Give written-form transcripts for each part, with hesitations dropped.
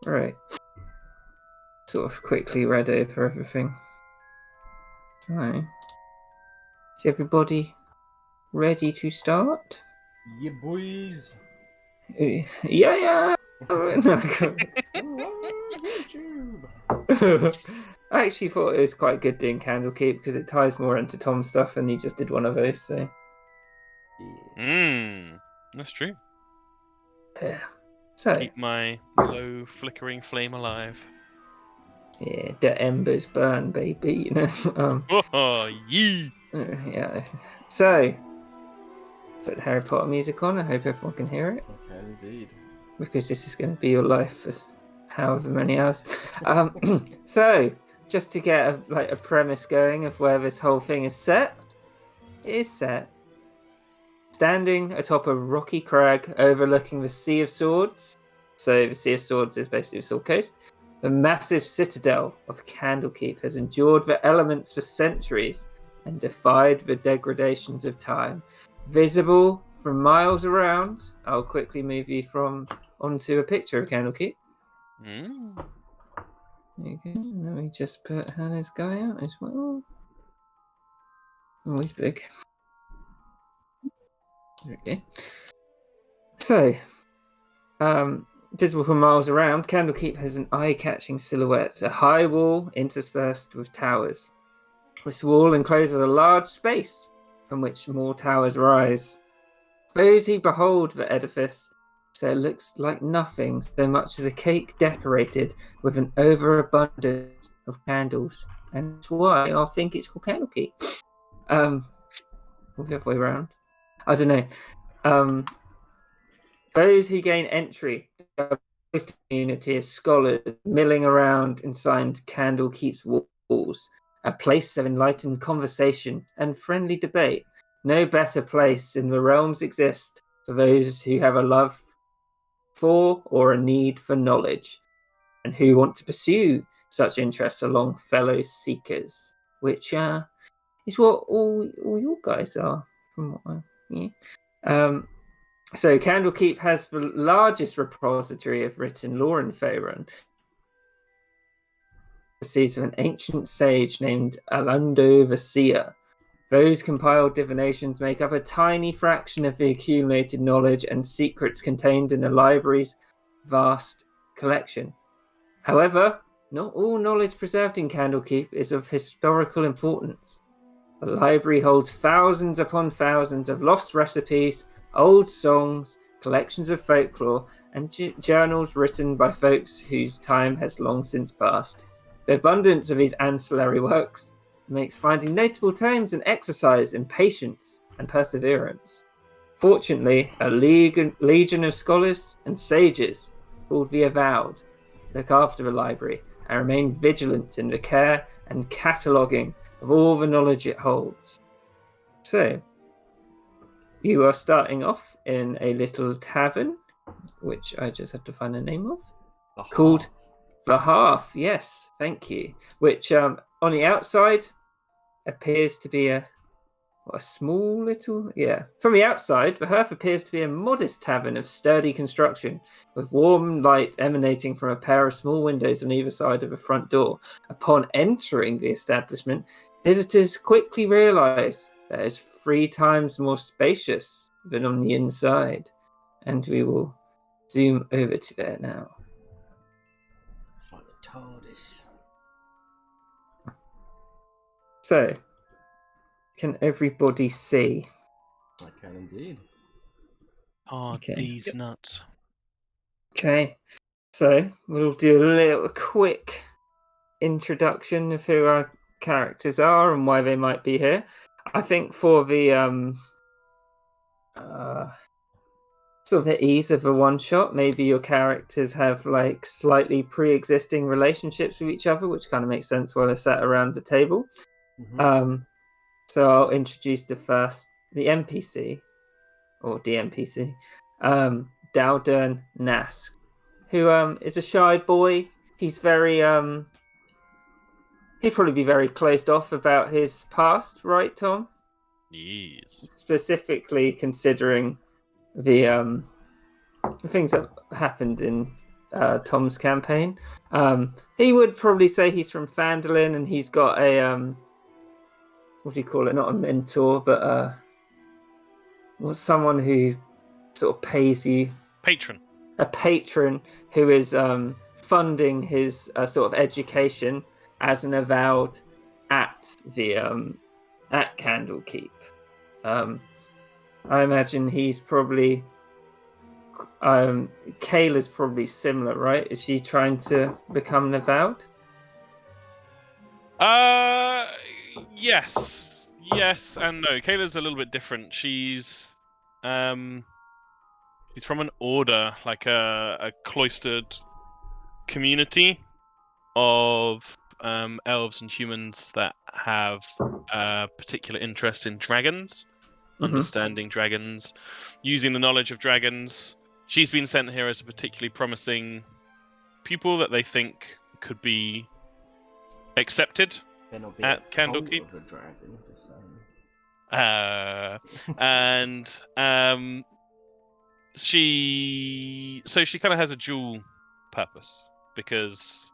Right. Sort of quickly read over everything. So, is everybody ready to start? Yeah, boys. Yeah. YouTube. I actually thought it was quite good doing Candlekeep because it ties more into Tom's stuff, and he just did one of those. So, That's true. yeah. So, Keep my low flickering flame alive. yeah, the embers burn, baby. You know. Oh, yee! Yeah. So, put the Harry Potter music on. I hope everyone can hear it. Okay, indeed. Because this is going to be your life for however many hours. So, just to get a premise going of where this whole thing is set, it is set standing atop a rocky crag overlooking the Sea of Swords. So, the Sea of Swords is basically the Sword Coast. The massive citadel of Candlekeep has endured the elements for centuries and defied the degradations of time. Visible from miles around, I'll quickly move you onto a picture of Candlekeep. There you go. Let me just put Hannah's guy out as well. Oh, he's big. There we go. So, visible from miles around, Candlekeep has an eye-catching silhouette, a high wall interspersed with towers. This wall encloses a large space from which more towers rise. Those who behold the edifice say it looks like nothing so much as a cake decorated with an overabundance of candles. And that's why I think it's called Candlekeep. Or the other way around. I don't know. Those who gain entry to the community as scholars milling around inside Candlekeep's walls, a place of enlightened conversation and friendly debate. No better place in the realms exist for those who have a love for or a need for knowledge, and who want to pursue such interests along fellow seekers, which is what all you guys are, from what So Candlekeep has the largest repository of written lore in Faerun. The seeds of an ancient sage named Alando the Seer. Those compiled divinations make up a tiny fraction of the accumulated knowledge and secrets contained in the library's vast collection. However, not all knowledge preserved in Candlekeep is of historical importance. The library holds thousands upon thousands of lost recipes, old songs, collections of folklore, and journals written by folks whose time has long since passed. The abundance of these ancillary works makes finding notable tomes an exercise in patience and perseverance. Fortunately, a legion of scholars and sages, called the Avowed, look after the library and remain vigilant in the care and cataloguing of all the knowledge it holds. So, you are starting off in a little tavern, which I just have to find the name of, called The Hearth. Yes, thank you. Which on the outside appears to be a small little, from the outside, the Hearth appears to be a modest tavern of sturdy construction, with warm light emanating from a pair of small windows on either side of the front door. Upon entering the establishment, visitors quickly realize that it's 3 times more spacious than on the inside, and we will zoom over to there now. It's like the TARDIS. So, can everybody see? I can indeed. Oh, Okay. these nuts. Okay, so we'll do a little quick introduction of who our characters are and why they might be here. I think for the sort of the ease of a one shot, maybe your characters have like slightly pre-existing relationships with each other, which kind of makes sense why they're sat around the table. So I'll introduce the NPC or DMPC, Dowdern Nask, who is a shy boy. He's very he'd probably be very closed off about his past, right, Tom? Yes. Specifically considering the things that happened in Tom's campaign. He would probably say he's from Phandalin, and he's got a what do you call it? Not a mentor, but someone who sort of pays you. Patron. A patron who is funding his sort of education as an avowed at the at Candlekeep. I imagine he's probably Kayla's probably similar, right? Is she trying to become an avowed? Yes and no. Kayla's a little bit different. She's from an order, like a cloistered community of elves and humans that have a particular interest in dragons, understanding dragons, using the knowledge of dragons. She's been sent here as a particularly promising pupil that they think could be accepted at Candlekeep. Of a dragon, just saying. And she kind of has a dual purpose, because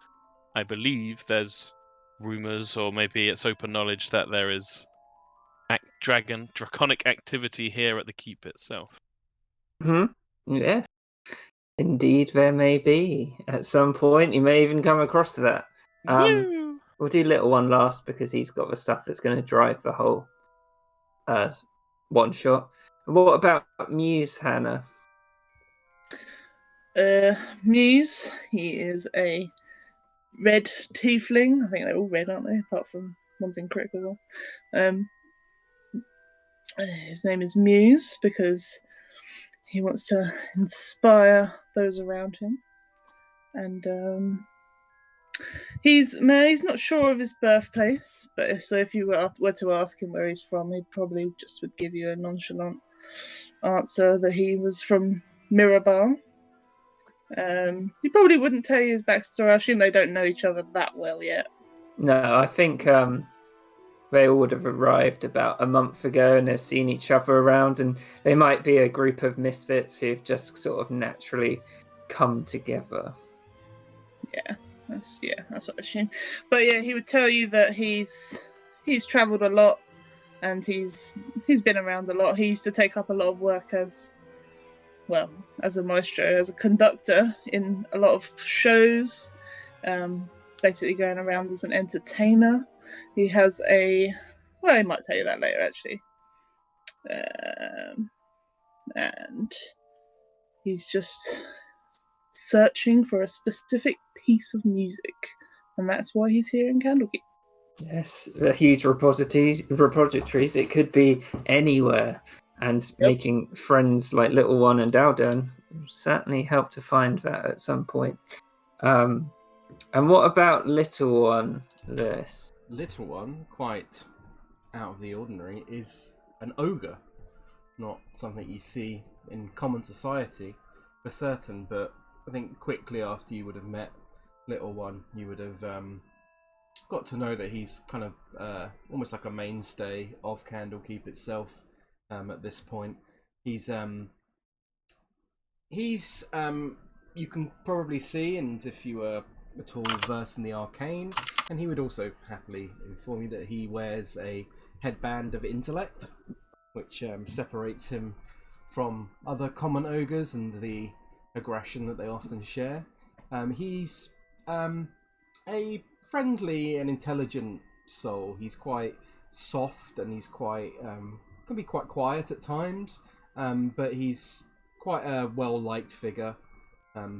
I believe there's rumors, or maybe it's open knowledge, that there is draconic activity here at the keep itself. Yes, indeed, there may be at some point. You may even come across that. Woo! We'll do little one last because he's got the stuff that's going to drive the whole one shot. What about Muse, Hannah? Muse, he is a red tiefling. I think they're all red, aren't they? Apart from one's in critical. His name is Muse because he wants to inspire those around him, and he's not sure of his birthplace. But if you were to ask him where he's from, he probably just would give you a nonchalant answer that he was from Mirabar. He probably wouldn't tell you his backstory. I assume they don't know each other that well yet. No, I think they all would have arrived about a month ago and they've seen each other around, and they might be a group of misfits who've just sort of naturally come together. That's what I assume. But yeah, he would tell you that he's travelled a lot and he's been around a lot. He used to take up a lot of work as a maestro, as a conductor in a lot of shows, basically going around as an entertainer. He has he might tell you that later, actually. And he's just searching for a specific piece of music, and that's why he's here in Candlekeep. Yes, the huge repositories. It could be anywhere, and making friends like Little One and Dowdern certainly help to find that at some point. And what about Little One, Lewis? Little One, quite out of the ordinary, is an ogre. Not something you see in common society for certain, but I think quickly after you would have met Little One, you would have got to know that he's kind of almost like a mainstay of Candlekeep itself at this point. He's you can probably see, and if you were at all versed in the arcane, and he would also happily inform you that he wears a headband of intellect, which separates him from other common ogres and the aggression that they often share. He's a friendly and intelligent soul. He's quite soft and he's quite can be quite quiet at times, but he's quite a well-liked figure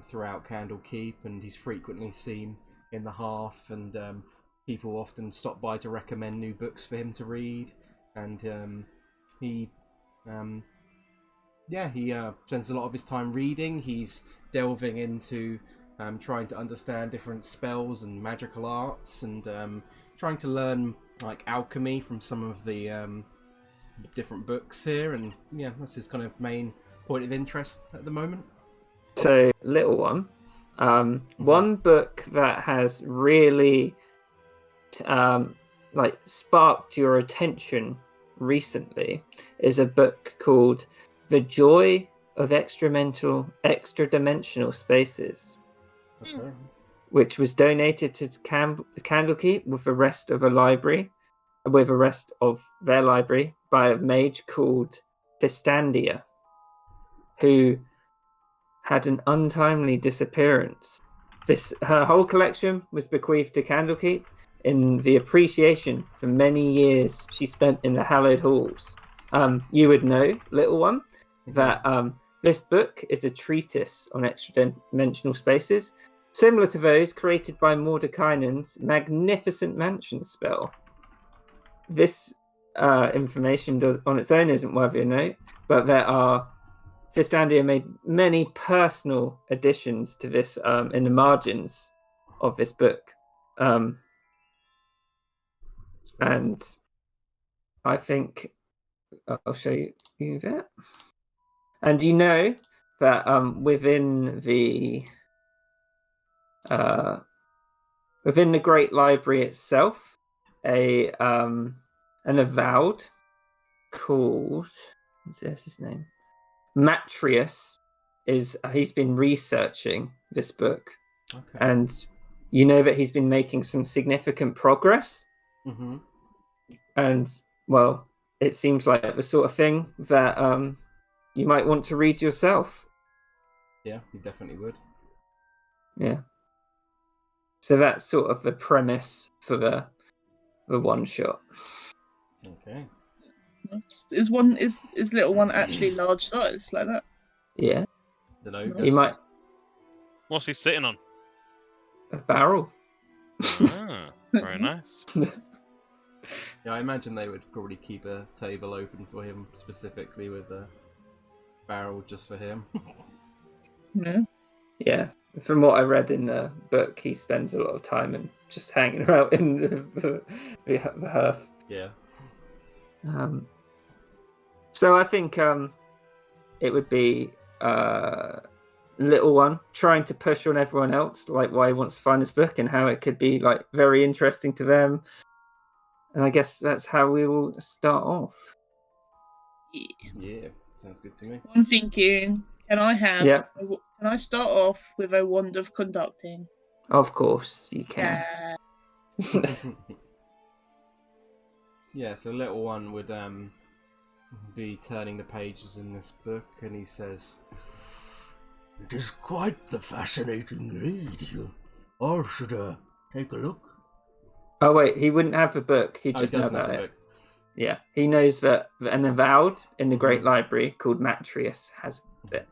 throughout Candlekeep, and he's frequently seen in the Hearth, and people often stop by to recommend new books for him to read, and he spends a lot of his time reading. He's delving into trying to understand different spells and magical arts, and trying to learn like alchemy from some of the different books here, and yeah, that's his kind of main point of interest at the moment. So, Little One, one book that has really sparked your attention recently is a book called The Joy of Extra-Dimensional Spaces. Okay. which was donated to the Candlekeep with the rest of their library by a mage called Fistandia, who had an untimely disappearance. Her whole collection was bequeathed to Candlekeep in the appreciation for many years she spent in the hallowed halls. You would know, little one, that this book is a treatise on extra-dimensional spaces, similar to those created by Mordekainen's magnificent mansion spell. This information on its own isn't worthy of note, but Fistandia made many personal additions to this in the margins of this book. And I think I'll show you that. And you know that within the Great Library itself, an avowed called, what's his name? Matrius he's been researching this book, and you know that he's been making some significant progress. And well, it seems like the sort of thing that you might want to read yourself. Yeah, you definitely would. Yeah. So that's sort of the premise for the one shot. Okay. Is little one actually large size like that? Yeah. Don't know. He might. What's he sitting on? A barrel. Ah, very nice. Yeah, I imagine they would probably keep a table open for him specifically with a barrel just for him. No. Yeah. From what I read in the book, he spends a lot of time and just hanging out in the hearth. Yeah. So I think it would be little one trying to push on everyone else, like why he wants to find this book and how it could be like very interesting to them. And I guess that's how we will start off. Yeah, sounds good to me. I'm thinking, can I start off with a wand of conducting? Of course you can. Yeah, so little one would be turning the pages in this book, and he says, "It is quite the fascinating read. You all should take a look." Oh wait, he wouldn't have the book. He just knows about it. Book. Yeah, he knows that an avowed in the Great Library called Matrius has it.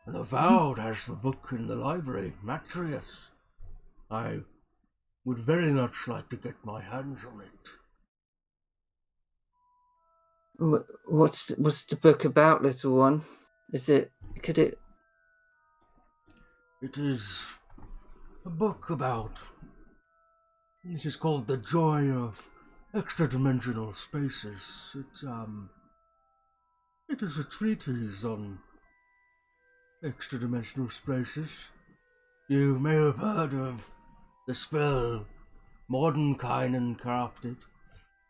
An avowed has the book in the library, Matrius. I would very much like to get my hands on it. What's the book about, little one? It is a book about... It is called The Joy of Extra-Dimensional Spaces. It is a treatise on extra-dimensional spaces. You may have heard of the spell Mordekainen crafted,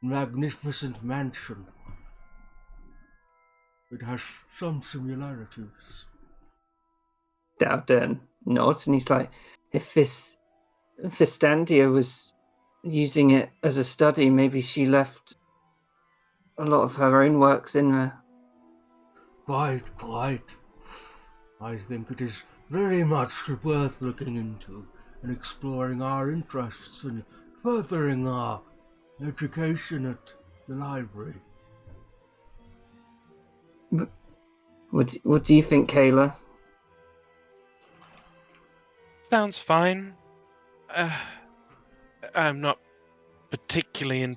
Magnificent Mansion. It has some similarities. Dowden nods, and he's like, if Fistandia was using it as a study, maybe she left a lot of her own works in there. Quite. I think it is very much worth looking into and exploring our interests and furthering our education at the library. What do you think, Kayla? Sounds fine. I'm not particularly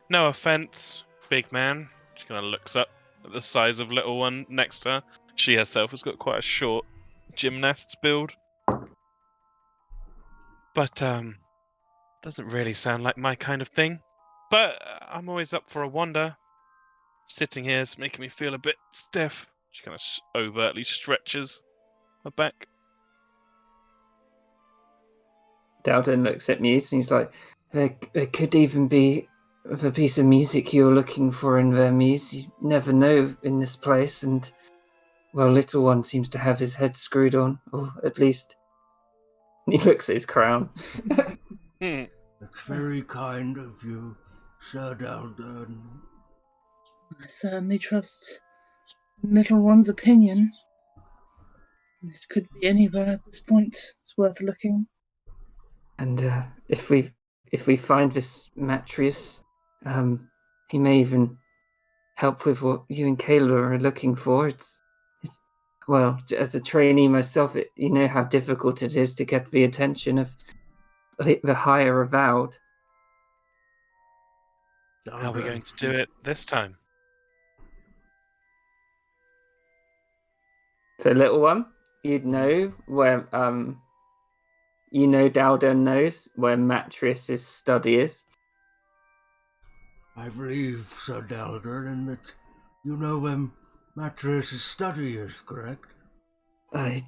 no offense, big man. She kind of looks up at the size of little one next to her. She herself has got quite a short gymnast's build. But doesn't really sound like my kind of thing. But I'm always up for a wander. Sitting here is making me feel a bit stiff. She kind of overtly stretches her back. Dowden looks at Muse and he's like, there could even be the piece of music you're looking for in there, Muse. You never know in this place, and well, little one seems to have his head screwed on, or at least he looks at his crown. That's very kind of you, Sir Daldon. I certainly trust little one's opinion. It could be anywhere at this point. It's worth looking. And if we find this Matrius, he may even help with what you and Kayla are looking for. It's well, as a trainee myself, you know how difficult it is to get the attention of the higher avowed. How are we going to do it this time? So, little one, you'd know where Daldon knows where Matrius's study is. I believe, Sir Daldon, that you know when Matrius's study is, correct? I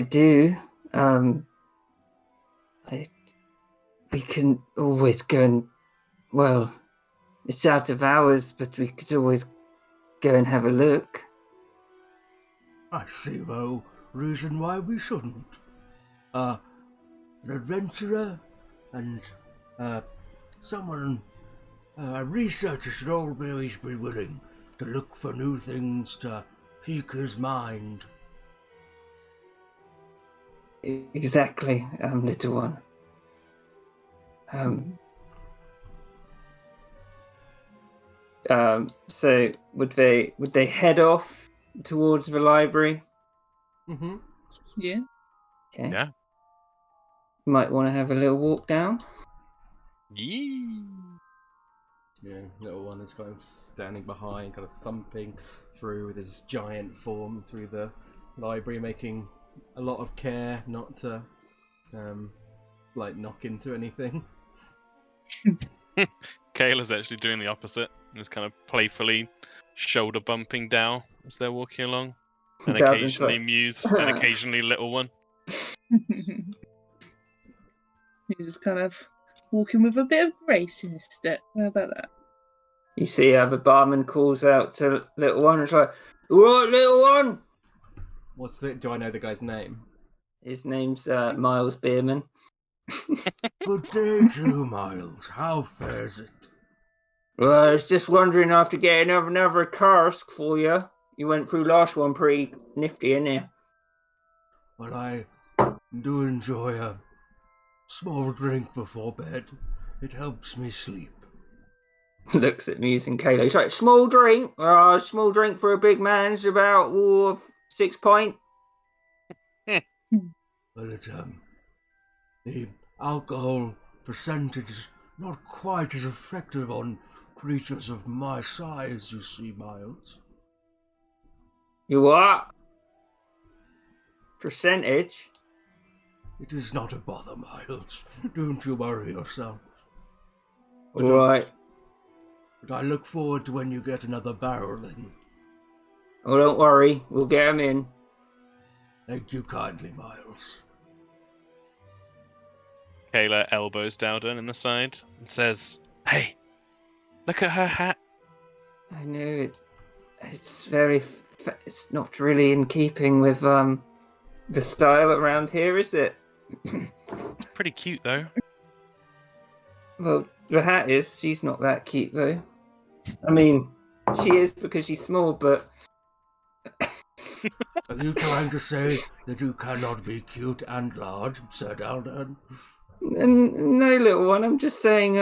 do. We can always go and, well, it's out of hours, but we could always go and have a look. I see no reason why we shouldn't. An adventurer and a researcher should always be willing to look for new things to pique his mind. Exactly, little one. So would they head off towards the library? Mm-hmm. Yeah. Okay. Yeah. Might want to have a little walk down. Yee. Yeah, little one is kind of standing behind, kind of thumping through with his giant form through the library, making a lot of care not to, knock into anything. Kayla's actually doing the opposite. And is kind of playfully shoulder bumping Dow as they're walking along. And Daldon's occasionally like- Muse, and occasionally Little One. He's just kind of walking with a bit of grace in his step. How about that? You see how the barman calls out to little one. It's like, "All right, little one." Do I know the guy's name? His name's Miles Bierman. Good day to you, Miles. How fares it? Well, I was just wondering after getting another cask for you. You went through last one pretty nifty, innit you? Well, I do enjoy a small drink before bed. It helps me sleep. Looks at me and Kayla. He's like, small drink for a big man is about 6 pint. Well, the alcohol percentage is not quite as effective on creatures of my size, you see, Miles. You what? Percentage? It is not a bother, Miles. Don't you worry yourself. Alright. But I look forward to when you get another barrel in. Oh, don't worry. We'll get him in. Thank you kindly, Miles. Kayla elbows Dowden in the side and says, "Hey, look at her hat." I know it. It's very. It's not really in keeping with the style around here, is it? It's pretty cute though. Well, the hat is. She's not that cute though. I mean, she is because she's small, but. Are you trying to say that you cannot be cute and large, Sir Daldon? No, little one. I'm just saying.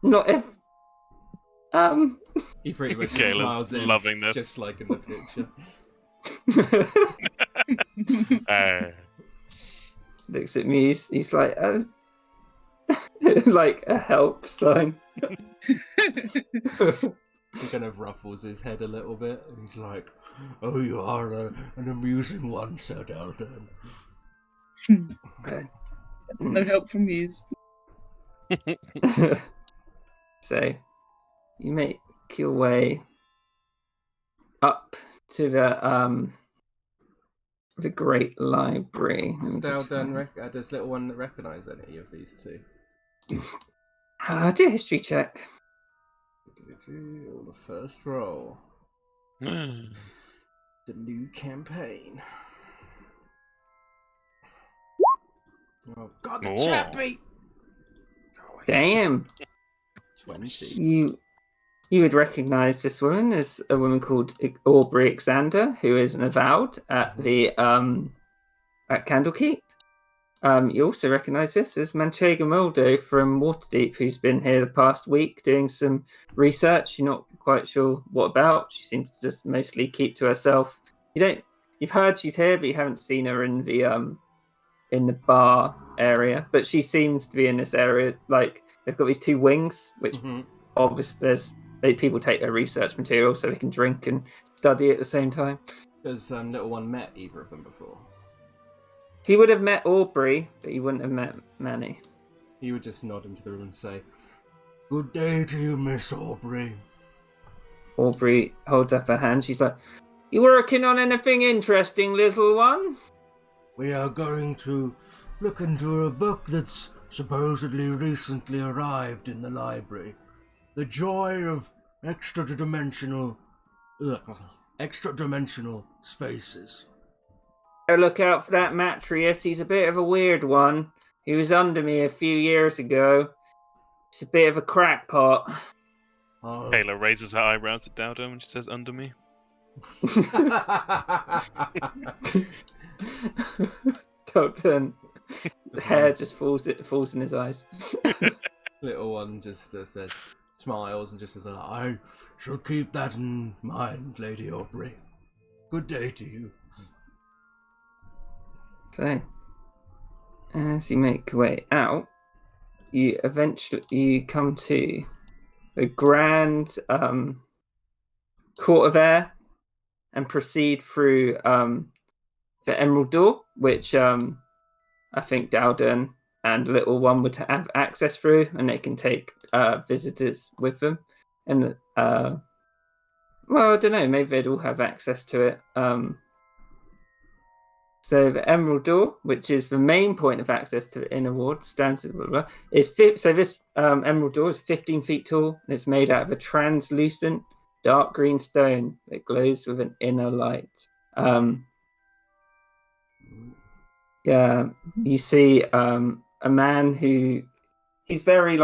Not if. He pretty much Kayla's smiles in, loving this. just like in the picture. Looks at me. He's like, like a help sign. He kind of ruffles his head a little bit, and he's like, "Oh, you are an amusing one, Sir Daldon." No help from yous. So, you make your way up to the Great Library. Does Little One recognise any of these two? Do a history check. The first roll. The new campaign. Oh God, the chappy! Damn. 20. You would recognise this woman as a woman called Aubrey Alexander, who is an avowed at the at Candlekeep. You also recognise this as Manchego Moldo from Waterdeep, who's been here the past week doing some research. You're not quite sure what about. She seems to just mostly keep to herself. You've heard she's here, but you haven't seen her in the bar area. But she seems to be in this area. Like they've got these two wings, which obviously people take their research material so they can drink and study at the same time. Has Little One met either of them before? He would have met Aubrey, but he wouldn't have met Manny. He would just nod into the room and say, "Good day to you, Miss Aubrey." Aubrey holds up her hand. She's like, "You working on anything interesting, little one?" We are going to look into a book that's supposedly recently arrived in the library. The Joy of Extra-Dimensional Spaces. Look out for that Matrius. He's a bit of a weird one. He was under me a few years ago. He's a bit of a crackpot. Kayla raises her eyebrows at Dowdo when she says under me. Dalton, the hair just falls in his eyes. Little One just says, smiles and just says, I shall keep that in mind, Lady Aubrey. Good day to you. So, as you make your way out, you come to a grand court of air and proceed through the Emerald Door, which I think Dowden and Little One would have access through, and they can take visitors with them. And well, I don't know, maybe they'd all have access to it. So the Emerald Door, which is the main point of access to the inner ward, stands is so this Emerald Door is 15 feet tall, and it's made out of a translucent dark green stone that glows with an inner light. Yeah, you see a man who he's very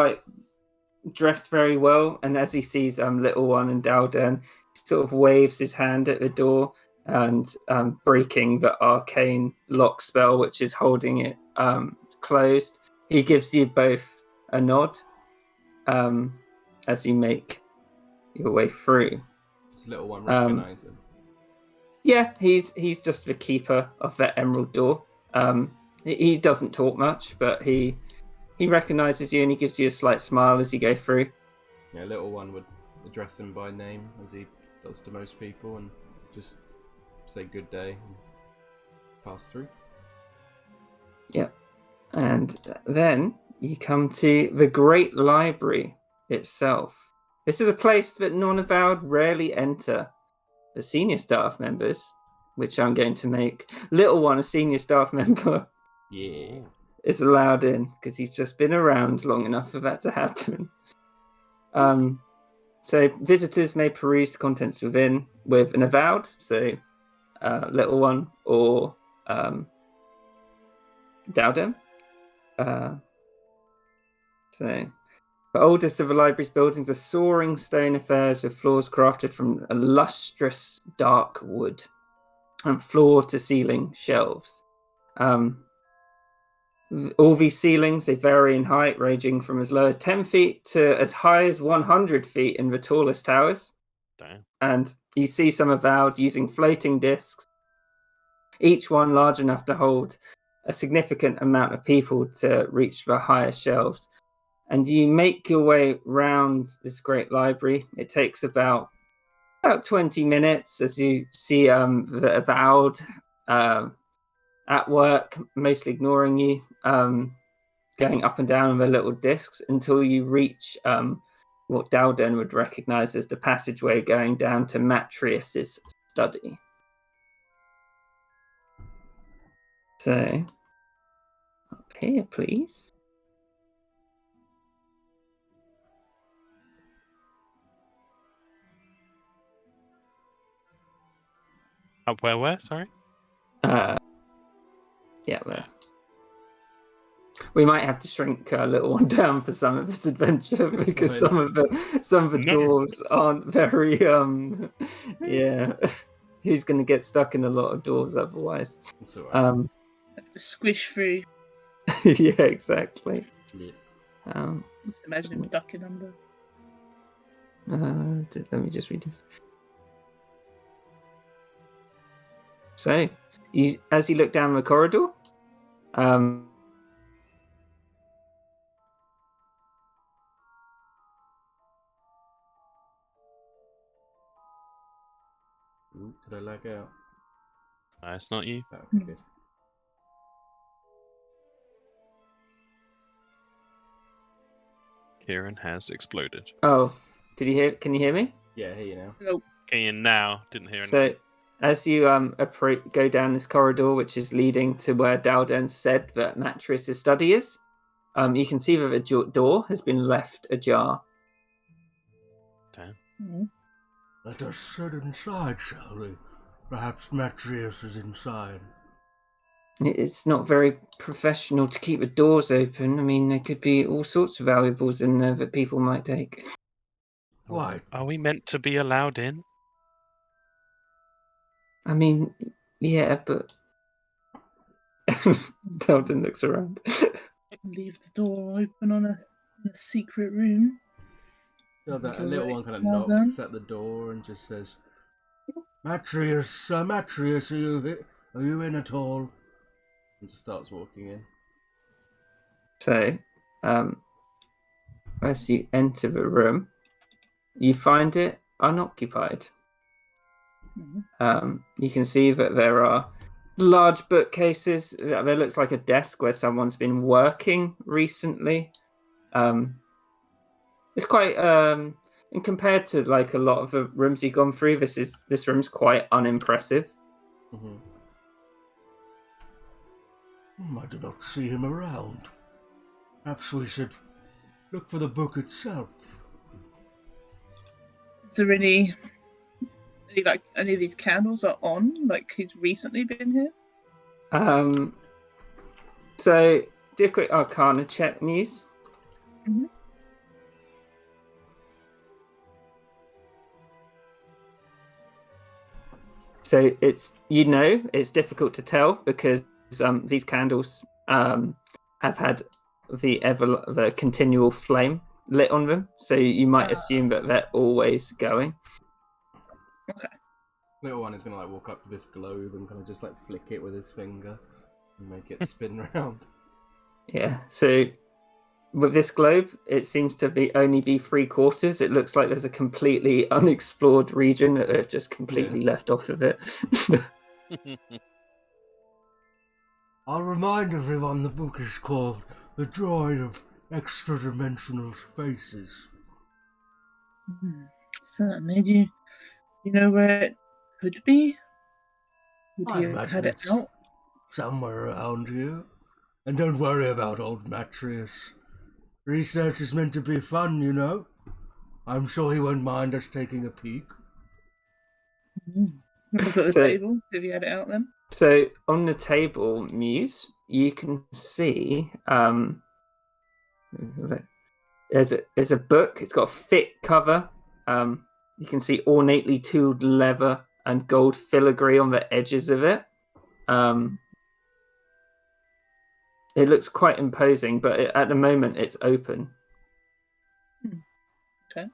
dressed very well, and as he sees Little One and Dalden, he sort of waves his hand at the door and breaking the arcane lock spell, which is holding it closed. He gives you both a nod as you make your way through. does Little One recognize him? Yeah, he's just the keeper of that Emerald Door. He doesn't talk much, but he recognizes you and he gives you a slight smile as you go through. Yeah, Little One would address him by name as he does to most people and just say good day and pass through. Yep. And then you come to the Great Library itself. This is a place that non-avowed rarely enter. The senior staff members, which I'm going to make Little One a senior staff member, is allowed in because he's just been around long enough for that to happen. So visitors may peruse the contents within with an avowed, so Little One or Dowden. So the oldest of the library's buildings are soaring stone affairs with floors crafted from a lustrous dark wood and floor-to-ceiling shelves. All these ceilings, they vary in height, ranging from as low as 10 feet to as high as 100 feet in the tallest towers. Damn. And you see some avowed using floating discs, each one large enough to hold a significant amount of people to reach the higher shelves. And you make your way round this great library. It takes about 20 minutes as you see the avowed at work, mostly ignoring you, going up and down with little discs until you reach what Dowden would recognize as the passageway going down to Matrius's study. So, up here, please. Where? Sorry. Yeah, there. We might have to shrink our little one down for some of this adventure It's because fine. some of the No. doors aren't very yeah. He's going to get stuck in a lot of doors otherwise. It's alright. Have to squish through. Yeah, exactly. Yeah. Just imagine him ducking under. Let me just read this. So, as you look down the corridor, Ooh, did I lag out? No, it's not you. Oh, Hmm. good. Kieran has exploded. oh, did you hear? Can you hear me? Yeah, here you now. Nope. Kieran now didn't hear anything. So, as you go down this corridor, which is leading to where Dalden said that Matrius' study is, you can see that the door has been left ajar. Mm. Let us sit inside, shall we? Perhaps Matrius is inside. It's not very professional to keep the doors open. I mean, there could be all sorts of valuables in there that people might take. Why? Are we meant to be allowed in? I mean, yeah, but Dalton looks around. Leave the door open on a secret room. So that a Okay, little right. one kind of Well knocks done. at the door and just says, Matrius, are you in at all? and just starts walking in. So, as you enter the room, you find it unoccupied. Mhm. You can see that there are large bookcases. There looks like a desk where someone's been working recently. It's quite and compared to like a lot of the rooms you've gone through, this room's quite unimpressive. Mm-hmm. I do not see him around. Perhaps we should look for the book itself. Is there any of these candles are on? Like he's recently been here? So do a quick Arcana check, Muse. Mhm. So it's difficult to tell because these candles have had the continual flame lit on them. So you might assume that they're always going. Okay. Little one is gonna like walk up to this globe and kind of just like flick it with his finger and make it spin round. Yeah. So with this globe, it seems to be only 3/4. It looks like there's a completely unexplored region that they've just completely left off of it. I'll remind everyone the book is called The Joy of Extra-Dimensional Spaces. Certainly. Do you know where it could be? Would I he have imagine had it it's out? somewhere around here. And don't worry about old Matrius. Research is meant to be fun, you know. I'm sure he won't mind us taking a peek. Look at the So- table. See if he had it out then. So on the table, Muse, you can see there's a book. It's got a thick cover. You can see ornately tooled leather and gold filigree on the edges of it. It looks quite imposing, but at the moment it's open. Okay.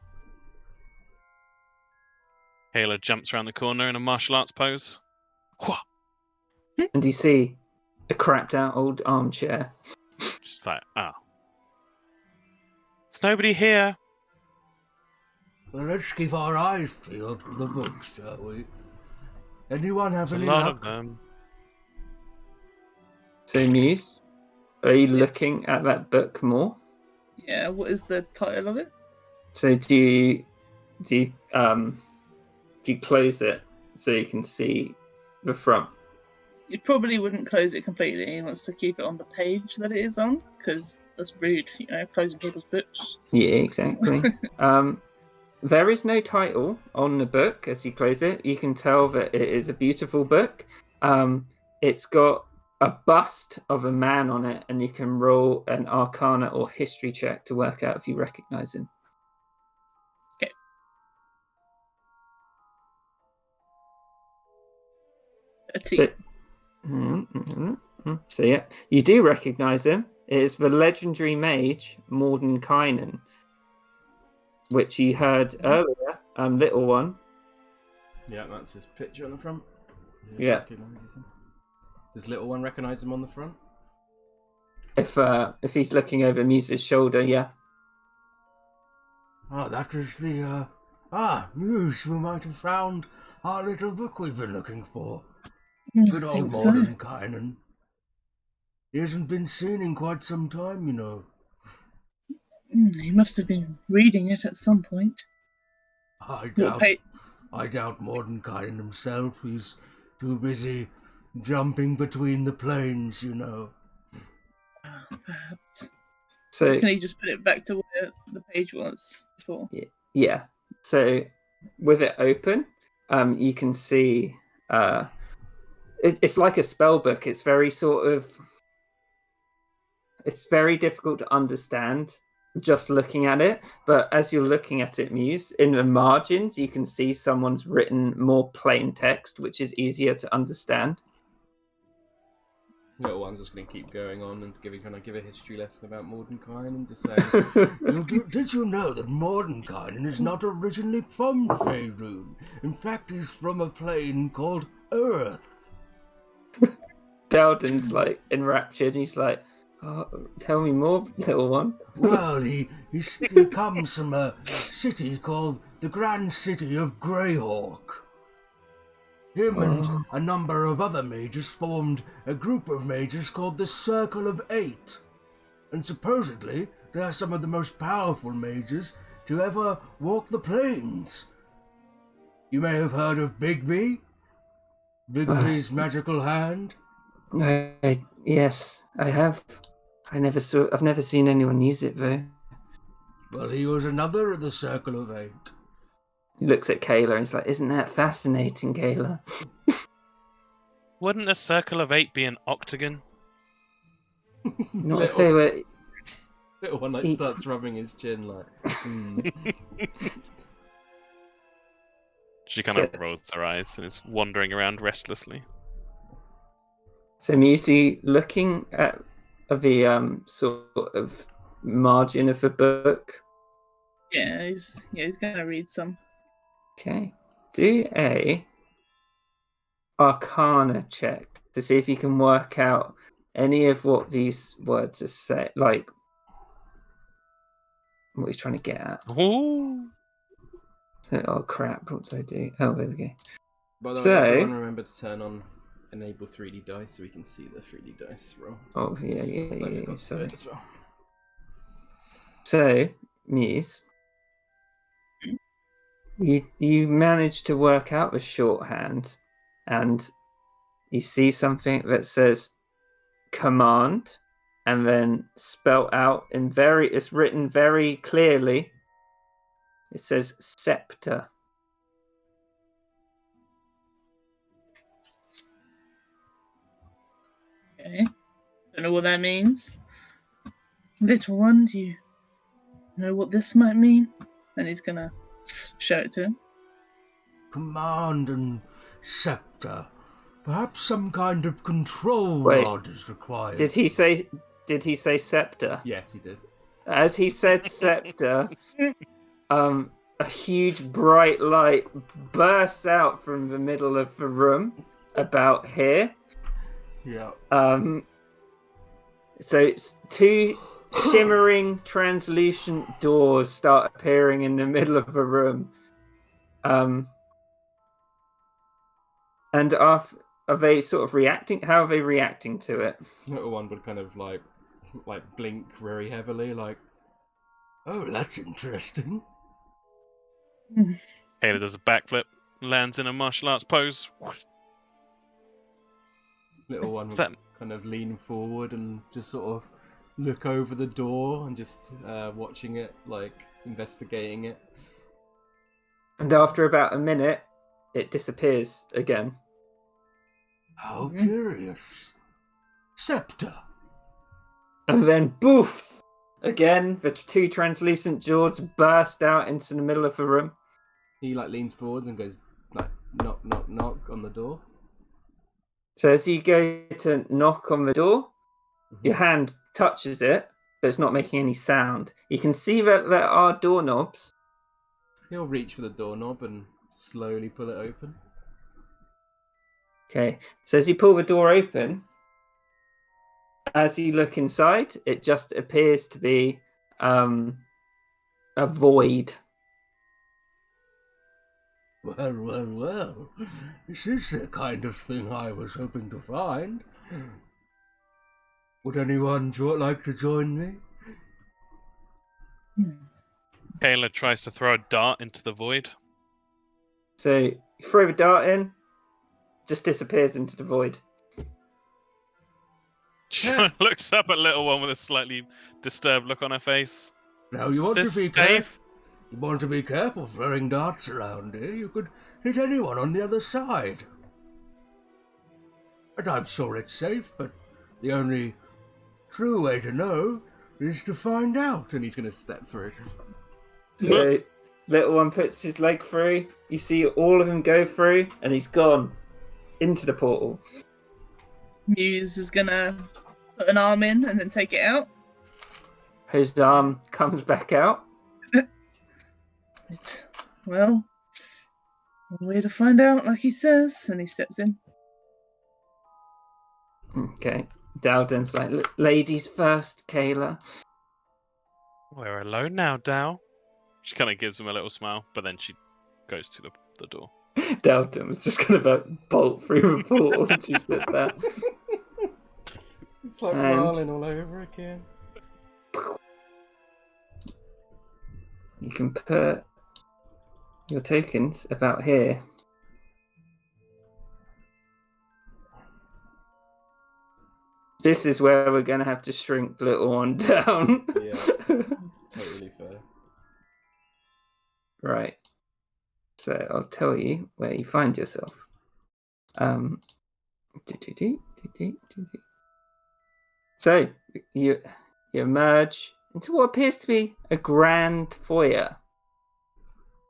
Kayla jumps around the corner in a martial arts pose. Wha! And you see a crapped out old armchair. She's like, oh. There's nobody here. Well, let's keep our eyes peeled for the books, shall we? Anyone have There's a any lot luck? of them. So Muse, are you looking at that book more? Yeah. What is the title of it? So do you close it so you can see the front? You probably wouldn't close it completely. He wants to keep it on the page that it is on, because that's rude, closing people's books. Yeah, exactly. There is no title on the book as you close it. You can tell that it is a beautiful book. It's got a bust of a man on it, and you can roll an Arcana or History check to work out if you recognize him. A T. So yeah, you do recognize him. It is the legendary mage Mordenkainen, which you heard earlier. Little one. Yeah, that's his picture on the front. He Yeah. recognises him. Does little one recognise him on the front? If he's looking over Muse's shoulder, yeah. Ah, that is the, Muse, you might have found our little book we've been looking for. Good I old think so. Mordenkainen. He hasn't been seen in quite some time, you know. He must have been reading it at some point. I What doubt Mordenkainen himself. He's too busy jumping between the planes, you know. Perhaps. So Can he just put it back to where the page was before? yeah. So with it open, you can see it's like a spell book. It's very it's very difficult to understand just looking at it. But as you're looking at it, Muse, in the margins, you can see someone's written more plain text, which is easier to understand. Little one's just going to keep going on and trying to give a history lesson about Mordenkainen and just saying, Did you know that Mordenkainen is not originally from Faerun? In fact, he's from a plane called Earth. Dowden's like enraptured. He's like, oh, tell me more, little one. Well, he comes from a city called the Grand City of Greyhawk. Him and a number of other mages formed a group of mages called the Circle of Eight. And supposedly, they are some of the most powerful mages to ever walk the plains. You may have heard of Bigby? Bigby's magical hand? Yes, I have. I've never seen anyone use it though. Well, he was another of the Circle of Eight. He looks at Kayla and he's like, "Isn't that fascinating, Kayla?" Wouldn't a circle of 8 be an octagon? Not if they were. little one starts rubbing his chin She kind of rolls her eyes and is wandering around restlessly. So Musi, looking at the sort of margin of the book. Yeah, he's gonna read some. Okay, do a Arcana check to see if you can work out any of what these words are saying, like what he's trying to get at. Ooh. So, oh crap! What did I do? Oh, there we go. By the way, So- everyone remember to turn on enable 3D dice so we can see the 3D dice roll. Oh yeah. I forgot to do Sorry. it as well. So, Muse, you managed to work out the shorthand, and you see something that says command, and then spelt out it's written very clearly. It says scepter. Okay. Don't know what that means. Little one, do you know what this might mean? And he's gonna show it to him. Command and scepter. Perhaps some kind of control Wait, rod is required. Did he say scepter? Yes, he did. As he said scepter, a huge bright light bursts out from the middle of the room, about here. Yeah. So it's two shimmering, translucent doors start appearing in the middle of the room. And are they sort of reacting? How are they reacting to it? Little one would kind of like blink very heavily, like, Oh, that's interesting. Kayla does a backflip, lands in a martial arts pose. little one What's would that? kind of lean forward and just sort of look over the door and just watching it, like investigating it. And after about a minute, it disappears again. How curious. Scepter. And then, boof! Again, the two translucent jaws burst out into the middle of the room. He leans forwards and goes knock, knock, knock on the door. So as you go to knock on the door, your hand touches it, but it's not making any sound. You can see that there are doorknobs. He'll reach for the doorknob and slowly pull it open. Okay, so as you pull the door open, as you look inside, it just appears to be a void. Well. This is the kind of thing I was hoping to find. Would anyone like to join me? Kayla tries to throw a dart into the void. So you throw the dart in, just disappears into the void. She looks up at little one with a slightly disturbed look on her face. Now you want Is to be this safe? You want to be careful throwing darts around here. You could hit anyone on the other side. And I'm sure it's safe, but the only true way to know is to find out. And he's going to step through. So little one puts his leg through. You see all of them go through, and he's gone into the portal. Muse is gonna put an arm in and then take it out. His arm comes back out. Well, one way to find out, like he says, and he steps in. Okay. Dowden's like, ladies first, Kayla. We're alone now, Dow. She kind of gives him a little smile, but then she goes to the door. Dowden was just going to bolt through the portal when she said that. It's like Marlin all over again. You can put your tokens about here. This is where we're going to have to shrink little one down. Yeah, totally fair. Right. So I'll tell you where you find yourself. So you emerge into what appears to be a grand foyer.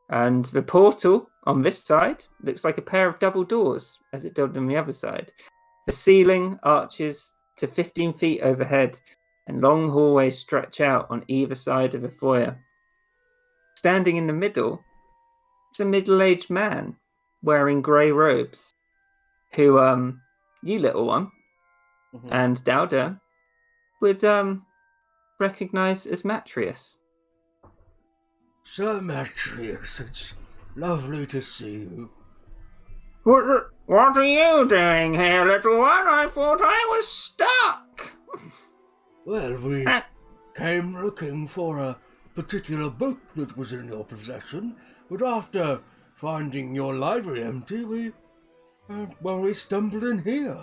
And the portal on this side looks like a pair of double doors, as it did on the other side. The ceiling arches to 15 feet overhead, and long hallways stretch out on either side of the foyer. Standing in the middle is a middle-aged man wearing grey robes, who, you little one, and Dowda would recognise as Matrius. Sir Matrius, it's lovely to see you. What are you doing here, little one? I thought I was stuck. Well, we came looking for a particular book that was in your possession, but after finding your library empty, we stumbled in here.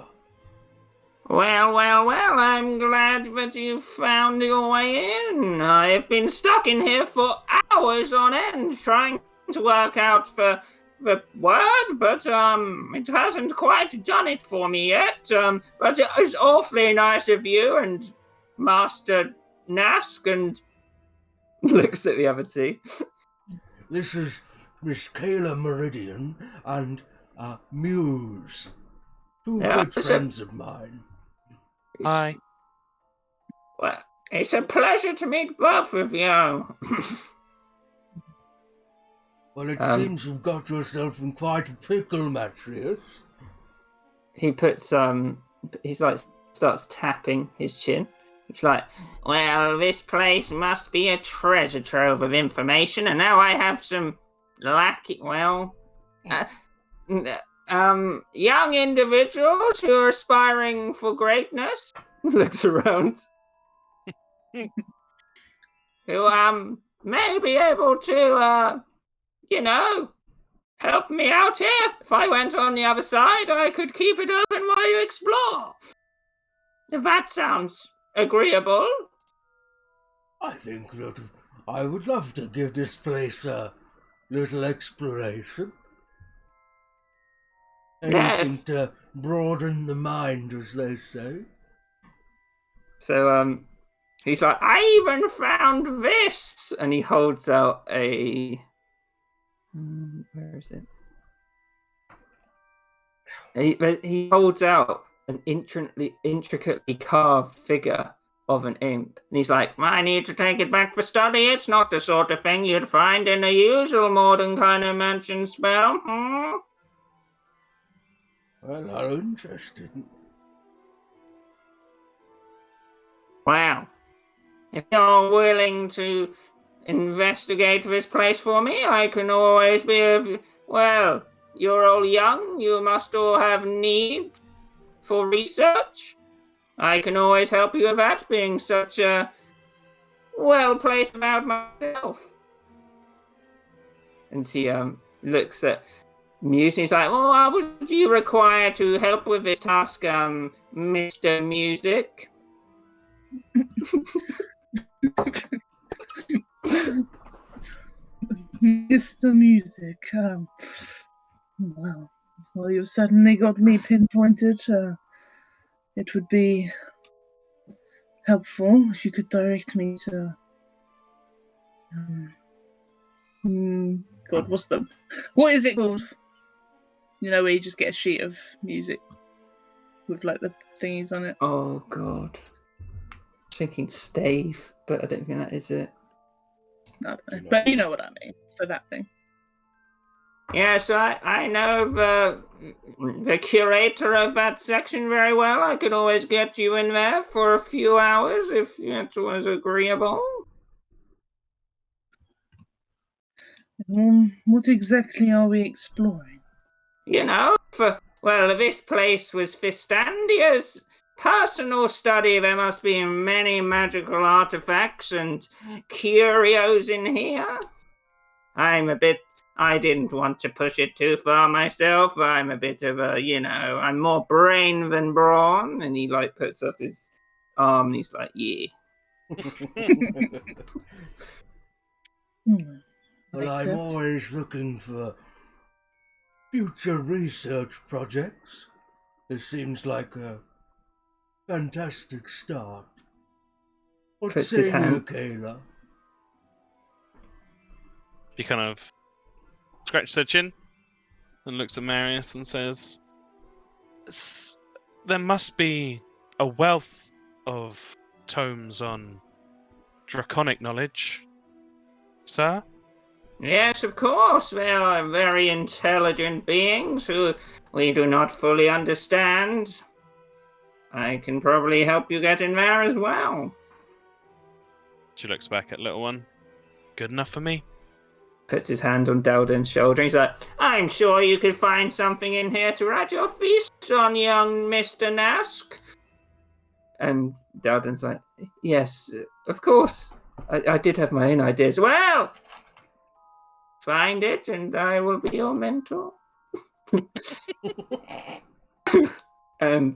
Well, I'm glad that you found your way in. I've been stuck in here for hours on end trying to work out the word, but it hasn't quite done it for me yet. But it was awfully nice of you and Master Nask, and looks at the other two. This is Miss Kayla Meridian and Muse, two good friends of mine. Hi. Well, it's a pleasure to meet both of you. Well, it seems you've got yourself in quite a pickle, Matrius. He puts starts tapping his chin. He's like, well, this place must be a treasure trove of information, and now I have some young individuals who are aspiring for greatness. Looks around. Who may be able to help me out here. If I went on the other side, I could keep it open while you explore. If that sounds agreeable. I think that I would love to give this place the little exploration. Yes. Anything to broaden the mind, as they say. So he's like, I even found this, and he holds out a. Where is it? He holds out an intricately carved figure of an imp, and he's like, I need to take it back for study. It's not the sort of thing you'd find in a usual modern kind of mansion spell. Well, how interesting. Well, if you're willing to investigate this place for me, I can always be of. Well, you're all young. You must all have need for research. I can always help you with that, being such a well-placed about myself. And he looks at Muse, and he's like, what would you require to help with this task, Mr. Music? Mr. Music. Well, you've suddenly got me pinpointed. It would be helpful if you could direct me to. God, what is it called? You know, where you just get a sheet of music with like the thingies on it. Oh God, thinking stave, but I don't think that is it. I don't know. But you know what I mean. So that thing. Yes, I know the curator of that section very well. I could always get you in there for a few hours if it was agreeable. What exactly are we exploring? You know, this place was Fistandia's personal study. There must be many magical artifacts and curios in here. I didn't want to push it too far myself. I'm a bit of a, I'm more brain than brawn. And he puts up his arm and he's like, yeah. Well, I'm always looking for future research projects. This seems like a fantastic start. What Puts say his you, hand- Kayla? She kind of scratches her chin and looks at Marius and says, there must be a wealth of tomes on draconic knowledge, sir? Yes, of course. They are very intelligent beings who we do not fully understand. I can probably help you get in there as well. She looks back at little one. Good enough for me? Puts his hand on Dalden's shoulder. He's like, I'm sure you could find something in here to add your feast on, young Mr. Nask. And Dalden's like, yes, of course. I did have my own ideas. Well, find it and I will be your mentor. And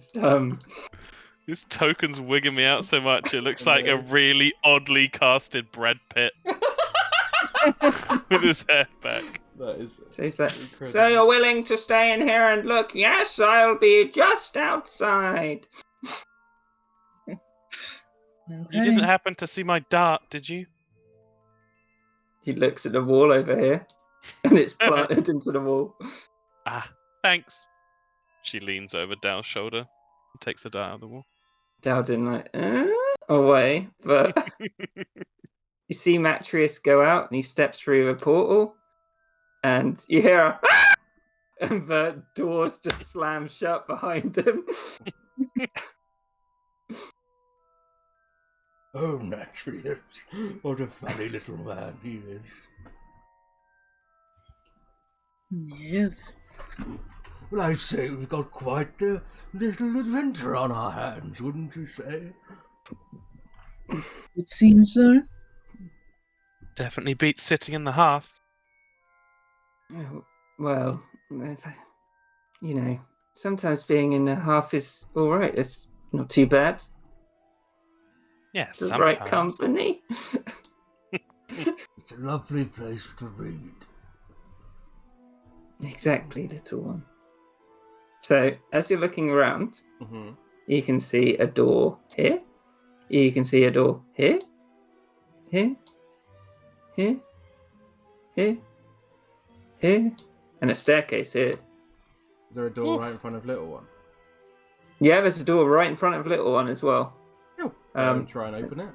this token's wigging me out so much. It looks like a really oddly casted Brad Pitt with his hair back. That is. so he's like, incredible. so you're willing to stay in here and look? Yes, I'll be just outside. You didn't happen to see my dart, did you? He looks at the wall over here, and it's planted into the wall. Ah, thanks. She leans over Dal's shoulder and takes the dart out of the wall. Dalden away, but you see Matrius go out, and he steps through a portal, and you hear a "Ah!" and the doors just slam shut behind him. Oh, Natrius, what a funny little man he is. Yes. Well, I say we've got quite a little adventure on our hands, wouldn't you say? It seems so. Definitely beats sitting in the hearth. Well, sometimes being in the half is all right. It's not too bad. Yes, The sometimes. right company. It's a lovely place to read. Exactly, little one. So, as you're looking around, Mm-hmm. you can see a door here. You can see a door here, here, here, here, here, and a staircase here. Is there a door right in front of little one? Yeah, there's a door right in front of little one as well. Oh, go and try and open it.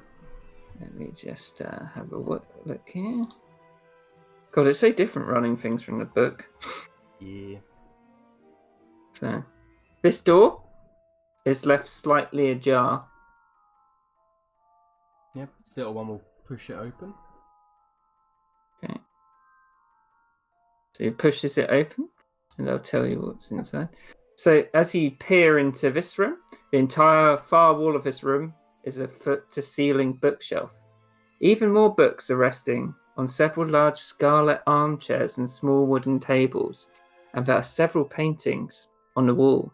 Let me just have a look here. God, it's so different running things from the book. Yeah. So, this door is left slightly ajar. Yep. Little one will push it open. Okay. So he pushes it open, and I'll tell you what's inside. So as you peer into this room, the entire far wall of this room is a foot-to-ceiling bookshelf. Even more books are resting on several large scarlet armchairs and small wooden tables, and there are several paintings on the wall.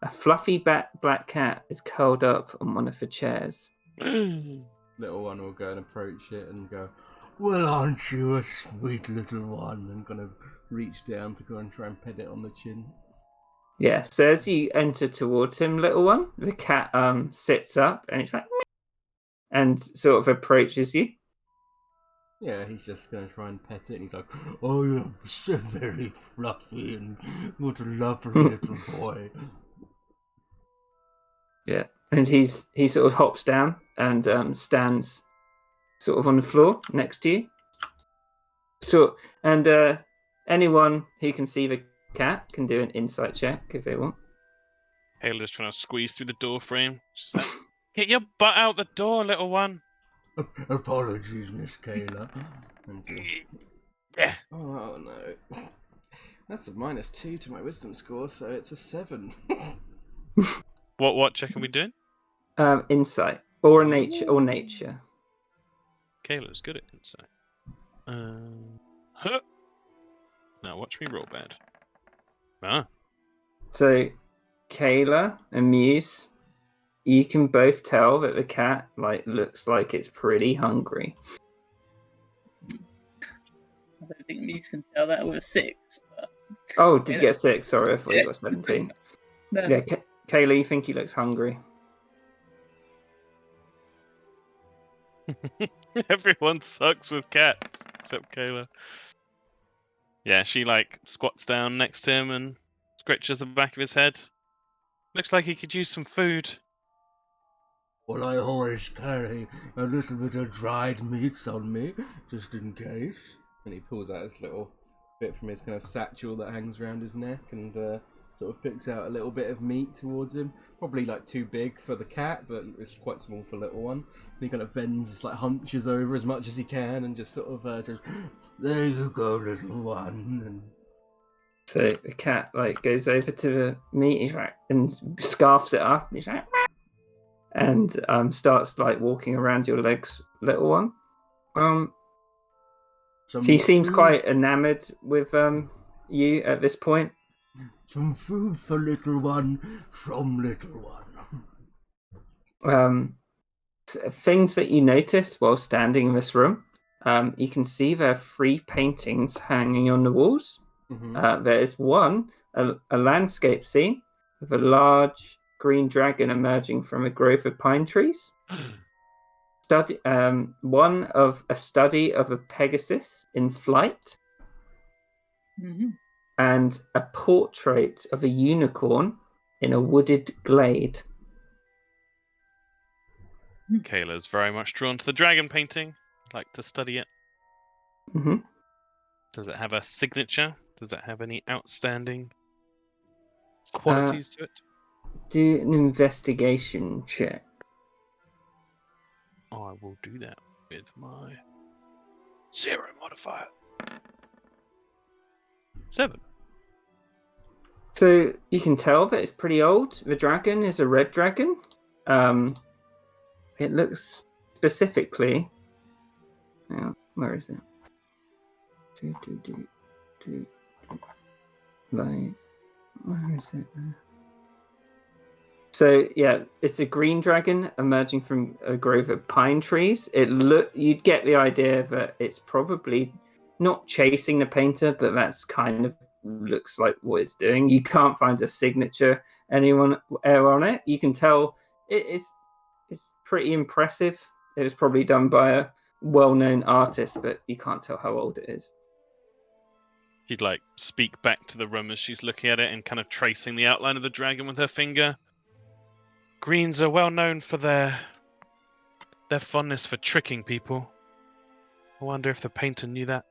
A fluffy black cat is curled up on one of the chairs. Little one will go and approach it and go, Well, aren't you a sweet little one? and kind of reach down to go and try and pet it on the chin. Yeah, so as you enter towards him, little one, the cat sits up and it's like, and sort of approaches you. Yeah, he's just going to try and pet it, and he's like, Oh, you're so very fluffy and what a lovely little boy. Yeah, and he sort of hops down and stands sort of on the floor next to you. So, and anyone who can see the cat can do an insight check if they want. Kayla's trying to squeeze through the door frame. She's like, get your butt out the door, little one. Apologies, Miss Kayla. Yeah. oh no. That's a -2 to my wisdom score, so it's a 7. What check are we doing? Insight or nature. Kayla's good at insight. Huh. Now watch me roll bad. Ah. So, Kayla and Muse, you can both tell that the cat looks like it's pretty hungry. I don't think Muse can tell that with a 6. But... Oh, did you get a 6? Sorry, I thought you got 17. No. Yeah, Kayla, you think he looks hungry? Everyone sucks with cats except Kayla. Yeah, she squats down next to him and scratches the back of his head. Looks like he could use some food. Well, I always carry a little bit of dried meats on me, just in case. And he pulls out his little bit from his kind of satchel that hangs around his neck and sort of picks out a little bit of meat towards him. Probably too big for the cat, but it's quite small for little one. And he kind of bends, hunches over as much as he can and just sort of just, there you go, little one. And so the cat goes over to the meat and scarfs it up. He's like, and starts walking around your legs, little one. He seems quite enamored with you at this point. Some food for little one from little one. Things that you noticed while standing in this room. You can see there are 3 paintings hanging on the walls. Mm-hmm. There is one, a landscape scene with a large green dragon emerging from a grove of pine trees. One of a study of a Pegasus in flight. Mm-hmm. And a portrait of a unicorn in a wooded glade. Kayla's very much drawn to the dragon painting. Like to study it. Mm-hmm. Does it have a signature? Does it have any outstanding qualities to it? Do an investigation check. I will do that with my 0 modifier. 7. So you can tell that it's pretty old. The dragon is a red dragon. It looks specifically. Where is it? Where is it? So yeah, it's a green dragon emerging from a grove of pine trees. You'd get the idea that it's probably not chasing the painter, but that's kind of looks like what it's doing. You can't find a signature anywhere on it. You can tell it's pretty impressive. It was probably done by a well-known artist, but you can't tell how old it is. She'd like speak back to the room as she's looking at it and kind of tracing the outline of the dragon with her finger. Greens are well known for their fondness for tricking people. I wonder if the painter knew that.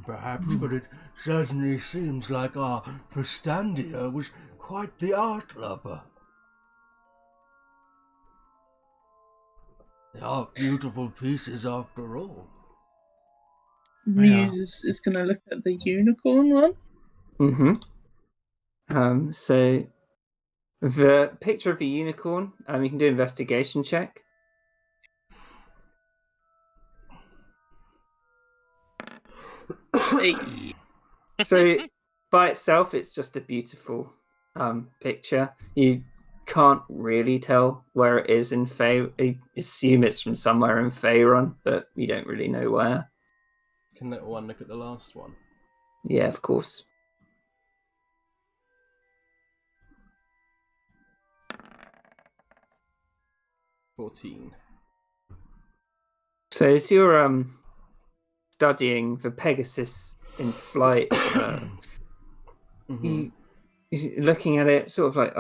Perhaps, but it certainly seems like our Prestandia was quite the art lover. They are beautiful pieces after all. Muse is going to look at the unicorn one. So the picture of the unicorn, you can do an investigation check. So by itself, it's just a beautiful picture. You can't really tell where it is in Faerun. You assume it's from somewhere in Faerun, but you don't really know where. Can that one look at the last one? Yeah, of course. $14. So as you're studying the Pegasus in flight, you're looking at it, sort of like,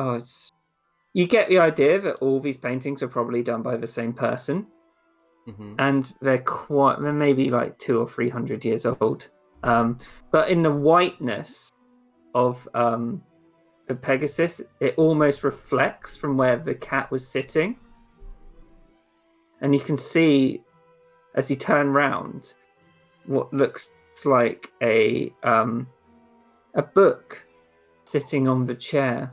you get the idea that all these paintings are probably done by the same person, and they're maybe like 200 or 300 years old. But in the whiteness of the Pegasus, it almost reflects from where the cat was sitting, and you can see as you turn round what looks like a book sitting on the chair.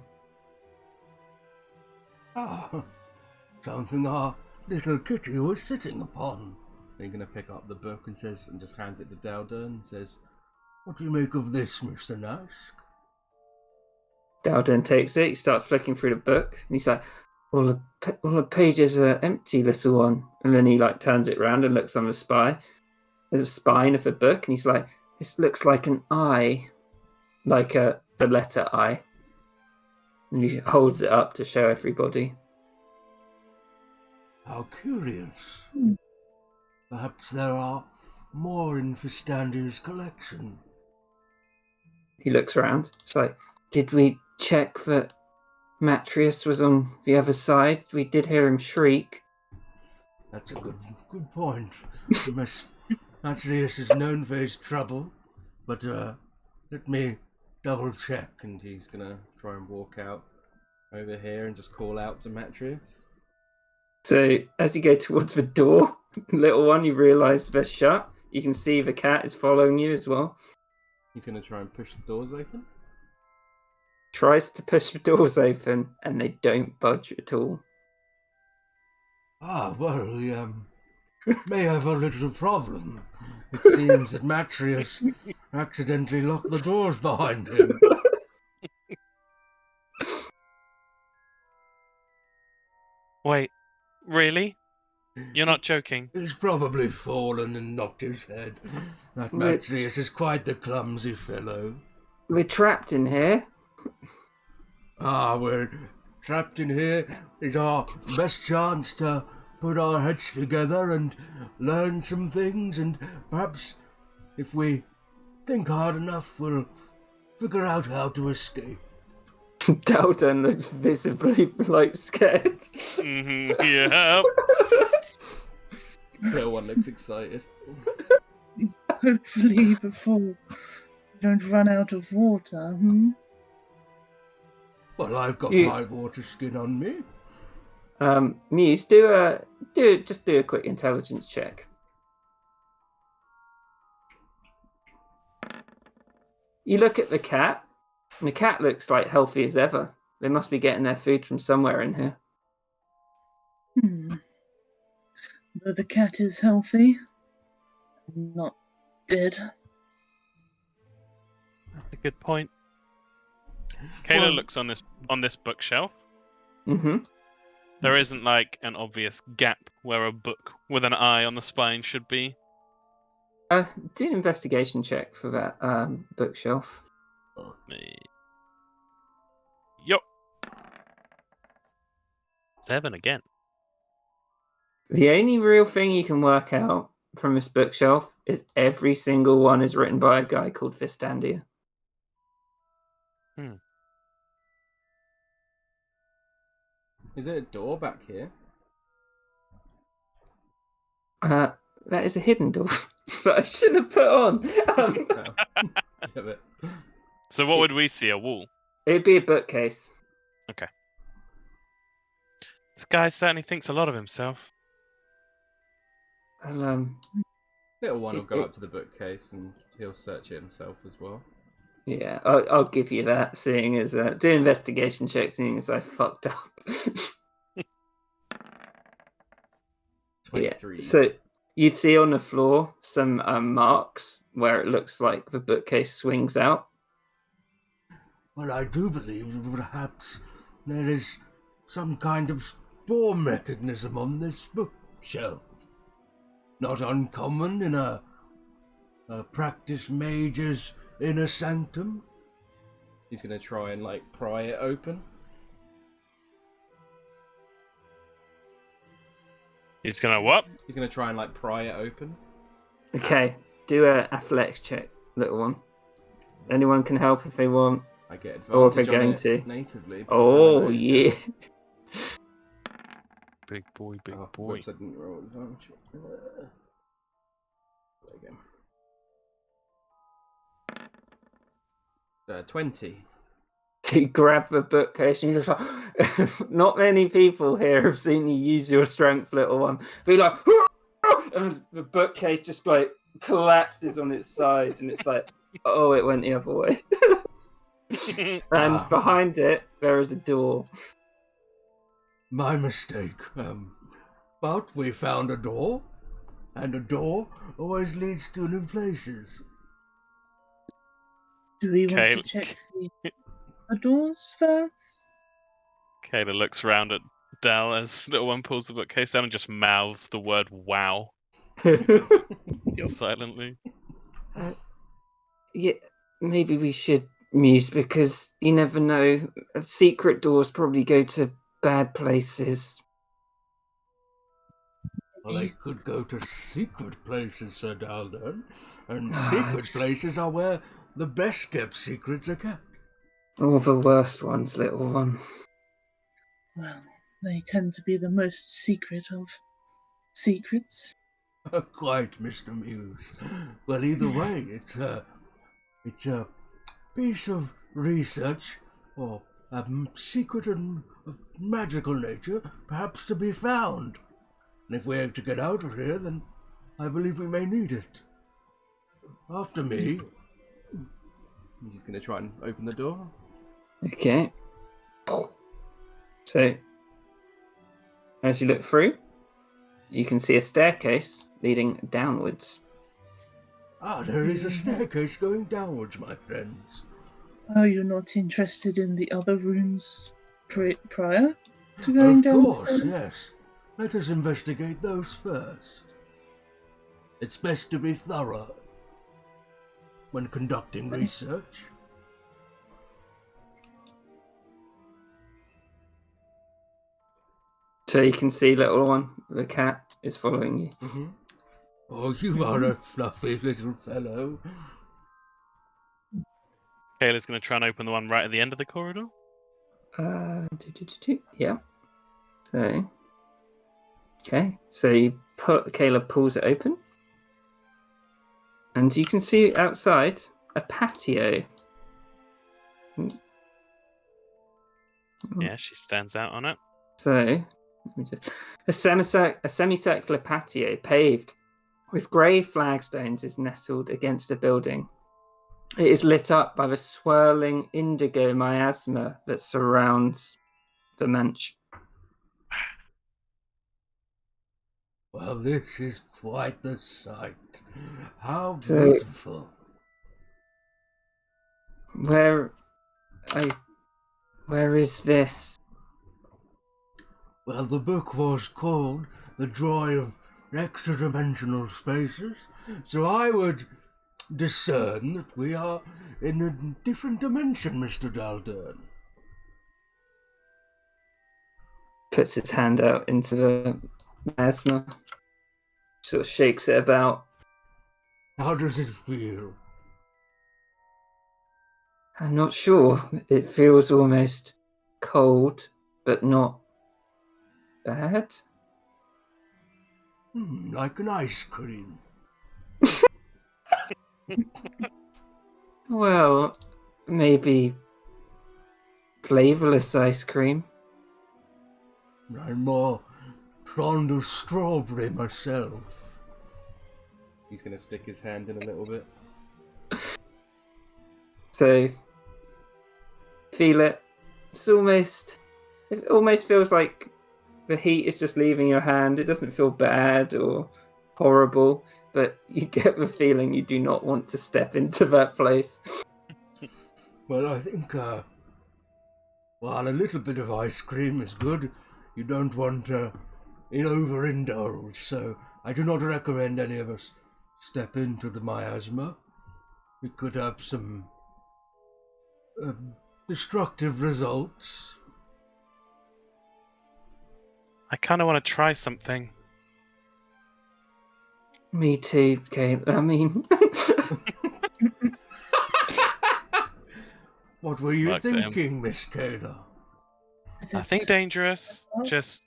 Something our little kitty was sitting upon. Then you're going to pick up the book and just hands it to Dowden and says, "What do you make of this, Mr. Nask?" Dowden takes it, he starts flicking through the book, and he's like, all the pages are empty, little one. And then he like turns it around and looks on the spine of the book, and he's like, this looks like an eye, like the letter I. And he holds it up to show everybody. How curious. Perhaps there are more in Fistandia's collection. He looks around. It's like, did we check that Matrius was on the other side? We did hear him shriek. That's a good point. Matrius is known for his trouble, but let me double check. and he's going to try and walk out over here and just call out to Matrius. So as you go towards the door, little one, you realise they're shut. You can see the cat is following you as well. He's going to try and push the doors open. Tries to push the doors open, and they don't budge at all. Well, we may have a little problem. It seems that Matrius accidentally locked the doors behind him. Wait, really? You're not joking? He's probably fallen and knocked his head. That Matrius is quite the clumsy fellow. We're trapped in here. We're trapped in here. It's our best chance to put our heads together and learn some things, and perhaps if we think hard enough, we'll figure out how to escape. Dowden looks visibly scared. Yeah. No one looks excited. Hopefully before we don't run out of water. Well, I've got my water skin on me. Muse, do a quick intelligence check. You look at the cat, and the cat looks like healthy as ever. They must be getting their food from somewhere in here. Though the cat is healthy, not dead. That's a good point. Kayla looks on this bookshelf. There isn't like an obvious gap where a book with an eye on the spine should be. Do an investigation check for that bookshelf. Yup. 7 again. The only real thing you can work out from this bookshelf is every single one is written by a guy called Fistandia. Is it a door back here? That is a hidden door that I shouldn't have put on. Damn it. So what would we see? A wall? It'd be a bookcase. Okay. This guy certainly thinks a lot of himself. Well, Little one will go up to the bookcase and he'll search it himself as well. yeah, I'll give you that. Seeing as do investigation check, seeing as I fucked up. 23. Yeah. So you'd see on the floor some marks where it looks like the bookcase swings out. Well, I do believe that perhaps there is some kind of spore mechanism on this bookshelf. Not uncommon in a practice mage's inner sanctum. He's going to try and, pry it open. He's gonna what? He's going to try and, pry it open. Okay, do a athletics check, little one. Anyone can help if they want. I get advantage Or if they're on going it to. natively. Oh, yeah. Big boy, big boy. Whoops, I didn't roll advantage. There we go. 20. So you grab the bookcase and you're just like, not many people here have seen you use your strength, little one. Be like, and the bookcase just collapses on its sides, and it's like, oh, it went the other way. And behind it, there is a door. My mistake. But we found a door, and a door always leads to new places. Do we want to check the doors first? Kayla looks round at Dal as little one pulls the bookcase down and just mouths the word "wow" silently. Yeah, maybe we should muse, because you never know. Secret doors probably go to bad places. Well, they could go to secret places, Sir Dalden, and secret places are where the best kept secrets are kept. All the worst ones, little one. Well, they tend to be the most secret of secrets. Quite, Mr. Muse. Well, either way, it's a piece of research, or a secret and of magical nature, perhaps to be found. And if we're to get out of here, then I believe we may need it. After me. He's going to try and open the door. Okay. So, as you look through, you can see a staircase leading downwards. Ah, there is a staircase going downwards, my friends. Oh, you're not interested in the other rooms prior to going down? Of course, yes. Let us investigate those first. It's best to be thorough when conducting research. So you can see, little one, the cat is following you. Mm-hmm. Oh, you are a fluffy little fellow. Kayla's going to try and open the one right at the end of the corridor. Yeah. So, okay. So Kayla pulls it open, and you can see outside a patio. Yeah, she stands out on it. So, a semicircular patio paved with grey flagstones is nestled against a building. It is lit up by the swirling indigo miasma that surrounds the mansion. Well, this is quite the sight. How So- beautiful. Where is this? Well, the book was called The Joy of extra-dimensional spaces, so I would discern that we are in a different dimension, Mr. Daldern. Puts his hand out into the miasma, sort of shakes it about. How does it feel? I'm not sure. It feels almost cold, but not bad. Like an ice cream. Well, maybe flavorless ice cream. I'm more fond of strawberry myself. He's going to stick his hand in a little bit. So, feel it. It almost feels like the heat is just leaving your hand. It doesn't feel bad or horrible, but you get the feeling you do not want to step into that place. Well, I think, while a little bit of ice cream is good, you don't want to overindulge, so I do not recommend any of us step into the miasma. We could have some destructive results. I kind of want to try something. Me too, Kate. I mean, What were you Fuck to him. thinking, Miss Taylor? Is Nothing it- dangerous. Oh. Just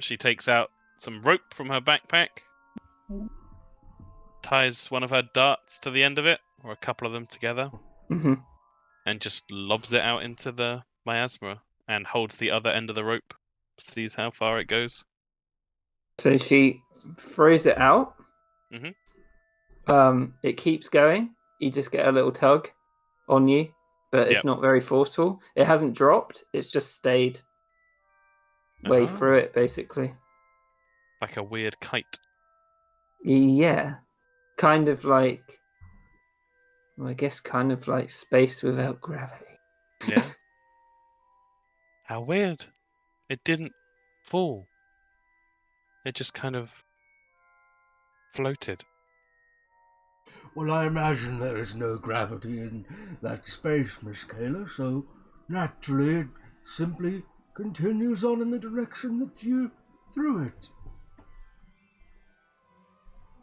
she takes out some rope from her backpack, ties one of her darts to the end of it, or a couple of them together, mhm. and just lobs it out into the miasma and holds the other end of the rope. Sees how far it goes. So she throws it out. Mhm. It keeps going. You just get a little tug on you, but it's Yep. not very forceful. It hasn't dropped. It's just stayed way Ah. through it, basically. Like a weird kite. Yeah, kind of like. Well, I guess kind of like space without gravity. Yeah. How weird. It didn't fall. It just kind of floated. Well, I imagine there is no gravity in that space, Miss Taylor, so naturally it simply continues on in the direction that you threw it.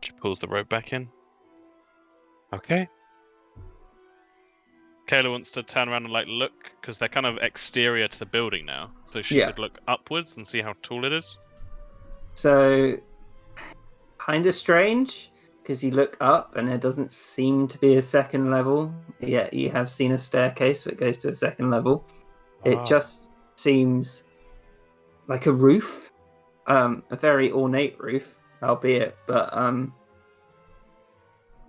She pulls the rope back in. Okay. Kayla wants to turn around and look, because they're kind of exterior to the building now. So she Yeah. could look upwards and see how tall it is. So, kind of strange, because you look up and there doesn't seem to be a second level. Yet you have seen a staircase that goes to a second level. It Ah. just seems like a roof, a very ornate roof, albeit, but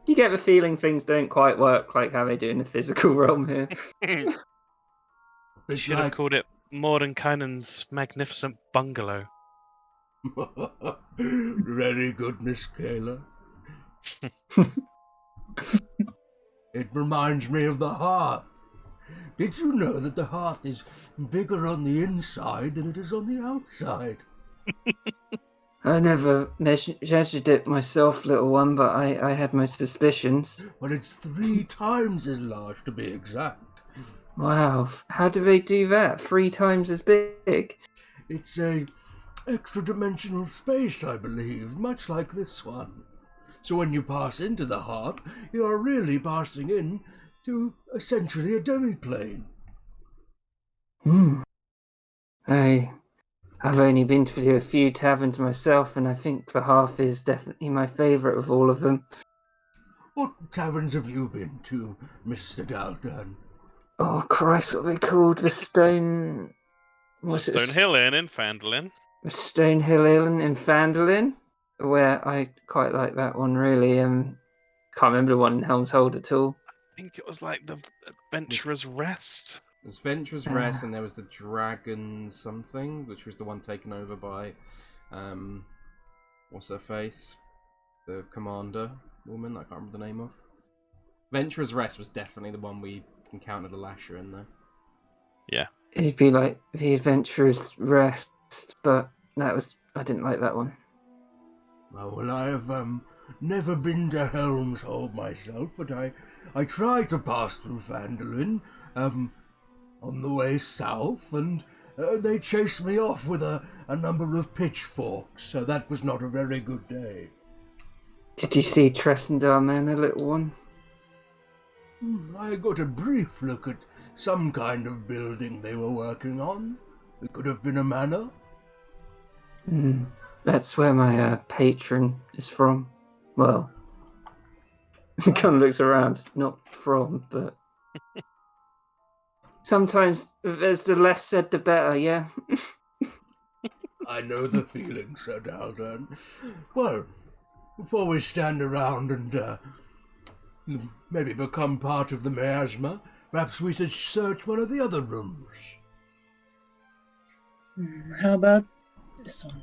you get the feeling things don't quite work like how they do in the physical realm here. It's Should have like called it Mordenkainen's Magnificent Bungalow. very good, Miss Taylor. It reminds me of the hearth. Did you know that the hearth is bigger on the inside than it is on the outside? I never measured it myself, little one, but I had my suspicions. Well, it's 3 times as large, to be exact. Wow, how do they do that? 3 times as big? It's a extra-dimensional space, I believe, much like this one. So when you pass into the hearth, you are really passing in to essentially a demi-plane. I've only been to a few taverns myself, and I think the Hearth is definitely my favourite of all of them. What taverns have you been to, Mr. Daldern? Oh Christ, what are they called? The Stone... What's it? Stonehill Inn in Fandolin. The Stonehill Inn in Fandolin, where I quite like that one, really. Can't remember the one in Helm's Hold at all. I think it was like the Adventurer's Rest. It was Venturous Rest, and there was the Dragon something, which was the one taken over by, what's her face? The commander woman, I can't remember the name of. Venturous Rest was definitely the one we encountered a lasher in there. Yeah. It'd be like The Adventurer's Rest, but I didn't like that one. Well, I have never been to Helm's Hold myself, but I tried to pass through Phandalin on the way south, and they chased me off with a number of pitchforks, so that was not a very good day. Did you see Tressendar then, a little one? I got a brief look at some kind of building they were working on. It could have been a manor. That's where my patron is from. Well, kind of looks around. Not from, but... Sometimes there's the less said, the better, yeah? I know the feeling, Sir Dalton. Well, before we stand around and maybe become part of the miasma, perhaps we should search one of the other rooms. How about this one?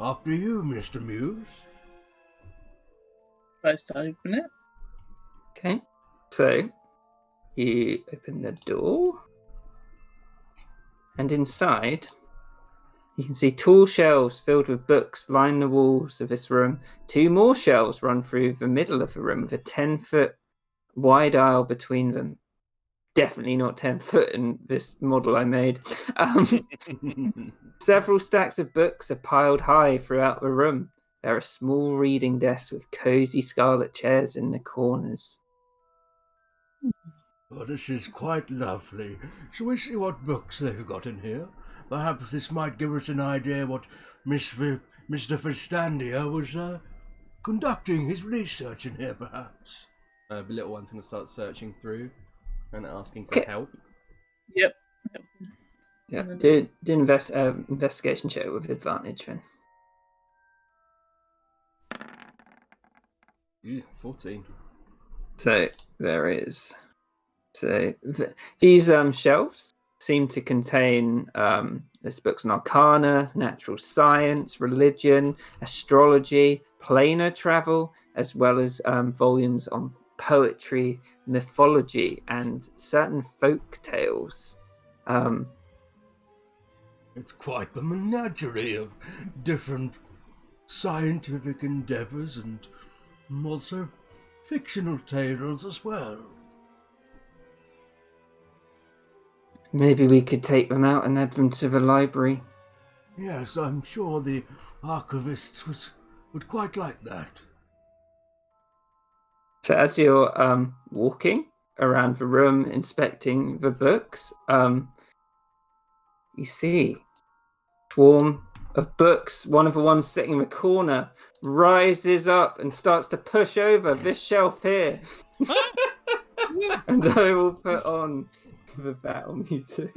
After you, Mr. Muse. First, I open it. Okay. So, you open the door. And inside, you can see tall shelves filled with books line the walls of this room. 2 more shelves run through the middle of the room with a 10-foot wide aisle between them. Definitely not 10 foot in this model I made. Several stacks of books are piled high throughout the room. There are small reading desks with cozy scarlet chairs in the corners. Well, this is quite lovely. Shall we see what books they've got in here? Perhaps this might give us an idea what Mr. Verstandia was conducting his research in here, perhaps. The little one's going to start searching through and asking for Okay. help. Yep. Yeah, do investigation check with advantage then. 14. So there is. So these shelves seem to contain there's books on arcana, natural science, religion, astrology, planar travel, as well as volumes on poetry, mythology, and certain folk tales. It's quite the menagerie of different scientific endeavours and also fictional tales as well. Maybe we could take them out and add them to the library. Yes, I'm sure the archivists would quite like that. So as you're walking around the room inspecting the books, you see a swarm of books. One of the ones sitting in the corner rises up and starts to push over this shelf here. And I will put on the battle music.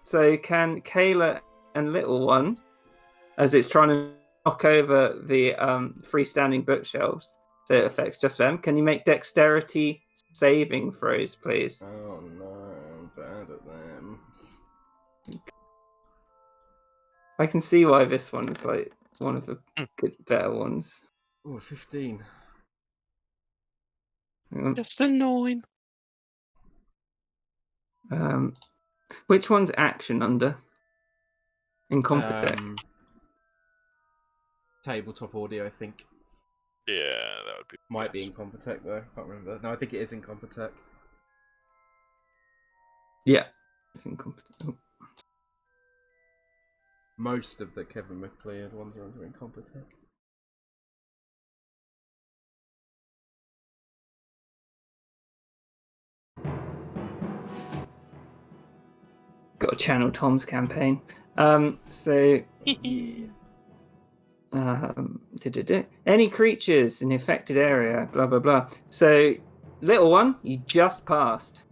So can Kayla and Little One, as it's trying to knock over the freestanding bookshelves, so it affects just them, can you make dexterity saving throws, please? Oh no, I'm bad at them. I can see why this one is like one of the better ones. Oh, 15. Just a 9. Which one's action under? Incompetech. Tabletop audio, I think. Yeah, that would be. Might be in Compotech though. Can't remember. No, I think it is in Compotech. Yeah, it's incompetech. Oh. Most of the Kevin McLeod ones are under in Compotech. Got a Channel Tom's campaign. Any creatures in the affected area, blah blah blah. So, Little One, you just passed.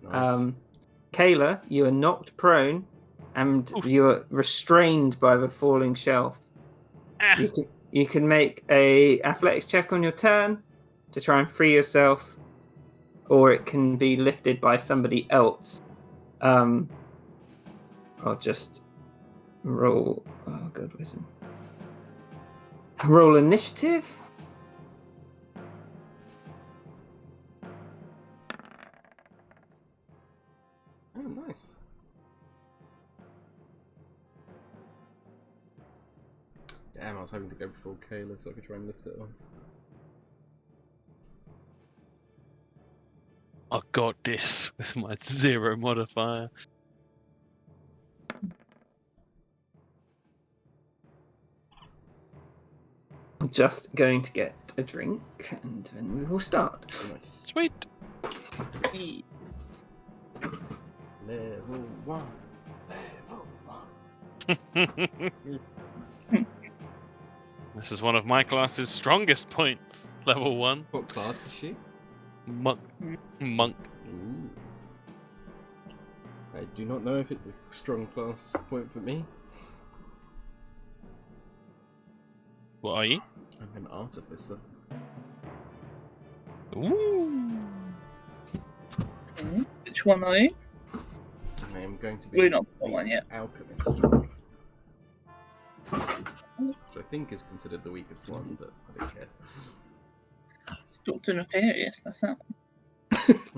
Nice. Kayla, you are knocked prone, and you are restrained by the falling shelf. You can make a athletics check on your turn to try and free yourself, or it can be lifted by somebody else. I'll just roll. Oh, good wisdom. Roll initiative. Oh, nice. Damn, I was hoping to go before Kayla so I could try and lift it off. I got this with my 0 modifier. I'm just going to get a drink and then we will start. Nice. Sweet. Level 1. Level 1. This is one of my class's strongest points. Level 1. What class is she? Monk. Monk. Ooh. I do not know if it's a strong class point for me. What are you? I'm an artificer. Ooh. Which one are you? I am going to be We're not the the one yet. alchemist. Which I think is considered the weakest one, but I don't care. It's Dr. Nefarious, that's that one.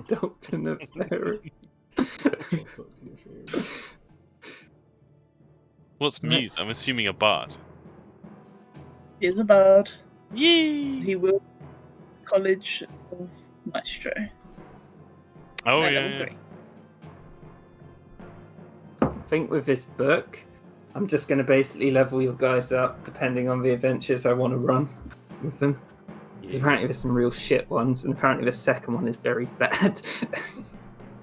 Dr. Nefarious. What's Muse? I'm assuming a bard. He is a bard. Yee! He will College of Maestro. Oh, No, yeah, level yeah. 3. I think with this book, I'm just going to basically level your guys up depending on the adventures I want to run with them. Because apparently there's some real shit ones, and apparently the second one is very bad.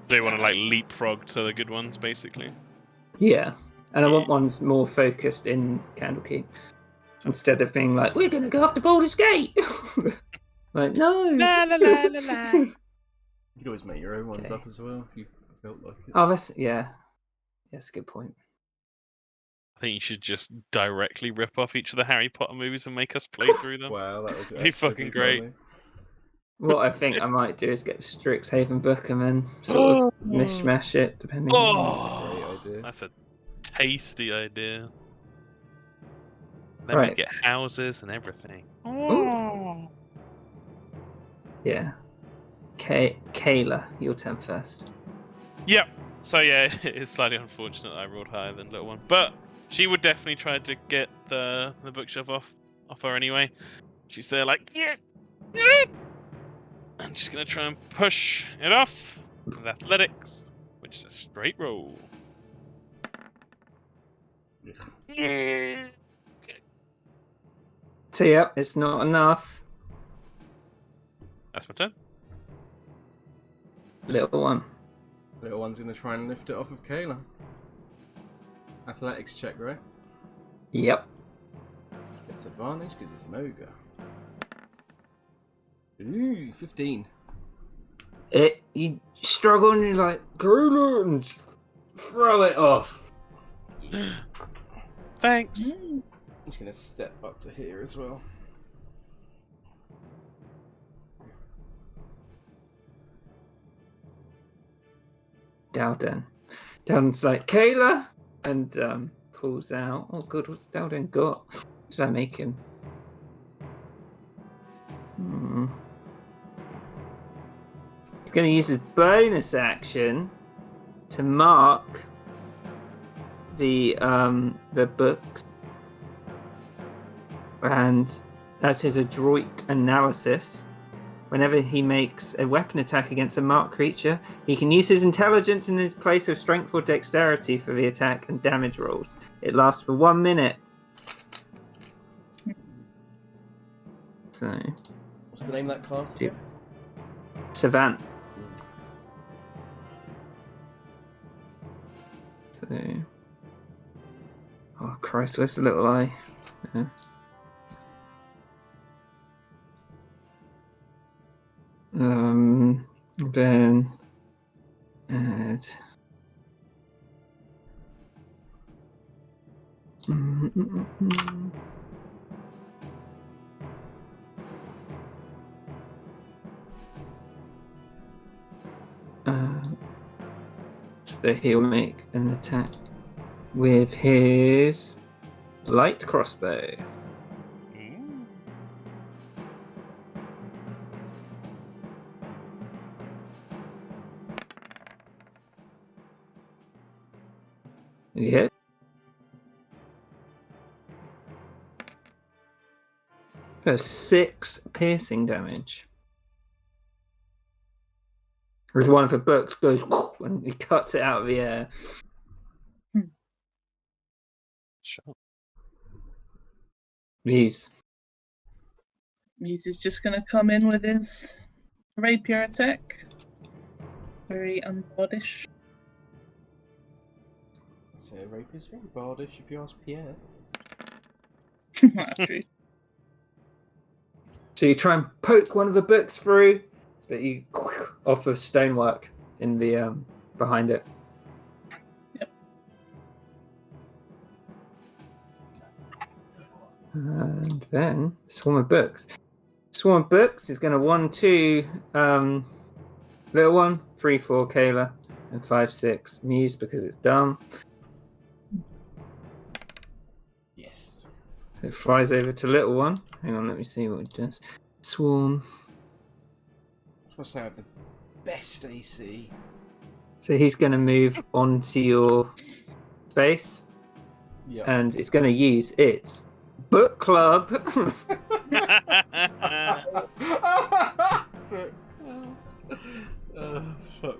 They want to like leapfrog to the good ones, basically. Yeah, and I want ones more focused in Candlekeep. Instead of being like, we're going to go after Baldur's Gate! Like, no! La la la la la. You could always make your own ones Okay. up as well if you felt like it. Oh, yeah. That's a good point. I think you should just directly rip off each of the Harry Potter movies and make us play through them. Wow, that would Be actually fucking be great. funny. What I think I might do is get the Strixhaven book and then sort of mishmash it, depending on... That's a great idea. That's a tasty idea. Then Right. we get houses and everything. Ooh. Yeah. Kayla, your turn first. Yep. So yeah, it's slightly unfortunate that I rolled higher than little one, but she would definitely try to get the bookshelf off her anyway. She's there like, yeah. I'm just gonna try and push it off with athletics, which is a straight roll. So yep, it's not enough. That's my turn. Little one. Little one's going to try and lift it off of Kayla. Athletics check, right? Yep. Gets advantage because it's an ogre. Ooh, 15. You struggle and you're like, Kayla, and throw it off. Thanks. I'm just going to step up to here as well. Dowden. Dowden's like, Kayla! And pulls out. Oh, good, what's Dowden got? Should I make him? He's going to use his bonus action to mark the books. And as his adroit analysis, whenever he makes a weapon attack against a marked creature, he can use his intelligence in his place of strength or dexterity for the attack and damage rolls. It lasts for 1 minute. So, What's the name of that class again? Savant. So, oh Christ, where's the little eye? Then add. So he'll make an attack with his light crossbow. Yeah. Does 6 piercing damage. As one of the books goes and he cuts it out of the air. Sure. Muse. Muse is just going to come in with his rapier attack. Very unbardish. So rape is very bardish if you ask Pierre. True. So you try and poke one of the books through, but you off the stonework in the behind it. Yep. And then swarm of books. Swarm of books is going to 1-2 little one, 3-4 Kayla, and 5-6 Muse because it's dumb. Yes. So it flies over to little one. Hang on, let me see what it does. Swarm. I was going to say I have the best AC. So he's going to move onto your space, Yeah. and it's going to use its book club. Fuck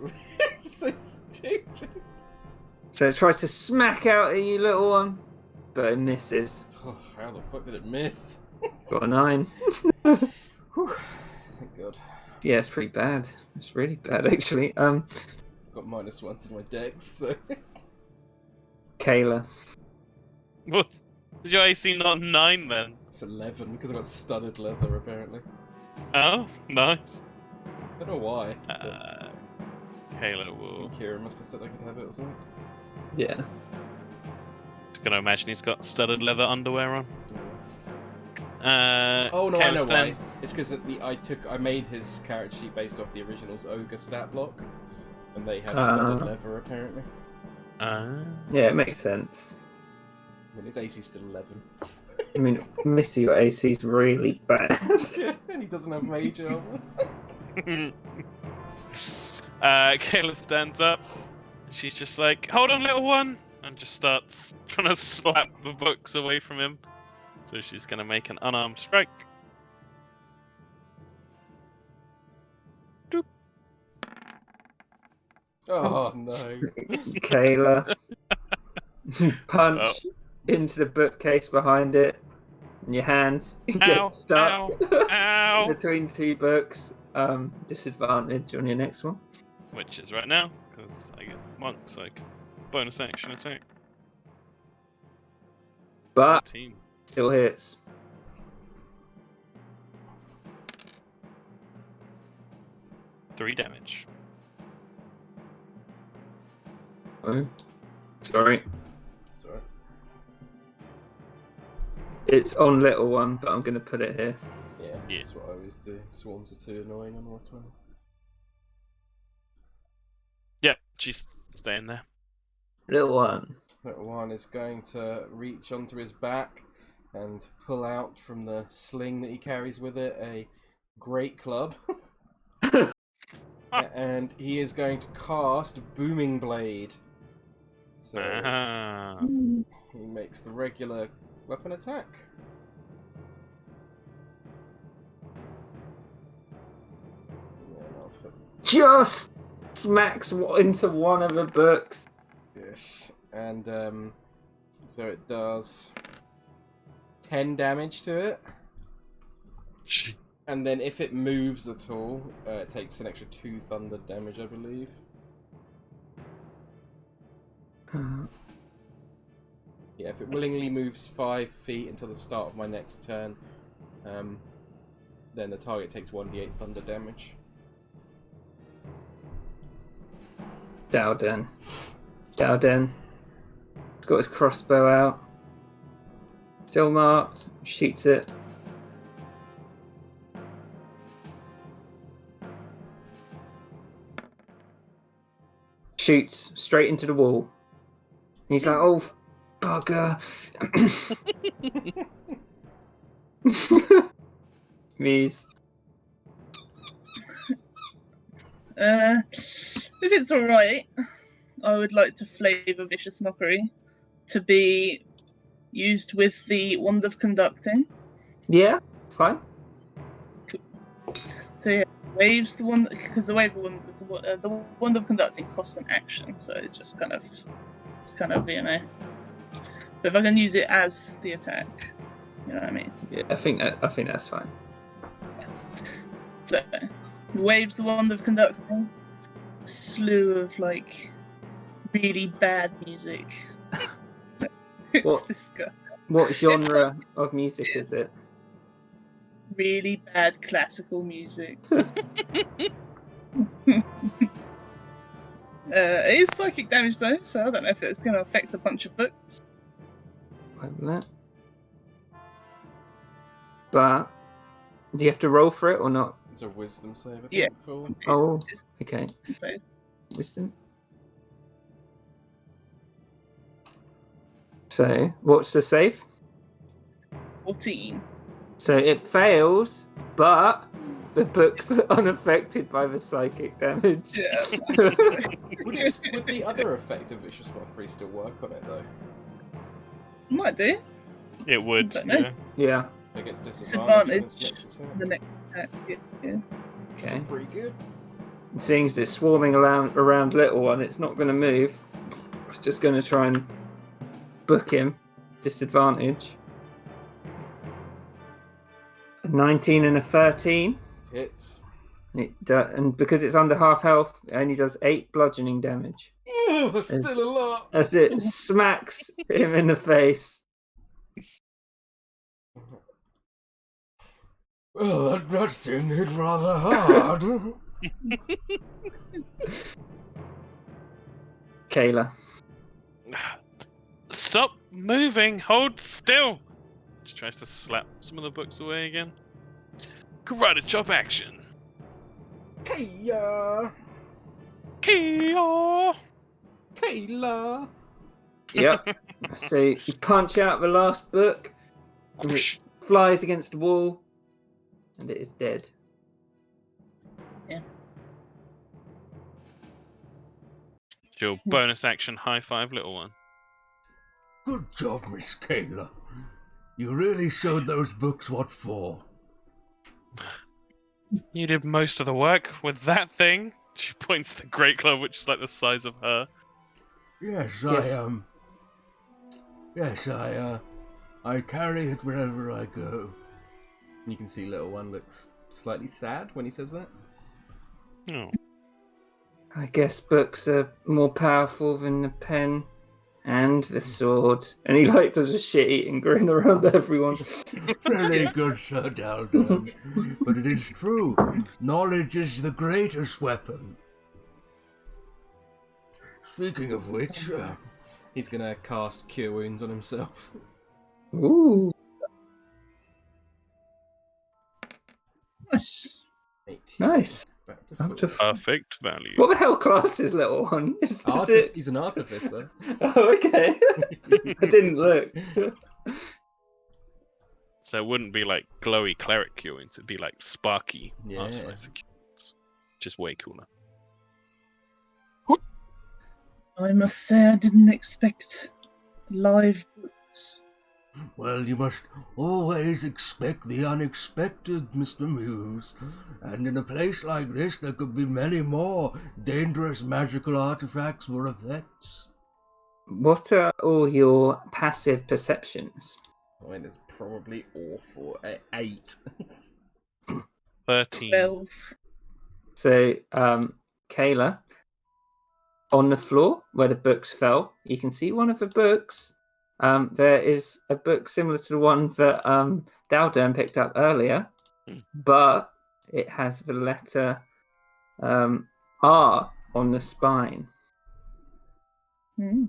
me. It's so stupid. So it tries to smack out at you, little one, but it misses. Oh, how the fuck did it miss? Got a 9. Whew. Thank God. Yeah, it's pretty bad. It's really bad, actually. Got -1 to my dex, so. Kayla. What? Is your AC not 9 then? It's 11 because I got studded leather apparently. Oh, nice. I don't know why. Kayla will. Kira must have said I could have it or something. Yeah. Gonna imagine he's got studded leather underwear on. Oh no, Kayla I know stands... why. It's because I made his character sheet based off the original's ogre stat block, and they have studded leather apparently. Yeah, it makes sense. I mean, his AC's still 11. I mean, Missy, your AC's really bad. And he doesn't have mage armor. Kayla stands up. She's just like, "Hold on, little one," and just starts trying to slap the books away from him. So she's gonna make an unarmed strike. Doop. Oh no. Kayla. Punch into the bookcase behind it. And your hand gets stuck Ow. between 2 books. Disadvantage on your next one. Which is right now, because I get monk, so I can bonus action attack. But 14. still hits. Three damage. Oh, sorry. Sorry. It's on little one, but I'm going to put it here. Yeah, that's what I always do. Swarms are too annoying on Roll20. Yep, she's staying there. Little one. Little one is going to reach onto his back and pull out from the sling that he carries with it a great club. And he is going to cast Booming Blade. So he makes the regular weapon attack. Just smacks into one of the books. Yes, and so it does 10 damage to it. And then if it moves at all, it takes an extra 2 thunder damage, I believe. Yeah, if it willingly moves 5 feet until the start of my next turn, then the target takes 1d8 thunder damage. Dowden. He's got his crossbow out. Still marked. Shoots it. Shoots straight into the wall. He's like, "Oh, bugger." Muse. If it's alright, I would like to flavour Vicious Mockery to be used with the Wand of Conducting. Yeah, It's fine. So yeah, waves the one because the wave the one of conducting costs an action, so it's just kind of you know. But if I can use it as the attack, you know what I mean. Yeah, I think that's fine. So waves the wand of conducting, a slew of like really bad music. It's What? this guy. What genre of music is it? Really bad classical music. It is psychic damage though, so I don't know if it's going to affect a bunch of books. Wait a minute. But do you have to roll for it or not? It's a wisdom save, I think, Yeah. Phil. Oh, okay. So Wisdom. So, what's the save? 14. So it fails, but the book's unaffected by the psychic damage. Yeah. Would the other effect of Vicious Mockery still work on it, though? Might do. It would. Don't know. Yeah. Yeah. It gets disadvantage on its Disadvantage. next attack. The next attack. Yeah. Still Okay. pretty good. Seeing as it's swarming around little one, it's not going to move. It's just going to try and book him. Disadvantage. A 19 and a 13. Hits. And because it's under half health, it only does 8 bludgeoning damage. Oh, still a lot. As it smacks him in the face. Well, that thing hit rather hard. Kayla. Stop moving! Hold still! She tries to slap some of the books away again. Karate chop action. Kaya! Kia! Kayla! Yep. So you punch out the last book, and it flies against the wall, and it is dead. Your bonus action high five, little one. Good job, Miss Kayla. You really showed those books what for. You did most of the work with that thing. She points to the great club, which is like the size of her. Yes, Yes. I carry it wherever I go. You can see little one looks slightly sad when he says that. Oh. I guess books are more powerful than the pen and the sword. And he like does a shit-eating grin around everyone. Very good, Sir Daldan. But it is true. Knowledge is the greatest weapon. Speaking of which, He's gonna cast Cure Wounds on himself. Ooh. Nice. 18. Nice. Back to Up to full. Perfect value. What the hell class is little one? Is it? He's an artificer. Oh, okay. I didn't look. So it wouldn't be like glowy cleric curings, it'd be like sparky Yeah. artificer curings. Just way cooler. I must say I didn't expect live books. well, you must always expect the unexpected, Mr. Muse. And in a place like this, there could be many more dangerous magical artifacts or effects. What are all your passive perceptions? I mean, it's probably awful. 8. 13. 12. So, Kayla, on the floor where the books fell, you can see one of the books. There is a book similar to the one that Daldan picked up earlier, but it has the letter R on the spine. Hmm.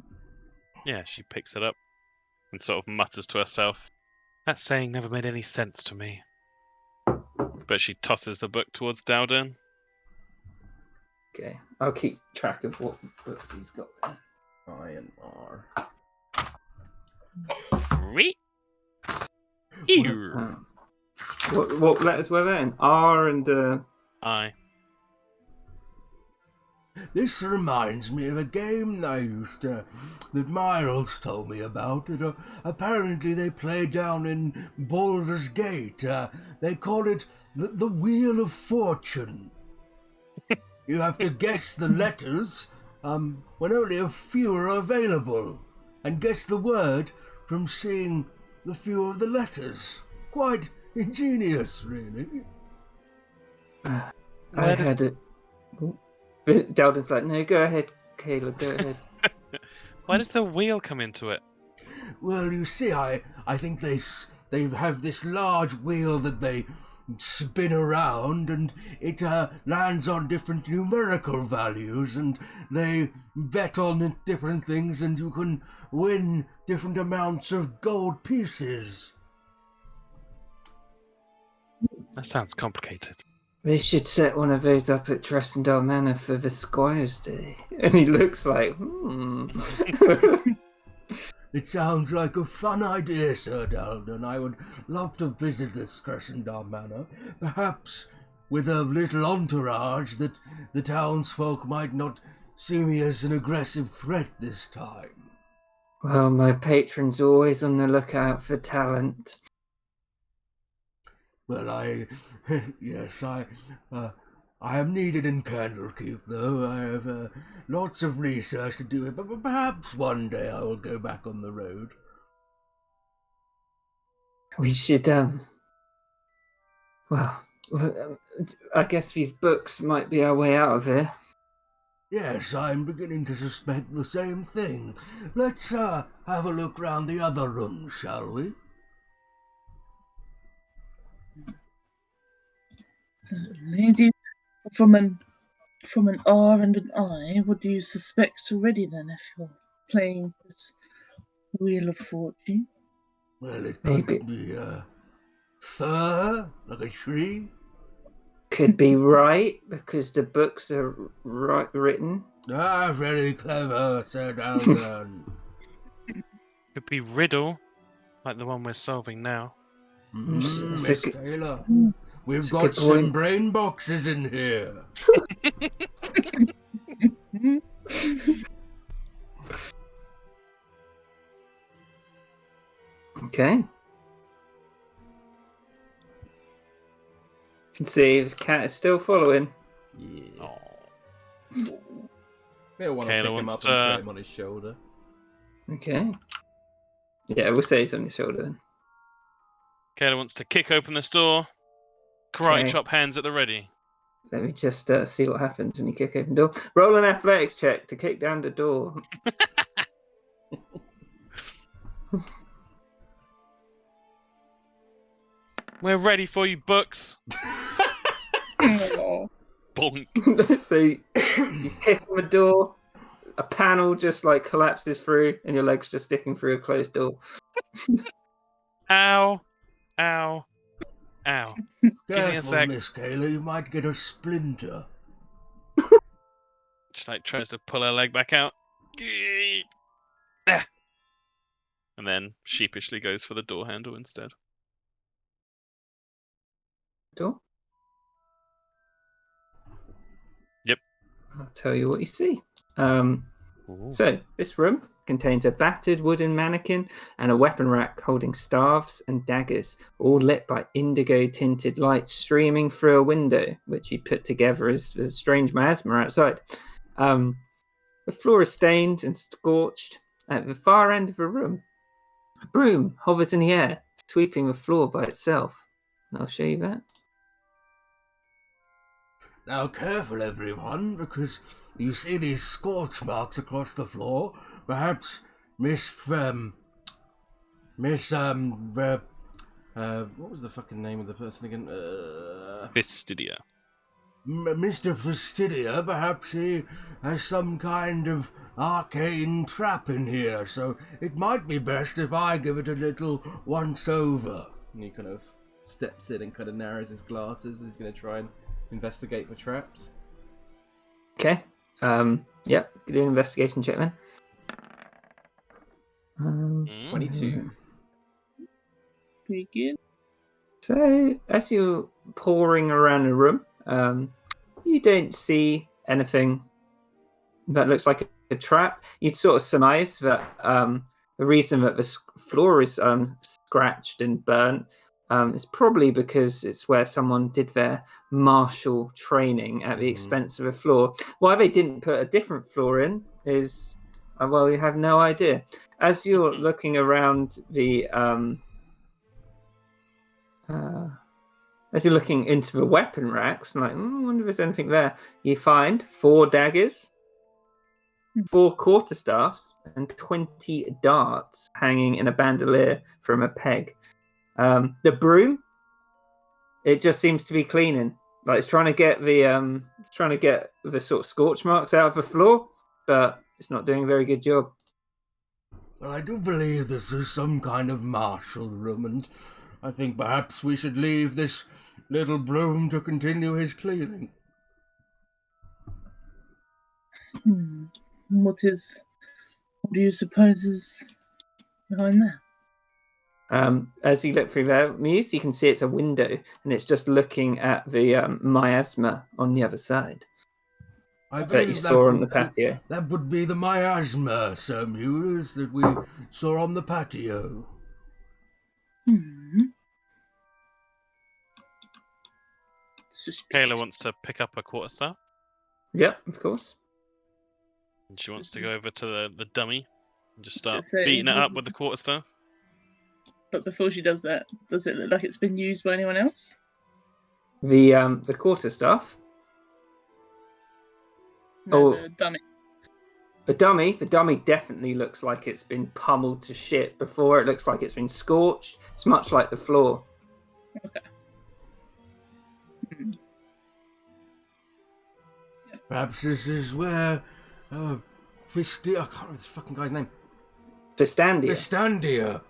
Yeah, she picks it up and sort of mutters to herself, "That saying never made any sense to me." But she tosses the book towards Dowden. Okay, I'll keep track of what books he's got there. I and R. Ew. What letters were there? An R and I. This reminds me of a game that Miles told me about. That apparently they play down in Baldur's Gate. They call it the Wheel of Fortune. You have to guess the letters when only a few are available, and guess the word from seeing the few of the letters. Quite ingenious, really. I Where does- had it. Dalton's like, no, go ahead, Caleb, go ahead. Why does the wheel come into it? Well, you see, I think they have this large wheel that they spin around, and it lands on different numerical values, and they bet on the different things, and you can win different amounts of gold pieces. That sounds complicated. We should set one of those up at Tressendale Manor for the Squire's Day. And he looks like, It sounds like a fun idea, Sir Dalton. I would love to visit the Stressendar Manor, perhaps with a little entourage that the townsfolk might not see me as an aggressive threat this time. Well, my patron's always on the lookout for talent. Well, yes, I am needed in Candlekeep, though. I have lots of research to do, but perhaps one day I will go back on the road. We should, I guess these books might be our way out of here. Yes, I'm beginning to suspect the same thing. Let's have a look round the other rooms, shall we? Certainly. From an R and an I, what do you suspect already then if you're playing this Wheel of Fortune? Well, it Maybe. could be fur, like a tree. Could be right, because the books are written. Ah, very clever, Sir Dalton. Could be riddle, like the one we're solving now. It's a Miss good- Taylor, it's we've a got good some point. brain boxes in here. Okay. You can see the cat is still following. Yeah. Oh. He'll want to Kayla pick him wants up to- and put him on his shoulder. Okay. Yeah, we'll say he's on his shoulder then. Kayla wants to kick open this door. Karate Okay. chop hands at the ready. Let me just see what happens when you kick open the door. Roll an athletics check to kick down the door. We're ready for you, books. Oh. Bonk. So you kick on the door, a panel just like collapses through, and your leg's just sticking through a closed door. Ow. Ow. Ow. me a Careful, sec. Miss Kayla, you might get a splinter. She like tries to pull her leg back out. Ah. And then sheepishly goes for the door handle instead. Door? Yep. I'll tell you what you see. Ooh. So, this room contains a battered wooden mannequin and a weapon rack holding staves and daggers, all lit by indigo-tinted lights streaming through a window, which he put together as a strange miasma outside. The floor is stained and scorched. At the far end of the room, a broom hovers in the air, sweeping the floor by itself. And I'll show you that. Now, careful, everyone, because you see these scorch marks across the floor. Perhaps what was the fucking name of the person again? Fistidia. Mr. Fastidia, perhaps he has some kind of arcane trap in here, so it might be best if I give it a little once-over. And he kind of steps in and kind of narrows his glasses. He's going to try and investigate for traps. Okay. Yep. Do an investigation check then. 22. Pretty good. So, as you're pouring around the room, you don't see anything that looks like a trap. You'd sort of surmise that the reason that the floor is scratched and burnt is probably because it's where someone did their martial training at the expense of a floor. Why they didn't put a different floor in is, well, you have no idea. As you're looking around the as you're looking into the weapon racks, like, I wonder if there's anything there. You find 4 daggers, 4 quarterstaffs, and 20 darts hanging in a bandolier from a peg. The broom, it just seems to be cleaning. Like it's trying to get the sort of scorch marks out of the floor, but it's not doing a very good job. Well, I do believe this is some kind of martial room, and I think perhaps we should leave this little broom to continue his cleaning. What do you suppose is behind there? As you look through there, Muse, you can see it's a window, and it's just looking at the miasma on the other side. I That you saw on the patio. That would be the miasma, Sir Muse, that we saw on the patio. Kayla wants to pick up a quarterstaff. Yep, of course. And she wants to go over to the dummy and just start So beating it up with the quarterstaff. But before she does that, does it look like it's been used by anyone else? The quarterstaff. No, the dummy. The dummy definitely looks like it's been pummeled to shit before. It looks like it's been scorched. It's much like the floor. Okay. Perhaps this is where I can't remember this fucking guy's name. Fistandia.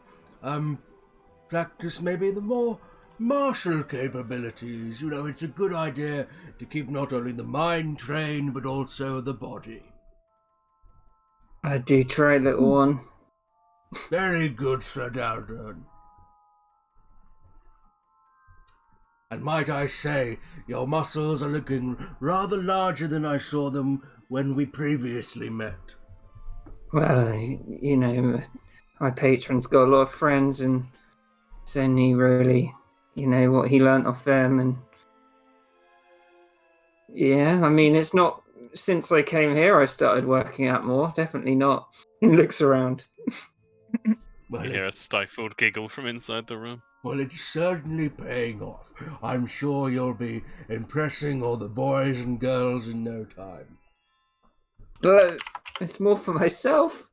Practice maybe the more martial capabilities. You know, it's a good idea to keep not only the mind trained, but also the body. I do try, little one. Very good, Sir Daldon. And might I say, your muscles are looking rather larger than I saw them when we previously met. Well, you know, my patron's got a lot of friends, and it's only really, what he learnt off them. And yeah, I mean, it's not since I came here I started working out more. Definitely not. He looks around. Well, You hear a stifled giggle from inside the room. Well, it's certainly paying off. I'm sure you'll be impressing all the boys and girls in no time. But it's more for myself.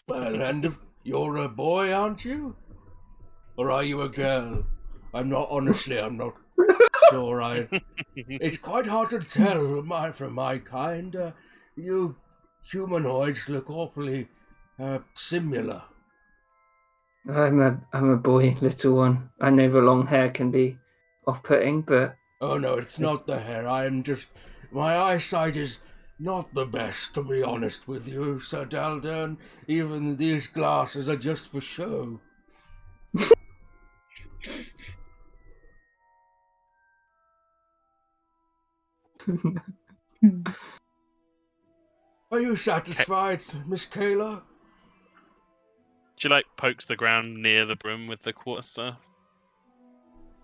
Well, and if you're a boy, aren't you? Or are you a girl? I'm not sure. It's quite hard to tell from my kind. You humanoids look awfully similar. I'm a boy, little one. I know the long hair can be off-putting, but... Oh no, it's not the hair. My eyesight is not the best, to be honest with you, Sir Daldon. Even these glasses are just for show. Are you satisfied, Miss Kayla? She pokes the ground near the broom with the quarterstaff.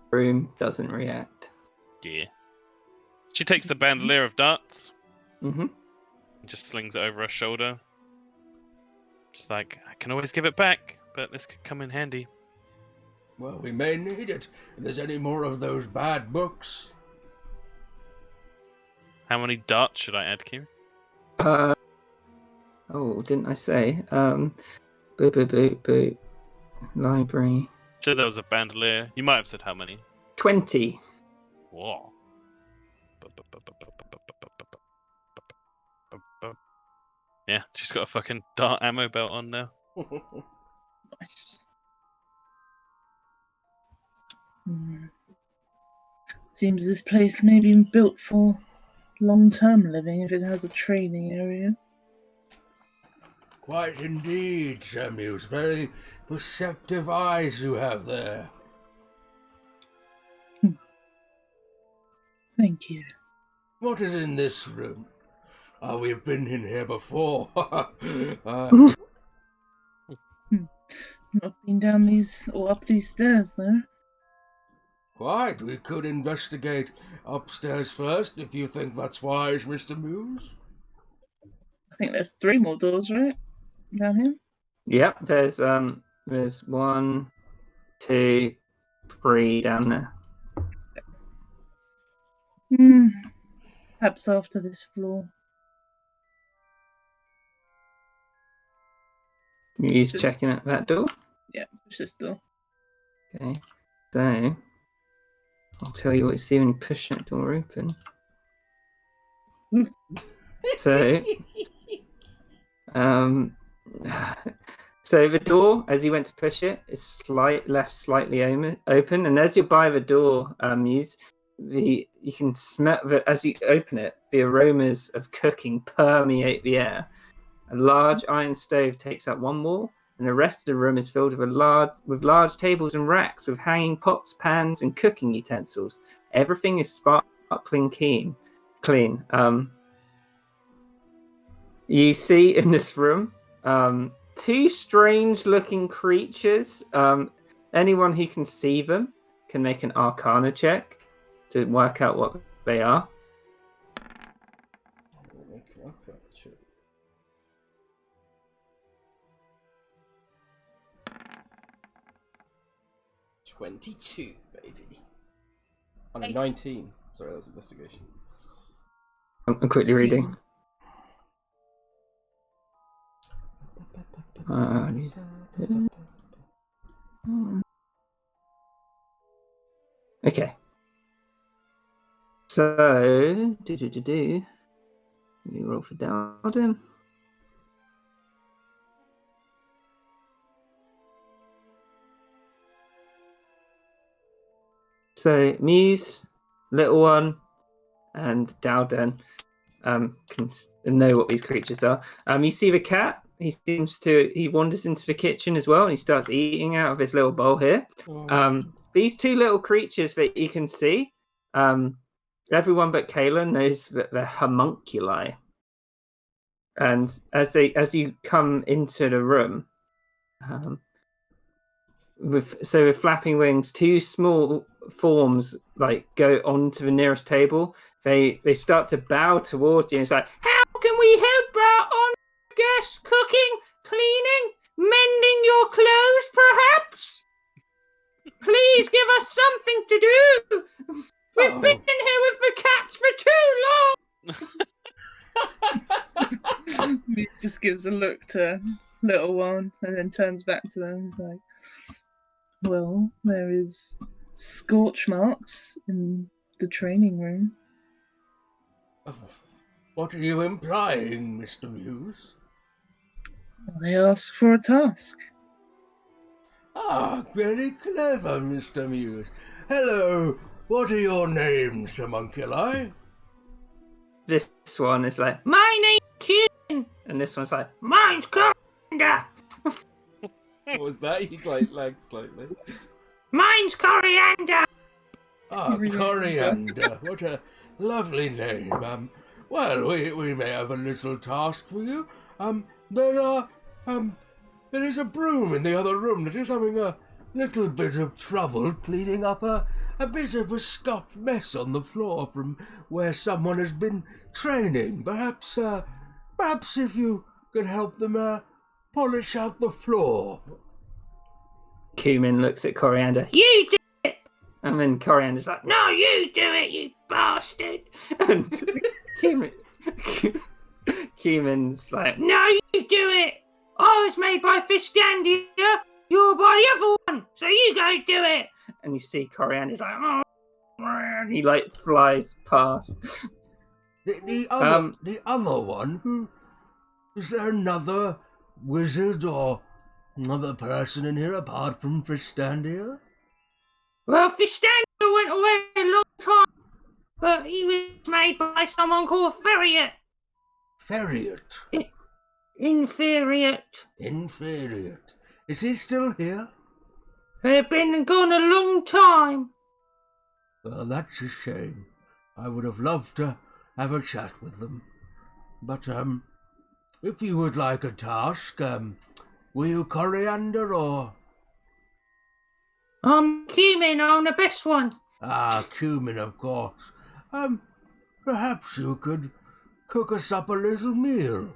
Broom doesn't react. Yeah. She takes the bandolier of darts. Mm-hmm. And just slings it over her shoulder. Just I can always give it back, but this could come in handy. Well, we may need it if there's any more of those bad books. How many darts should I add, Kieran? Didn't I say? Boop. Library. So there was a bandolier. You might have said how many. 20. Whoa. Yeah, she's got a fucking dart ammo belt on now. Nice. Seems this place may be built for long-term living if it has a training area. Quite indeed, Samuels. Very perceptive eyes you have there. Thank you. What is in this room? We've been in here before. Not been down these or up these stairs though. Quite. We could investigate upstairs first, if you think that's wise, Mr. Muse. I think there's 3 more doors, right? Down here? Yep, there's 1, 2, 3 down there. Perhaps after this floor. He's checking at that door. Yeah, push this door. Okay, so I'll tell you what you see when you push that door open. So, so the door, as you went to push it, is left slightly open, and as you're by the door, you can smell that as you open it, the aromas of cooking permeate the air. A large iron stove takes up one wall, and the rest of the room is filled with large tables and racks with hanging pots, pans, and cooking utensils. Everything is sparkling clean. You see in this room 2 strange-looking creatures. Anyone who can see them can make an Arcana check to work out what they are. Okay, sure. 22, baby. Oh, no, 19. Sorry, that was investigation. I'm quickly reading. Okay. So, you roll for Dowden. So, Muse, Little One, and Dowden can know what these creatures are. You see the cat. He wanders into the kitchen as well, and he starts eating out of his little bowl here. These 2 little creatures that you can see, everyone but Kaylin knows that they're homunculi. And as you come into the room, with flapping wings, 2 small forms go onto the nearest table. They start to bow towards you. And it's like, how can we help our honored guests? Cooking, cleaning, mending your clothes, perhaps? Please give us something to do. We've been in here with the cats for too long. He just gives a look to Little One and then turns back to them. He's like, well, there is scorch marks in the training room. What are you implying, Mr. Muse? They ask for a task. Very clever, Mr. Muse. Hello, what are your names, homunculi? This one is like, my name's Kieran. And this one's like, mine's Coriander. What was that? He lagged slightly. Mine's Coriander. Coriander. What a lovely name. Well, we may have a little task for you. There is a broom in the other room that is having a little bit of trouble cleaning up a bit of a scuffed mess on the floor from where someone has been training. Perhaps if you could help them polish out the floor. Cumin looks at Coriander. You do it! And then Coriander's like, no, you do it, you bastard! And Cumin's like, no, you do it! I was made by Fiscandia, you're by the other one, so you go do it! And you see Coriander's like, oh, and he flies past. The other one? Who is there? Another wizard or another person in here apart from Fiscandia? Well, Fiscandia went away a long time, but he was made by someone called Ferriot. Ferriot? Inferiot. Inferiot. Is he still here? They've been gone a long time. Well, that's a shame. I would have loved to have a chat with them. But, if you would like a task, were you coriander or... I'm cumin, I'm the best one. Ah, cumin, of course. Perhaps you could cook us up a little meal.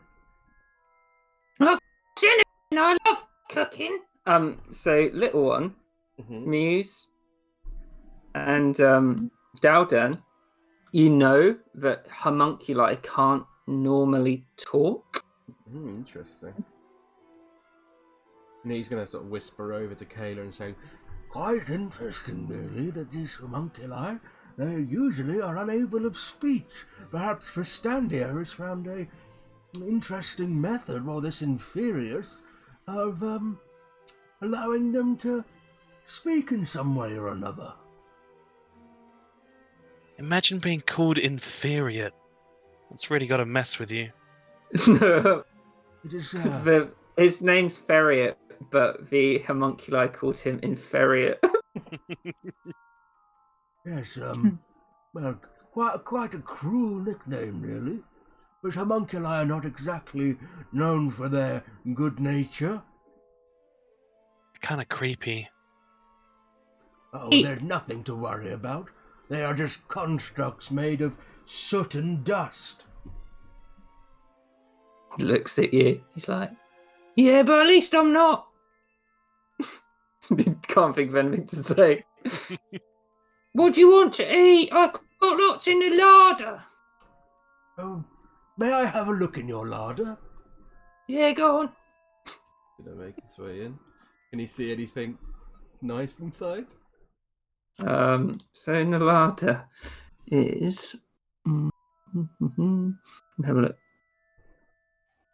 I love cooking. So little one, Mm-hmm. Muse, and Dowden, you know that homunculi can't normally talk. Interesting. And he's going to sort of whisper over to Kayla and say, Quite interesting, really, that these homunculi, they usually are unable of speech. Perhaps Fristandia has found an interesting method, or this inferius, of, allowing them to speak in some way or another. Imagine being called inferior. It's really got to mess with you. It is, His name's Ferriot, but the homunculi called him Inferior. yes, well, quite a cruel nickname, really. But homunculi are not exactly known for their good nature. Kind of creepy. Oh, there's nothing to worry about. They are just constructs made of soot and dust. He looks at you. He's like, yeah, but at least I'm not. Can't think of anything to say. What do you want to eat? I've got lots in the larder. Oh, may I have a look in your larder? Yeah, go on. going to make his way in. Can he see anything nice inside? So in the larder is... Have a look.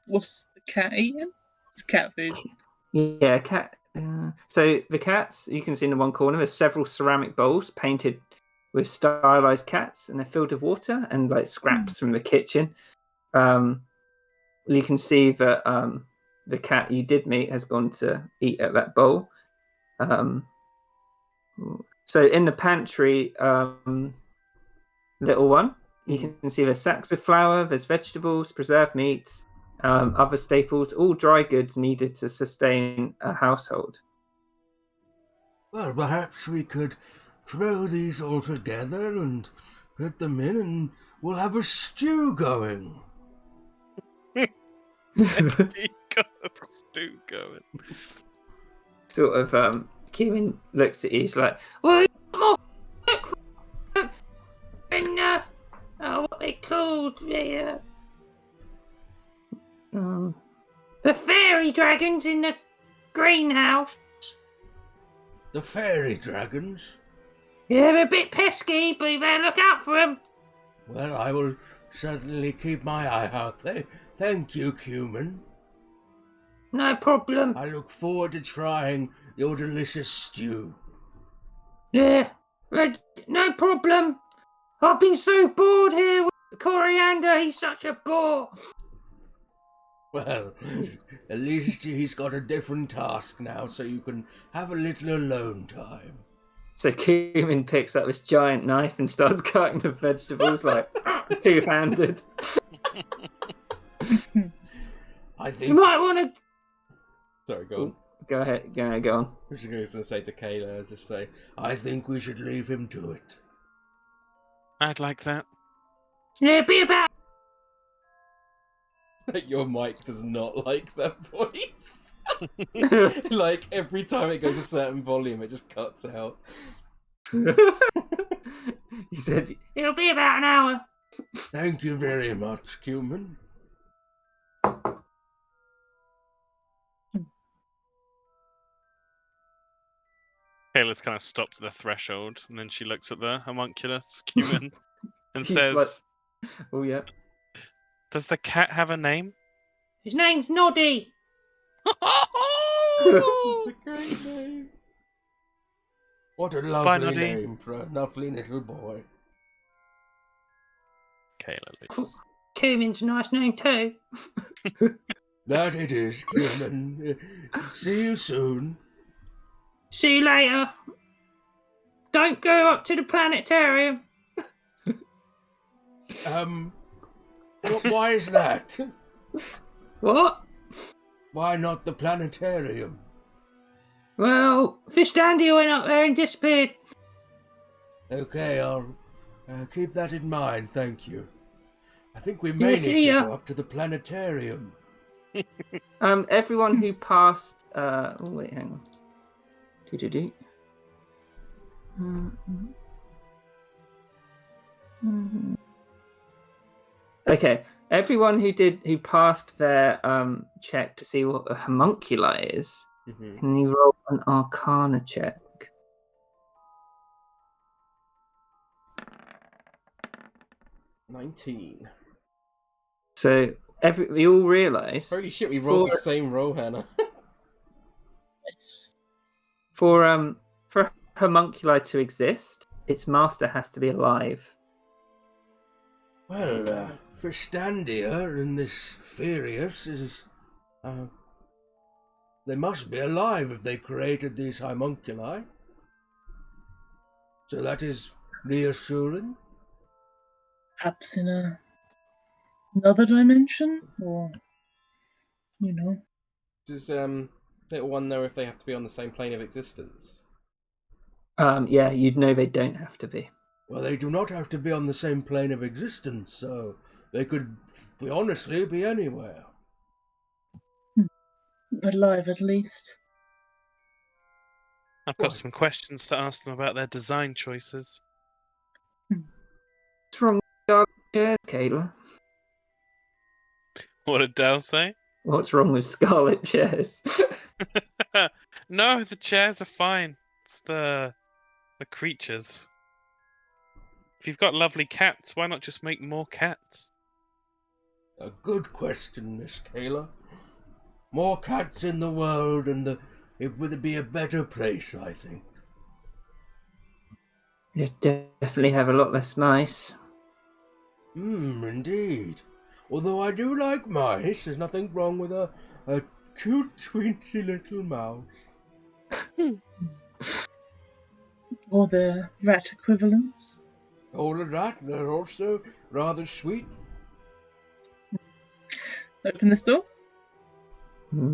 What's the cat eating? It's cat food. Yeah, cat. So the cats, you can see in the one corner, there's several ceramic bowls painted with stylized cats, and they're filled with water and like scraps from the kitchen. You can see that the cat you did meet has gone to eat at that bowl. So in the pantry, little one, you can see there's sacks of flour, there's vegetables, preserved meats, other staples, all dry goods needed to sustain a household. Well, perhaps we could throw these all together and put them in, and we'll have a stew going. He got a stew going. Sort of, Kieran looks at you, he's like, well, more and what they called the fairy dragons in the greenhouse. The fairy dragons? Yeah, they're a bit pesky, but you better look out for them. Well, I will certainly keep my eye out. Thank you, Cumin. No problem. I look forward to trying your delicious stew. Yeah, no problem. I've been so bored here with Coriander. He's such a bore. Well, at least he's got a different task now, so you can have a little alone time. So Cumin picks up this giant knife and starts cutting the vegetables like two-handed. I think... You might want to... Sorry, go on. Go ahead, go on. I was just going to say to Kayla, just say, I think we should leave him to it. I'd like that. Yeah, be about... your mic does not like that voice. Like, every time it goes a certain volume, it just cuts out. He said, it'll be about an hour. Thank you very much, Cumin. Kayla's kind of stopped at the threshold, and then she looks at the homunculus, Cumin, and He's says, like, oh yeah. Does the cat have a name? His name's Noddy. It's a great name. What a lovely name for a lovely little boy. Kayla looks. Cumin's a nice name too. That it is, Cumin. See you soon. See you later. Don't go up to the planetarium. Why is that? What? Why not the planetarium? Well, Fish Dandy went up there and disappeared. Okay, I'll keep that in mind, thank you. I think we Yeah, may see need to ya. go up to the planetarium. Everyone who passed. Oh wait, hang on. Do. Okay, everyone who passed their check to see what a homunculi is. Mhm. Can you roll an Arcana check? 19. So we all realise Holy shit, we rolled the For- same roll, Hannah. It's for a homunculi to exist, its master has to be alive. Well, Fistandia and this Furious is... they must be alive if they created these homunculi. So that is reassuring. perhaps in another dimension, or Does little one know if they have to be on the same plane of existence? Yeah, you'd know they don't have to be. Well, they do not have to be on the same plane of existence, so they could honestly be anywhere. alive at least. I've got What? some questions to ask them about their design choices. What's wrong with chairs, Kayla? What did Dal say? What's wrong with scarlet chairs? No, the chairs are fine. It's the creatures. If you've got lovely cats, why not just make more cats? A good question, Miss Kayla. More cats in the world, and it would be a better place, I think. You definitely have a lot less mice. Indeed. Although I do like mice, there's nothing wrong with a cute, tweensy little mouse. Or the rat equivalents. All of that, they're also rather sweet. Open this door.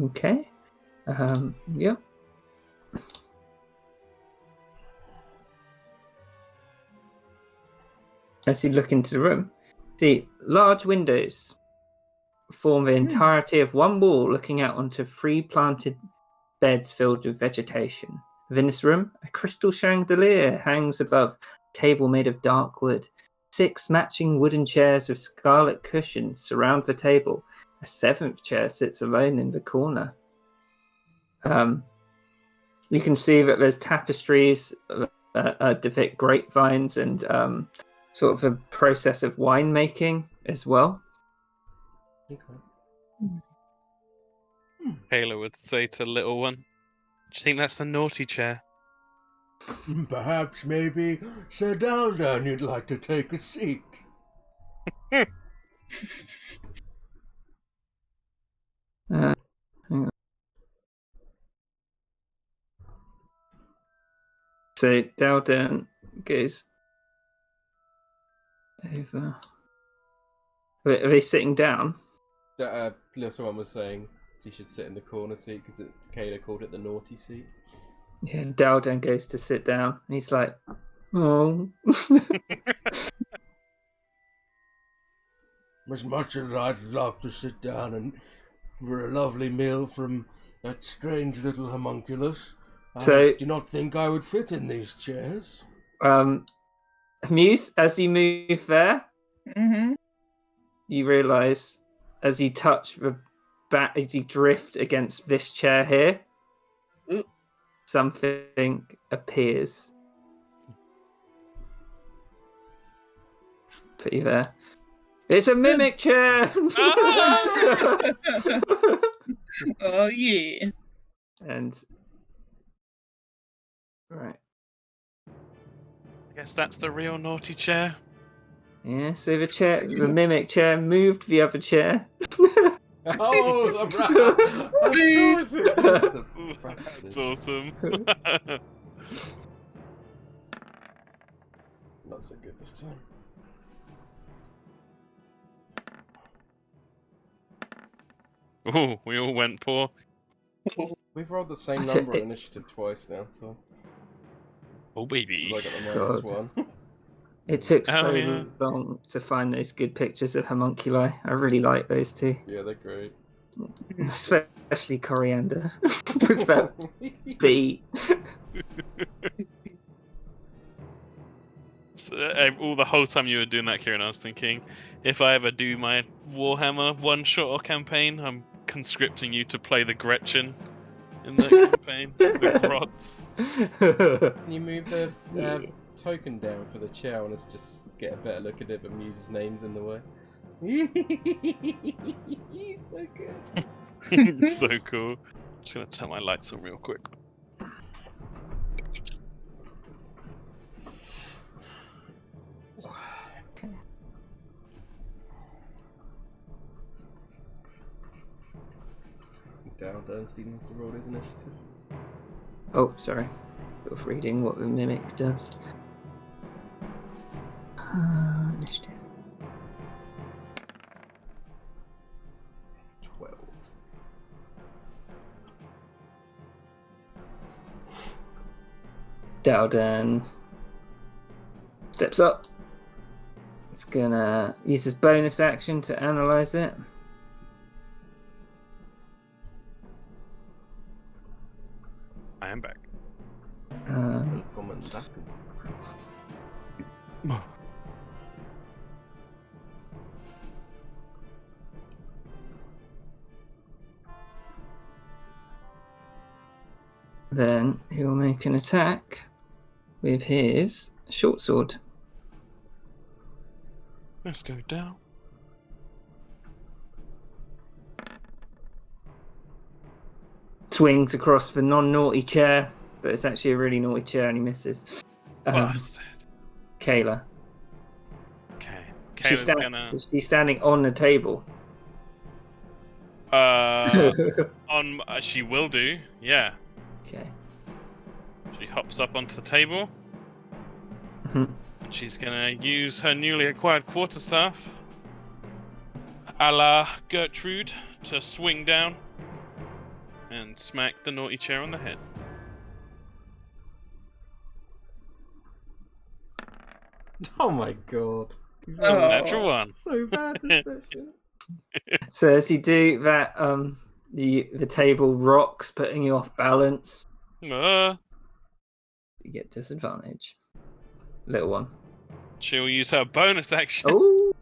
Okay. Yep. As you look into the room, see large windows form the entirety of one wall looking out onto 3 planted beds filled with vegetation. Within this room, a crystal chandelier hangs above a table made of dark wood. 6 matching wooden chairs with scarlet cushions surround the table. A 7th chair sits alone in the corner. You can see that there's tapestries depict grapevines and sort of a process of winemaking as well. Okay. Kayla would say to little one, "Do you think that's the naughty chair?" Perhaps, maybe, Sir Daldan, you'd like to take a seat. Hang on. So Daldan goes over. Are they sitting down? That little one was saying she should sit in the corner seat because Kayla called it the naughty seat. Yeah, Daldan goes to sit down. And he's like, oh. As much as I'd love to sit down and for a lovely meal from that strange little homunculus, So- I do not think I would fit in these chairs. Muse, as you move there, Mm-hmm. you realise as you touch the back, as you drift against this chair here, Ooh. something appears. Put you there. It's a mimic chair! Oh yeah. And right. I guess that's the real naughty chair. Yeah, so the mimic chair moved the other chair. Oh, right. Of course it did. That's awesome. Not so good this time. Oh, we all went poor. We've rolled the same That's number it. of initiative twice now, Tom. Oh, baby. Because I got the minus God. one. It took Oh, so yeah. long to find those good pictures of homunculi. I really like those two, Yeah, they're great. especially coriander with that beat. So, all the whole time you were doing that, Kieran, I was thinking, if I ever do my Warhammer one-shot or campaign, I'm conscripting you to play the Gretchen in that campaign. The Grots. Can you move the Yeah. token down for the chair? I want us to just get a better look at it, but Muse's name's in the way. So good. So cool. Just gonna turn my lights on real quick. Down, Bernstein needs to roll his initiative. Oh, sorry. Sort of reading what the mimic does. Initiative. 12. Dowden steps up. It's gonna use his bonus action to analyze it. I am back. Willkommen back. Then he'll make an attack with his short sword. Let's go down. Swings across the non-naughty chair, but it's actually a really naughty chair and he misses. Bastard. Kayla. Okay. She's, Kayla's gonna. she's standing on the table. She will do. Yeah. Okay. She hops up onto the table. Mhm. She's gonna use her newly acquired quarterstaff, a la Gertrude, to swing down and smack the naughty chair on the head. Oh my god. Oh. Natural one. So bad this session. So as you do that, the table rocks, putting you off balance. Uh, You get disadvantage. Little one. she'll use her bonus action Oh,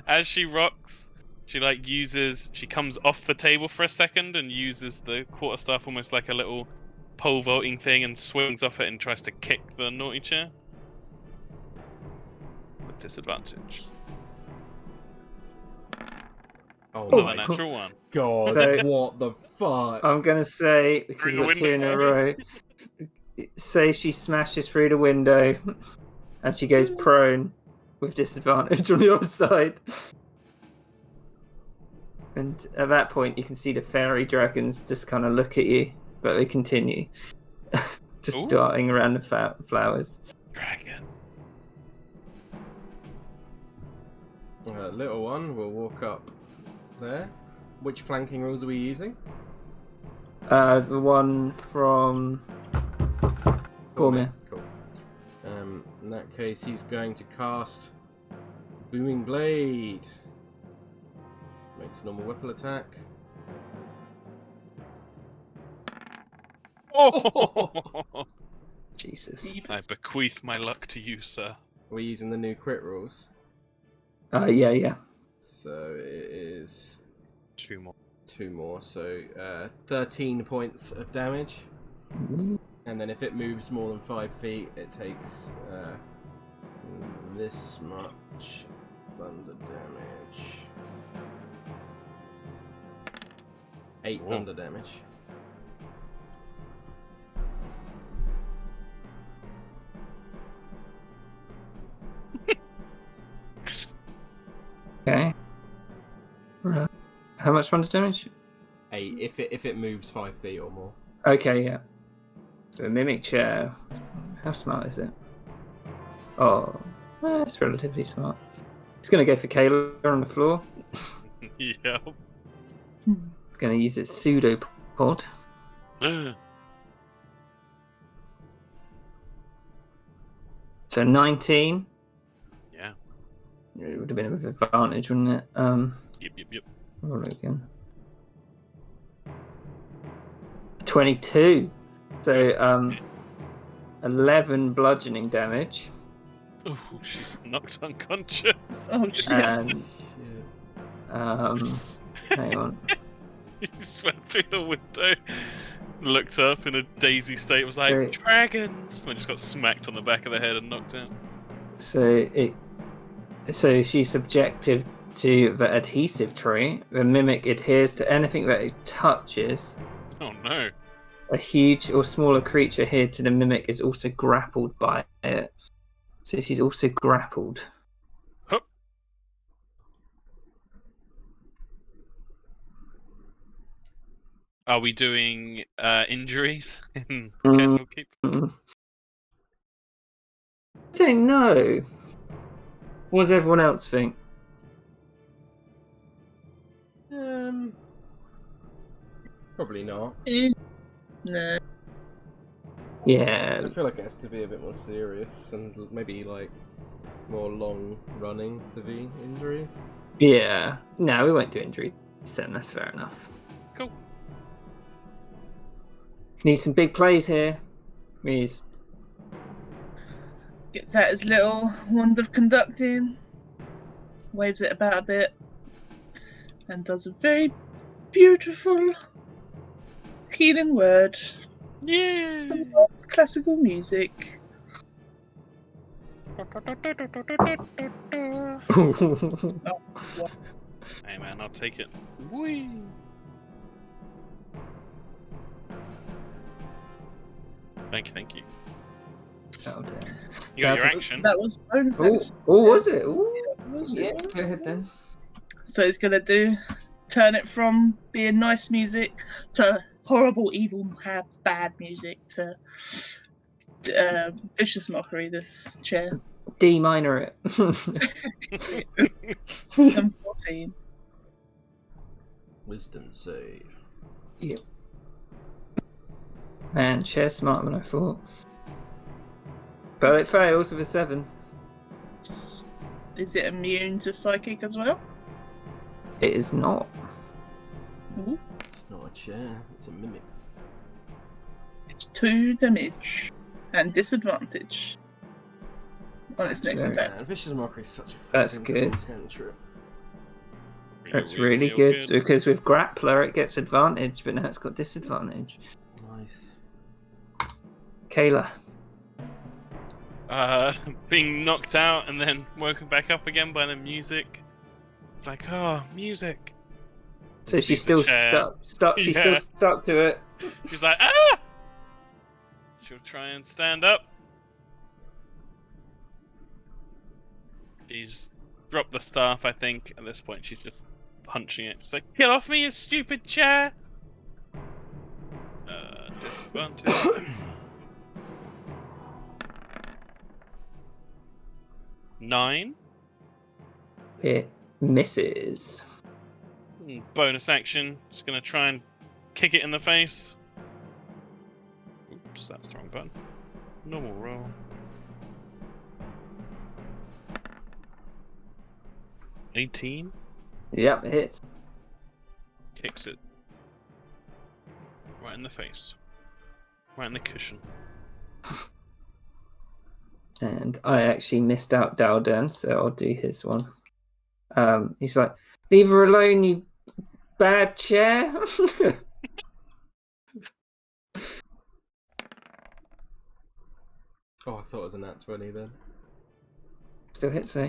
as she rocks. She comes off the table for a second and uses the quarterstaff almost like a little pole vaulting thing and swings off it and tries to kick the naughty chair. With disadvantage. Oh Another my natural one. god, So- what the fuck? I'm gonna say because Through you've the got two in a window. row. Say she smashes through the window, and she goes prone with disadvantage on the other side. And at that point, you can see the fairy dragons just kind of look at you, but they continue, just Ooh. darting around the flowers. Dragon. Little one will walk up there. Which flanking rules are we using? The one from Cormier. Cool. In that case, he's going to cast Booming Blade. Makes a normal weapon attack. Oh! Jesus. I bequeath my luck to you, sir. We're using the new crit rules. Yeah. So it is 2 more. 2 more, so 13 points of damage. And then if it moves more than 5 feet, it takes this much thunder damage. 8 Whoa. thunder damage. Okay. Right. How much thunder damage? 8 if it moves 5 feet or more. Okay, yeah. The mimic chair. How smart is it? Oh, it's relatively smart. It's gonna go for Kayla on the floor. Yep. It's going to use its pseudopod. So 19. Yeah. It would have been with advantage, wouldn't it? Yep. Roll it again. 22. So 11 bludgeoning damage. Oh, she's knocked unconscious. Oh, jeez. And Shit. hang on. He just went through the window, looked up in a daisy state, was like, Great. dragons! And just got smacked on the back of the head and knocked out. So she's subjective to the adhesive trait. The mimic adheres to anything that it touches. Oh no. A huge or smaller creature adhered to the mimic is also grappled by it. So she's also grappled. Hup. Are we doing injuries in Candlekeep? I don't know. What does everyone else think? Probably not. No. Yeah, I feel like it has to be a bit more serious and maybe like more long running to be injuries. yeah. No, we won't do injuries then. That's fair enough. Cool. Need some big plays here. Please. Gets out his little wand of conducting, waves it about a bit, and does a very beautiful healing word. Yeah. Some nice classical music. Hey man, I'll take it. Whee! Thank you. Oh, damn. You got your That- action. That was bonus Oh, action. was it? Ooh, Was yeah, it? go ahead then. So it's gonna turn it from being nice music to horrible, evil, bad music to vicious mockery. This chair. D minor it. 14. Wisdom save. Yep. Man, chair's smarter than I thought. But it fails with a 7. Is it immune to psychic as well? It is not. Ooh. It's not a chair, it's a mimic. It's 2 damage and disadvantage on its next very- attack. Man, Vicious Mockery is such a That's fucking good. cool cantrip. That's really good. Because with Grappler it gets advantage, but now it's got disadvantage. Nice. Kayla. Being knocked out and then woken back up again by the music. It's like, oh, music. So And she's sees the still chair. stuck. She's Yeah. still stuck to it. She's like, ah! She'll try and stand up. She's dropped the staff, I think. At this point, she's just punching it. She's like, get off me, you stupid chair! Disadvantage. 9. It misses. Bonus action. Just gonna try and kick it in the face. Oops, that's the wrong button. Normal roll. $18. Yep, it hits. Kicks it. Right in the face. Right in the cushion. And I actually missed out Dalden, so I'll do his one. He's like, leave her alone, you bad chair. Oh, I thought it was a nat 20 then. Still hits, eh?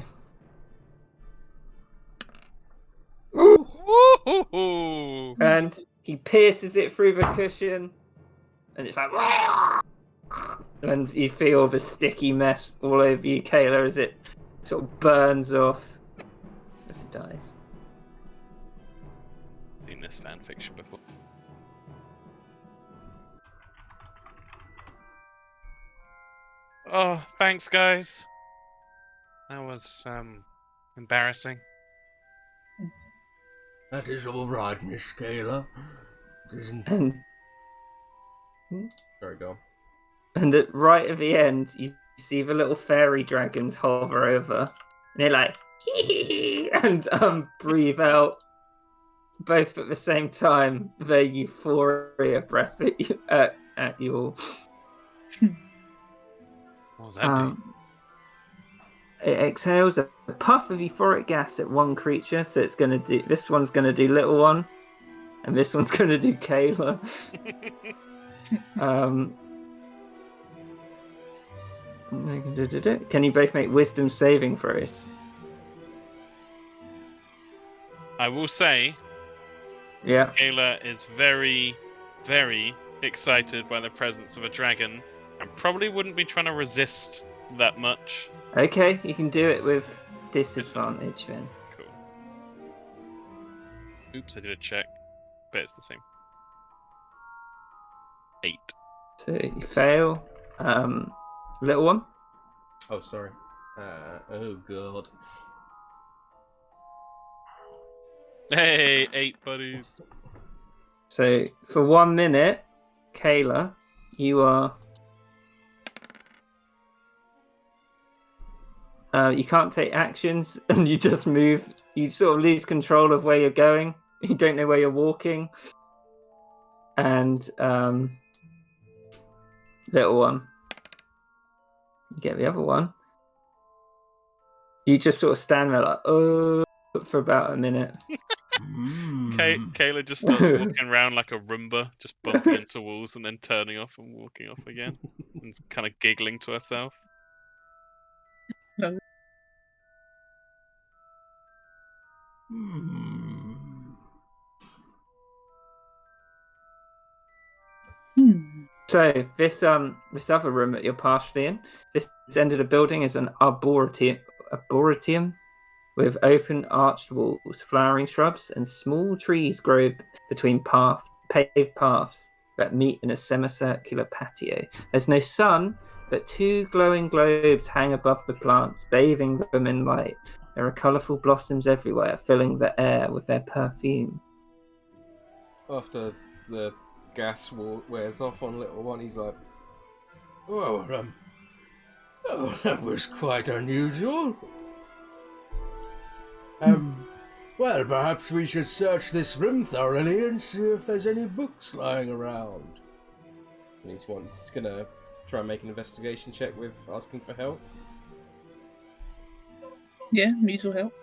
Woohoo! And he pierces it through the cushion, and it's like, and you feel the sticky mess all over you, Kayla, as it sort of burns off as it dies. Seen this fan fiction before. Oh, thanks, guys. That was embarrassing. That is all right, Miss Kayla. It isn't... And Sorry, go on. right at the end, you see the little fairy dragons hover over, and they're like, hee, and breathe out, both at the same time, their euphoria breath at you all. What was that do? It exhales a puff of euphoric gas at one creature, so it's gonna do. This one's gonna do little one, and this one's gonna do Kayla. Can you both make wisdom saving throws? I will say, Yeah. Kayla is very, very excited by the presence of a dragon, and probably wouldn't be trying to resist that much. Okay, you can do it with disadvantage then. Cool. Oops, I did a check. Bet it's the same. 8. So you fail. Little one. Oh, sorry. Oh, God. Hey, 8 buddies. So for 1 minute, Kayla, you are. You can't take actions, and you just move. You sort of lose control of where you're going. You don't know where you're walking. And little one, you get the other one. You just sort of stand there like, oh, for about a minute. Kayla just starts walking around like a Roomba, just bumping into walls and then turning off and walking off again, and kind of giggling to herself. So this other room that you're partially in, this end of the building is an arboretum with open arched walls, flowering shrubs, and small trees grow between paved paths that meet in a semicircular patio. There's no sun, but 2 glowing globes hang above the plants, bathing them in light. There are colourful blossoms everywhere, filling the air with their perfume. After the gas wears off on little one, he's like, Oh, that was quite unusual. Well, perhaps we should search this room thoroughly and see if there's any books lying around. and he's gonna try and make an investigation check with asking for help. Yeah, Muse will help.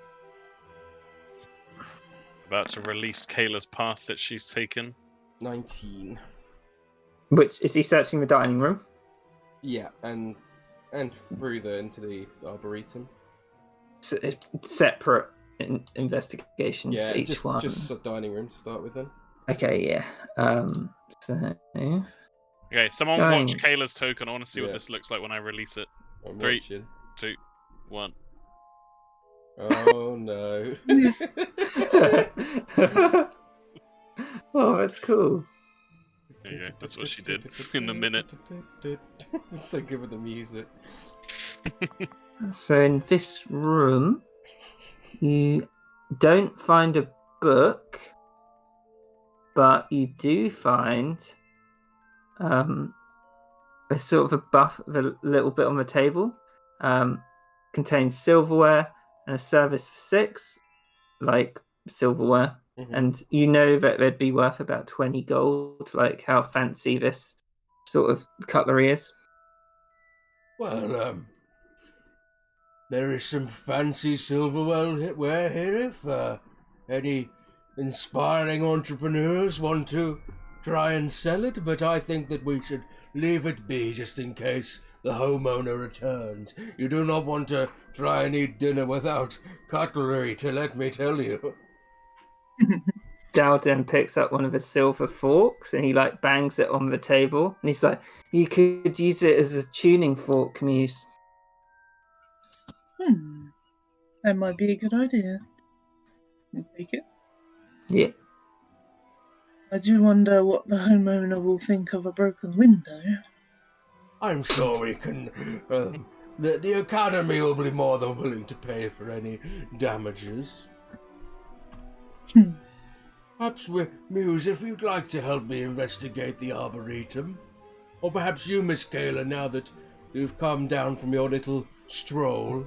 About to release Kayla's path that she's taken. 19. Which, is he searching the dining room? Yeah, and through into the arboretum. Separate investigations Yeah, for each one. just a dining room to start with then. Okay, yeah. So Okay, someone Going. watch Kayla's token. I want to see what Yeah. this looks like when I release it. I'm 3, watching. 2, 1. Oh no. oh, that's cool. There you go. That's what she did in the minute. It's so good with the music. So in this room, you don't find a book, but you do find a sort of a little bit on the table. Contains silverware and a service for 6, like silverware. Mhm. And you know that they'd be worth about 20 gold, like how fancy this sort of cutlery is. Well, there is some fancy silverware here if any inspiring entrepreneurs want to try and sell it, but I think that we should leave it be just in case the homeowner returns. You do not want to try and eat dinner without cutlery, to let me tell you. Dowden picks up one of the silver forks and he like bangs it on the table and he's like, you could use it as a tuning fork, Muse. That might be a good idea. You take it. Yeah. I do wonder what the homeowner will think of a broken window. I'm sure we can... the Academy will be more than willing to pay for any damages. Perhaps, Muse, if you'd like to help me investigate the Arboretum. Or perhaps you, Miss Kayla, now that you've come down from your little stroll.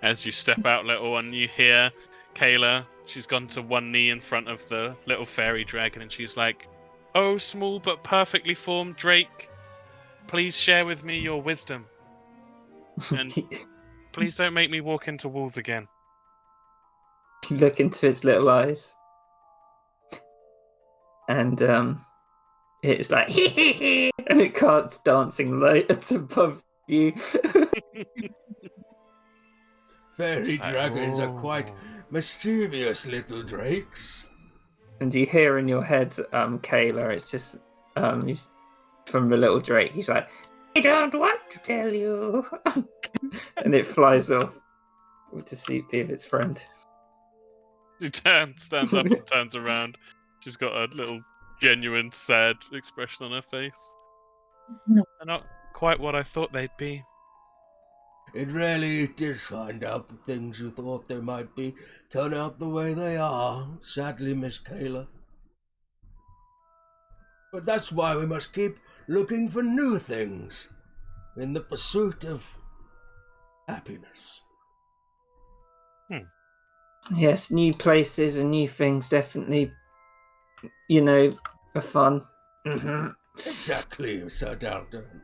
As you step out, little one, you hear Kayla. She's gone to one knee in front of the little fairy dragon, and she's like, "Oh, small but perfectly formed Drake, please share with me your wisdom. And please don't make me walk into walls again." You look into his little eyes, and it's like, and it starts dancing lights above you. Fairy It's like, dragons are quite "Oh." mischievous little drakes. And you hear in your head, Kayla, it's just he's from the little Drake. He's like, "I don't want to tell you," and it flies off to see be with its friend. She stands up and turns around. She's got a little genuine sad expression on her face. No. They're not quite what I thought they'd be. It really does find out the things you thought they might be turn out the way they are, sadly, Miss Kayla. But that's why we must keep looking for new things in the pursuit of happiness. Yes, new places and new things definitely, are fun. Exactly, Sir Dalton.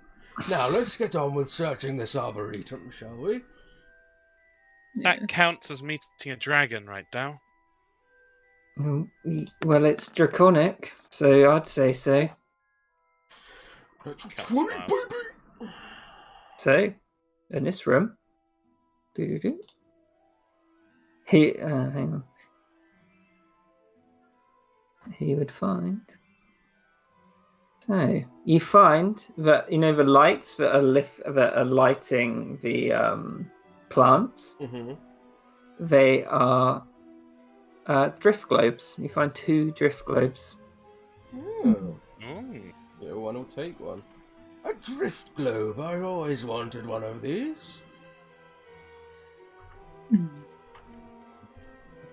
Now let's get on with searching this arboretum, shall we? That counts as meeting a dragon, right, Dow? Well, it's draconic, so I'd say so. Let's Cat try, smiles. baby! So, in this room, hang on. He would find. So you find that the lights that are lighting the plants. Mm-hmm. They are drift globes. You find 2 drift globes. Oh. Oh. Yeah, one will take one. A drift globe. I always wanted one of these.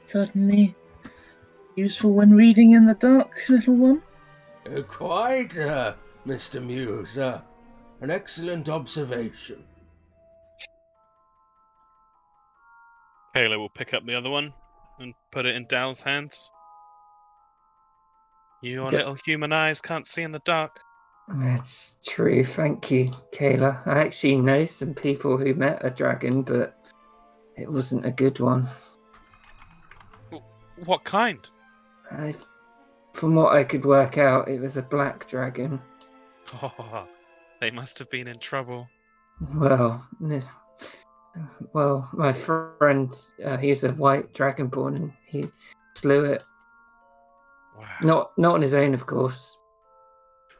Certainly useful when reading in the dark, little one. Quite, Mr. Muse. An excellent observation. Kayla will pick up the other one and put it in Dow's hands. Your little human eyes can't see in the dark. That's true. Thank you, Kayla. I actually know some people who met a dragon, but it wasn't a good one. What kind? From what I could work out, it was a black dragon. Oh, they must have been in trouble. Well, my friend, he's a white dragonborn, and he slew it. Wow. Not on his own, of course.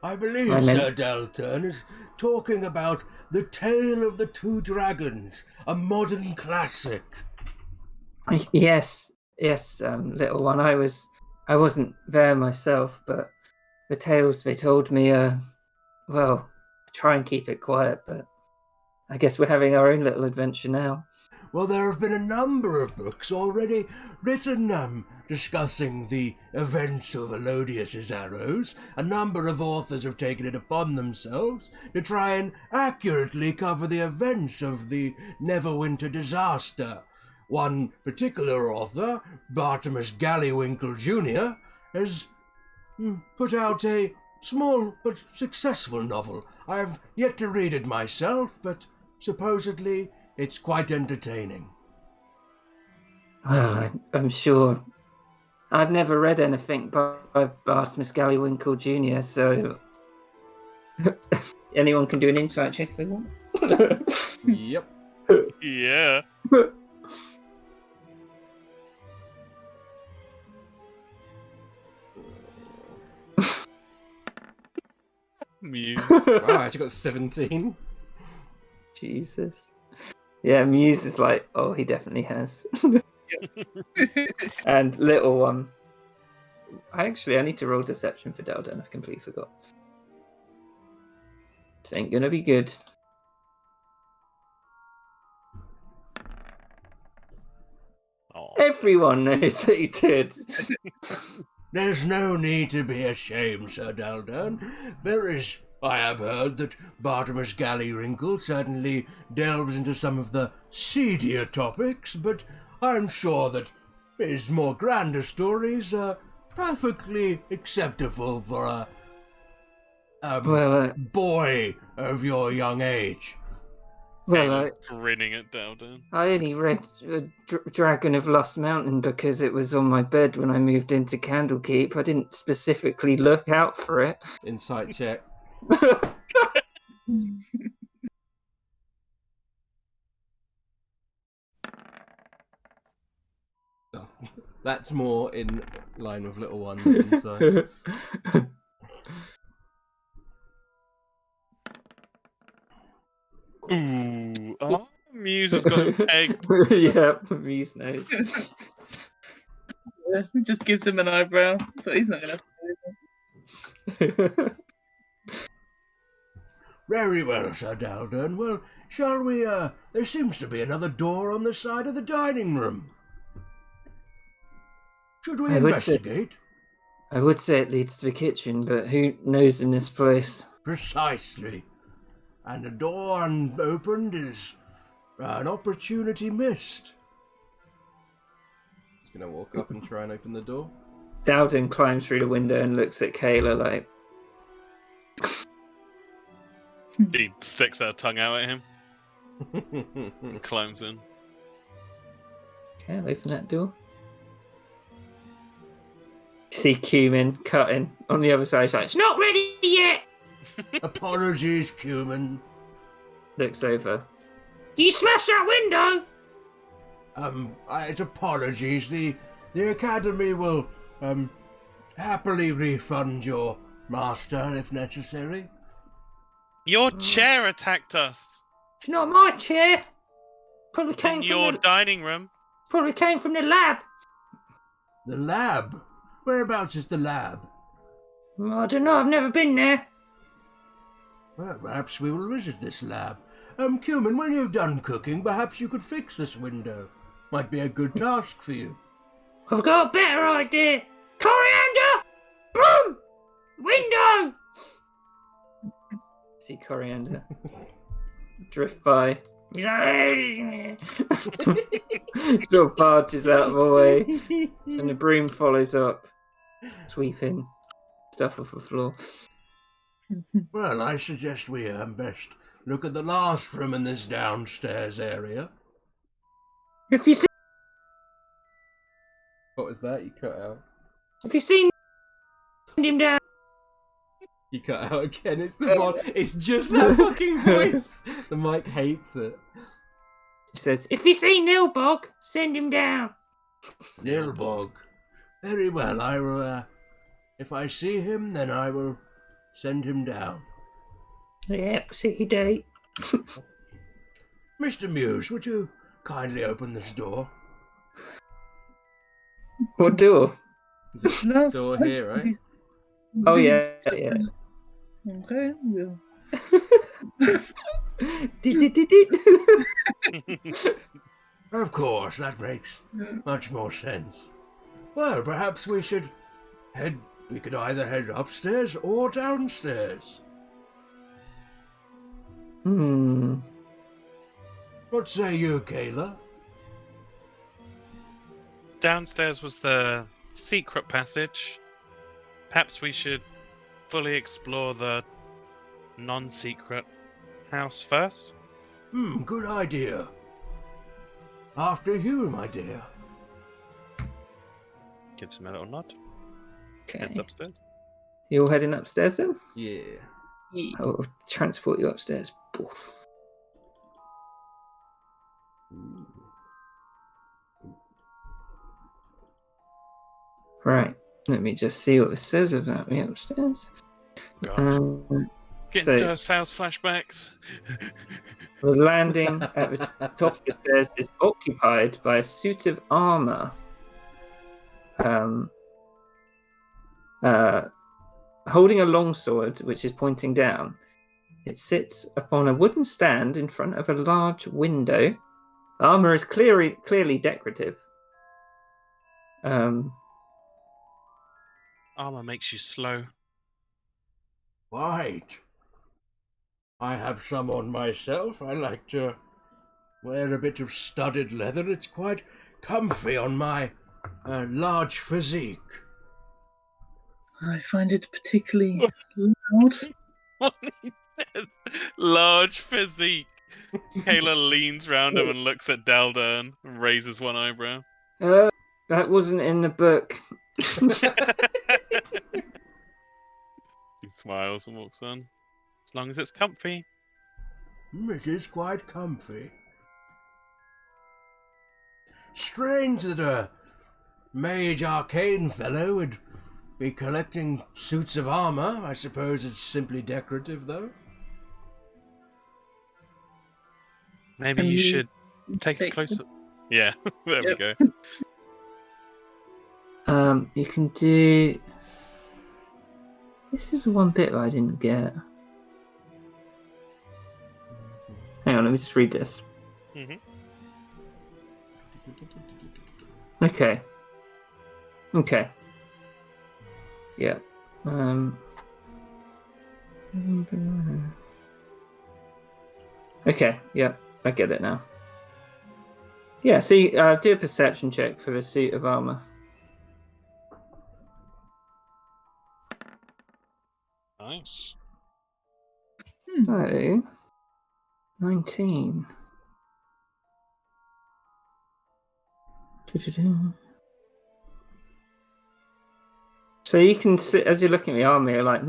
I believe I meant- Sir Dalton is talking about The Tale of the Two Dragons, a modern classic. Yes, little one. I wasn't there myself, but the tales they told me, well, try and keep it quiet, but I guess we're having our own little adventure now. Well, there have been a number of books already written discussing the events of Elodius's arrows. A number of authors have taken it upon themselves to try and accurately cover the events of the Neverwinter disaster. One particular author, Bartimus Gallywinkle Jr., has put out a small but successful novel. I have yet to read it myself, but supposedly it's quite entertaining. Well, I'm sure. I've never read anything by Bartimus Gallywinkle Jr., so anyone can do an insight check if they want. Yep. Yeah. Muse. Wow, I actually got 17. Jesus. Yeah, Muse is like, oh, he definitely has. And little one. I need to roll deception for Delden. I completely forgot. This ain't gonna be good. Aw. Everyone knows that he did. There's no need to be ashamed, Sir Daldon. I have heard that Bartimus Gallywrinkle certainly delves into some of the seedier topics, but I'm sure that his more grander stories are perfectly acceptable for a boy of your young age. Kayla's grinning at Daldon. I only read Dragon of Lost Mountain because it was on my bed when I moved into Candlekeep. I didn't specifically look out for it. Insight check. Oh, that's more in line with little one's insight. Ooh, oh, Muse has got him pegged. Yeah, Muse knows. Yeah, just gives him an eyebrow, but he's not going to say anything. Very well, Sir Daldon. Well, shall we, there seems to be another door on the side of the dining room. Should we investigate? I would say it leads to the kitchen, but who knows in this place? Precisely. And a door unopened is an opportunity missed. He's going to walk up and try and open the door. Dowden climbs through the window and looks at Kayla like... She sticks her tongue out at him and climbs in. Okay, I'll open that door. See Cumin cutting on the other side. He's like, it's not ready yet! Apologies, Cumin. Looks over. You smashed that window! It's apologies. The Academy will, happily refund your master if necessary. Your chair attacked us! It's not my chair! Probably It's in your dining room. Probably came from the lab. The lab? Whereabouts is the lab? Well, I don't know, I've never been there. Well, perhaps we will visit this lab. Cumin, when you've done cooking, perhaps you could fix this window. Might be a good task for you. I've got a better idea. Coriander! Boom! Window! See Coriander drift by. Sort of barges out of the way, and the broom follows up, sweeping stuff off the floor. Well, I suggest we best look at the last room in this downstairs area. Have you seen? What was that? You cut out. Have you seen him down? You cut out again. It's the mod. It's just that fucking voice. The mic hates it. He says, if you see Nilbog, send him down. Nilbog. Very well, I will, if I see him, then I will send him down. Yep, see you do. Mr. Muse, would you kindly open this door? What door? There's a door here, right? Oh, yeah, yeah. Okay, we'll... Of course, that makes much more sense. Well, perhaps we could either head upstairs or downstairs. What say you, Kayla? Downstairs was the secret passage. Perhaps we should fully explore the non-secret house first. Good idea. After you, my dear. Gives him a little nod. Okay. Heads upstairs. You all heading upstairs then? Yeah. I'll transport you upstairs. Right. Let me just see what it says about me upstairs. Getting sales flashbacks. The landing at the top of the stairs is occupied by a suit of armor. Holding a longsword, which is pointing down. It sits upon a wooden stand in front of a large window. The armor is clearly decorative. Armor makes you slow. Right. I have some on myself. I like to wear a bit of studded leather. It's quite comfy on my large physique. I find it particularly loud. Large physique. Kayla leans round him and looks at Daldern and raises one eyebrow. That wasn't in the book. He smiles and walks on. As long as it's comfy. It is quite comfy. Strange that a mage arcane fellow would be collecting suits of armor. I suppose it's simply decorative, though. Maybe Can you we should take a closer. Yeah, there we go. You can do. This is the one bit I didn't get. Hang on, let me just read this. Mm-hmm. Okay. Yeah. Okay. Yeah, I get it now. Yeah. So you, do a perception check for a suit of armor. Nice. So, 19. So you can see, as you're looking at the armor, you're like,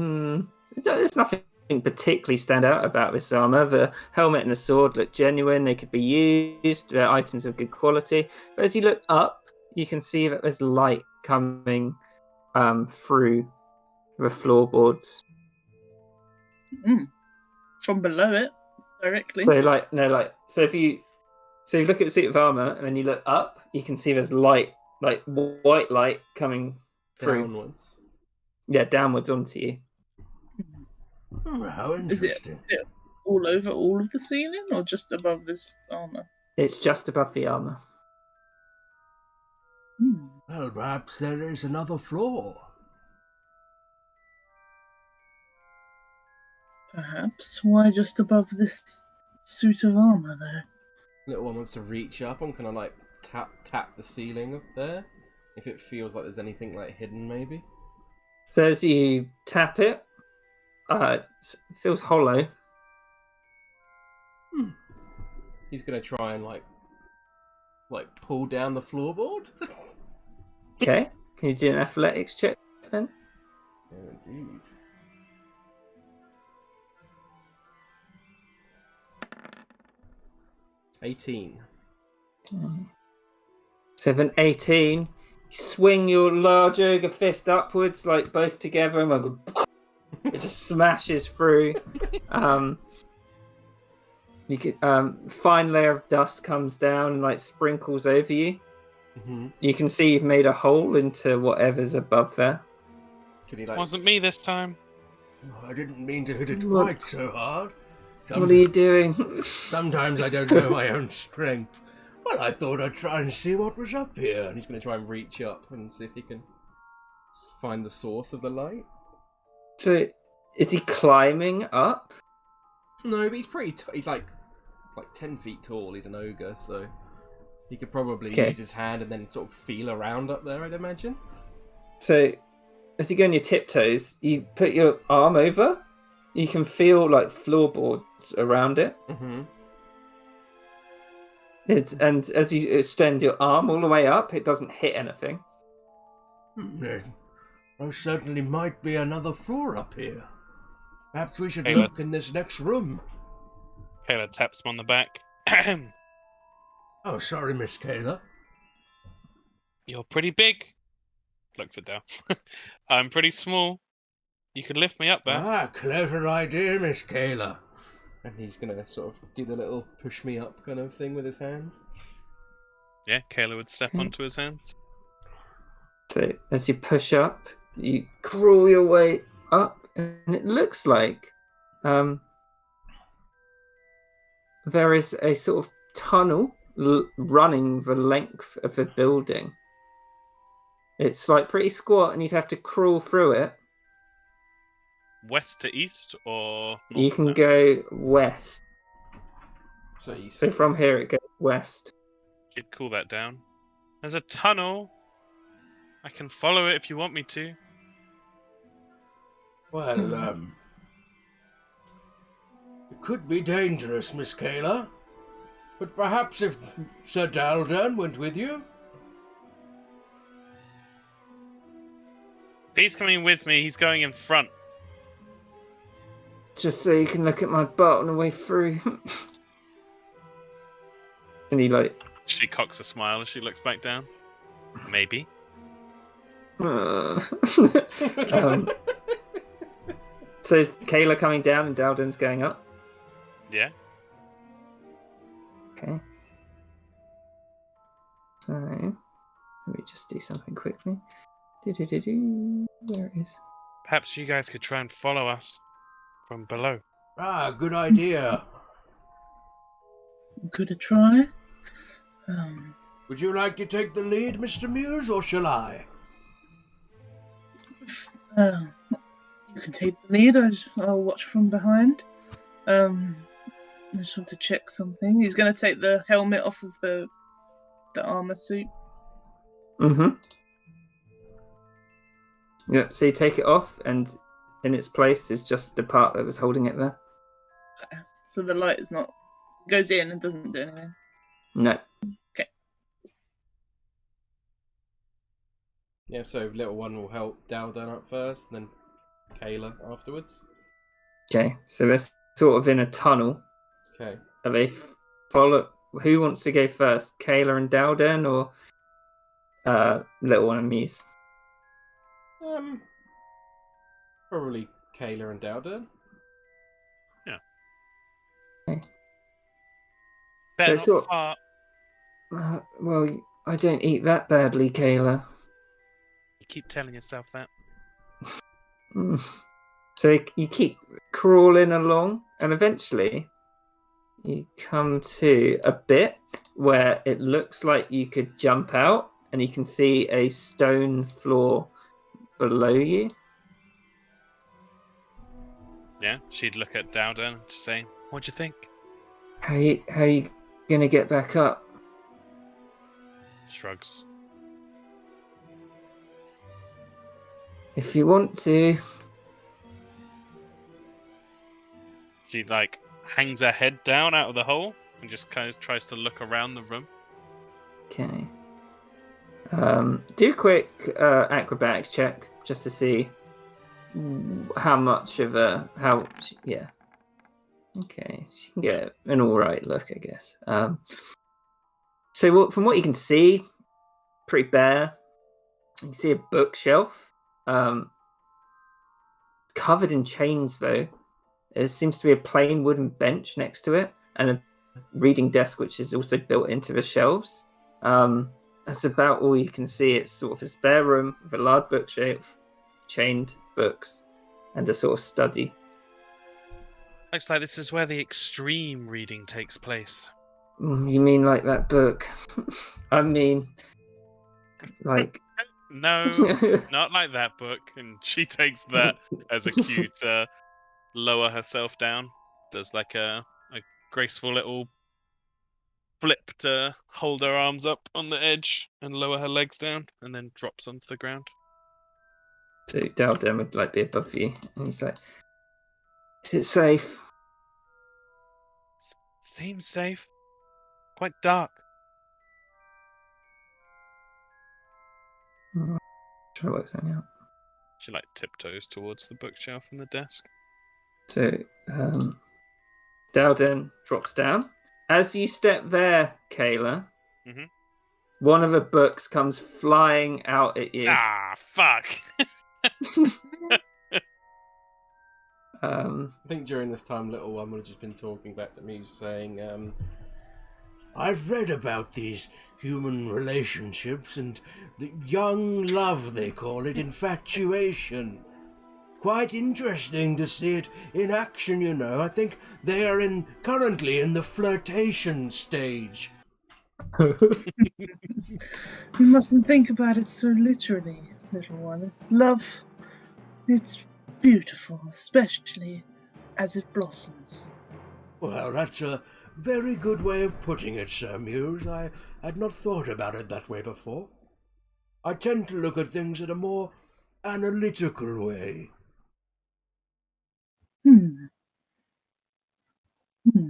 there's nothing particularly stand out about this armor. The helmet and the sword look genuine. They could be used. They're items of good quality. But as you look up, you can see that there's light coming through the floorboards. From below it, directly. So if you look at the suit of armor and then you look up, you can see there's light, like white light coming through. Downwards. Yeah, downwards onto you. How interesting. Is it all over all of the ceiling or just above this armor? It's just above the armor. Well, perhaps there is another floor. Perhaps. Why just above this suit of armor, though? Little one wants to reach up and kind of like tap the ceiling up there. If it feels like there's anything like hidden, maybe. So as you tap it, it feels hollow. He's gonna try and like pull down the floorboard. Okay. Can you do an athletics check then? Yeah, indeed. $18. So then 18, you swing your large ogre fist upwards, like both together, and it just smashes through. You can fine layer of dust comes down and like sprinkles over you. Mm-hmm. You can see you've made a hole into whatever's above there. Can he like? Wasn't me this time. Oh, I didn't mean to hit it What? quite so hard. What are you doing? Sometimes I don't know my own strength. Well, I thought I'd try and see what was up here. And he's gonna try and reach up and see if he can find the source of the light. So, is he climbing up? No, but he's pretty. He's like 10 feet tall. He's an ogre, so he could probably use his hand and then sort of feel around up there, I'd imagine. So, as you go on your tiptoes, you put your arm over. You can feel like floorboards around it. Mm-hmm. And as you extend your arm all the way up, it doesn't hit anything. There certainly might be another floor up here. Perhaps we should Hey, look in this next room. Kayla taps him on the back. Oh, sorry, Miss Kayla. You're pretty big. Looks at Dal. I'm pretty small. You could lift me up there. Ah, clever idea, Miss Kayla. And he's gonna sort of do the little push me up kind of thing with his hands. Yeah, Kayla would step onto his hands. So as you push up, you crawl your way up, and it looks like there is a sort of tunnel running the length of the building. It's like pretty squat, and you'd have to crawl through it. West to east or north You to can south? go west. So east. So to from west. here it goes west. You'd cool that down. There's a tunnel. I can follow it if you want me to. Well, it could be dangerous, Miss Kayla. But perhaps if Sir Daldan went with you? If he's coming with me, he's going in front. Just so you can look at my butt on the way through. And he like, She cocks a smile as she looks back down. Maybe. So is Kayla coming down and Dalden's going up? Yeah. Okay. So let me just do something quickly. Where it is? Perhaps you guys could try and follow us from below. Ah, good idea. Could I try? Would you like to take the lead, Mr. Muse, or shall I? You can take the lead. I'll watch from behind. I just want to check something. He's going to take the helmet off of the armor suit. Mm-hmm. Yeah, so you take it off, and in its place is just the part that was holding it there. Okay. So the light is not goes in and doesn't do anything. No. Yeah, so little one will help Daldan up first, and then Kayla afterwards. Okay, so they're sort of in a tunnel. Okay. Are they follow? Who wants to go first, Kayla and Dalden, or little one and Muse? Probably Kayla and Daldan. Yeah. Okay. Better So not it's fart. Well, I don't eat that badly, Kayla. You keep telling yourself that. So you keep crawling along, and eventually you come to a bit where it looks like you could jump out, and you can see a stone floor below you. Yeah, she'd look at Dowden and just say, "What'd you think?" How you gonna get back up? Shrugs. If you want to. She hangs her head down out of the hole and just kind of tries to look around the room. Okay. Do a quick acrobatics check just to see how much of yeah. Okay, she can get an all right look, I guess. So from what you can see, pretty bare. You can see a bookshelf, covered in chains though. There seems to be a plain wooden bench next to it, and a reading desk which is also built into the shelves. That's about all you can see. It's sort of a spare room with a large bookshelf, chained books, and a sort of study. Looks like this is where the extreme reading takes place. You mean like that book? I mean, like... No, not like that book. And she takes that as a cue to lower herself down. Does a graceful little flip to hold her arms up on the edge and lower her legs down, and then drops onto the ground. So Dalden would be above you, and he's like, "Is it safe?" Seems safe. Quite dark. Trying to work something out. She tiptoes towards the bookshelf and the desk. So Dalden drops down. As you step there, Kayla, one of the books comes flying out at you. Ah, fuck! I think during this time, little one would have just been talking back to me, saying, I've read about these human relationships and the young love, they call it, infatuation. Quite interesting to see it in action, I think they are currently in the flirtation stage. You mustn't think about it so literally, little one. Love, it's beautiful, especially as it blossoms. Well, that's a very good way of putting it, Sir Muse. I had not thought about it that way before. I tend to look at things in a more analytical way. Hmm.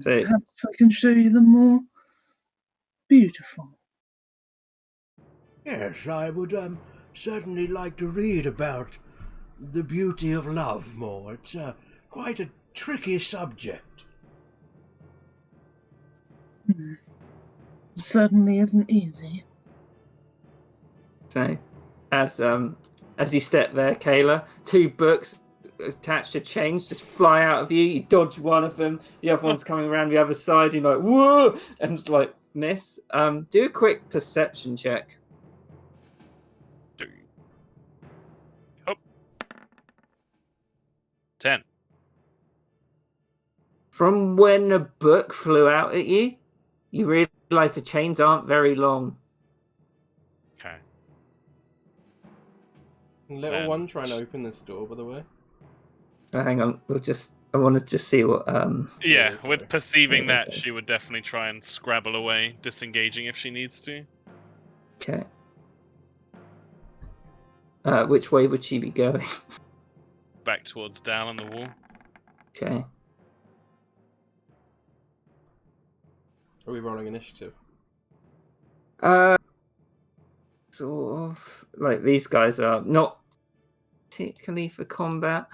So, Perhaps I can show you the more beautiful. Yes, I would certainly like to read about the beauty of love more. It's quite a tricky subject. Certainly isn't easy. so as you step there, Kayla, two books attached to chains just fly out of you. You dodge one of them, the other one's coming around the other side. You're like, whoa, and like miss. Do a quick perception check. Oh. 10. From when a book flew out at you, you realise the chains aren't very long. Okay. Little Then- one trying to open this door, by the way. Hang on, I want to just see what Yeah, sorry. with perceiving Yeah, that, okay. she would definitely try and scrabble away, disengaging if she needs to. Okay. Which way would she be going? Back towards Dal on the wall. Okay. Are we rolling initiative? Sort of like these guys are not particularly for combat,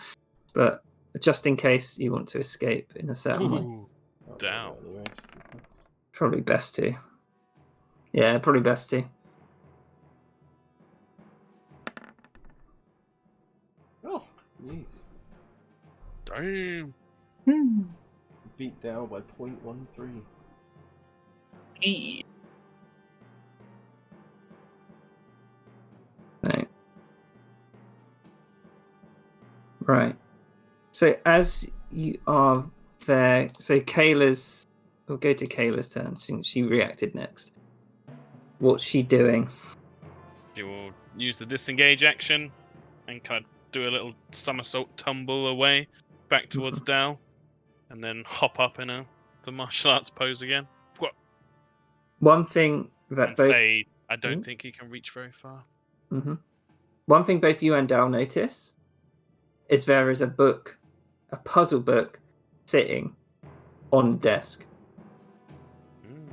but just in case you want to escape in a certain way, Ooh, Oh, down. Anyway, just in case. probably best to. Yeah, probably best to. Oh, jeez. Damn. Hmm. Beat down by 0.13. No. Right. So as you are there, so Kayla's. We'll go to Kayla's turn since she reacted next. What's she doing? She will use the disengage action and kind of do a little somersault tumble away back towards Dal, and then hop up in the martial arts pose again. One thing that And both. say, I don't Hmm? think he can reach very far. Mm-hmm. One thing both you and Dal notice is there is a book, a puzzle book, sitting on the desk. Mm.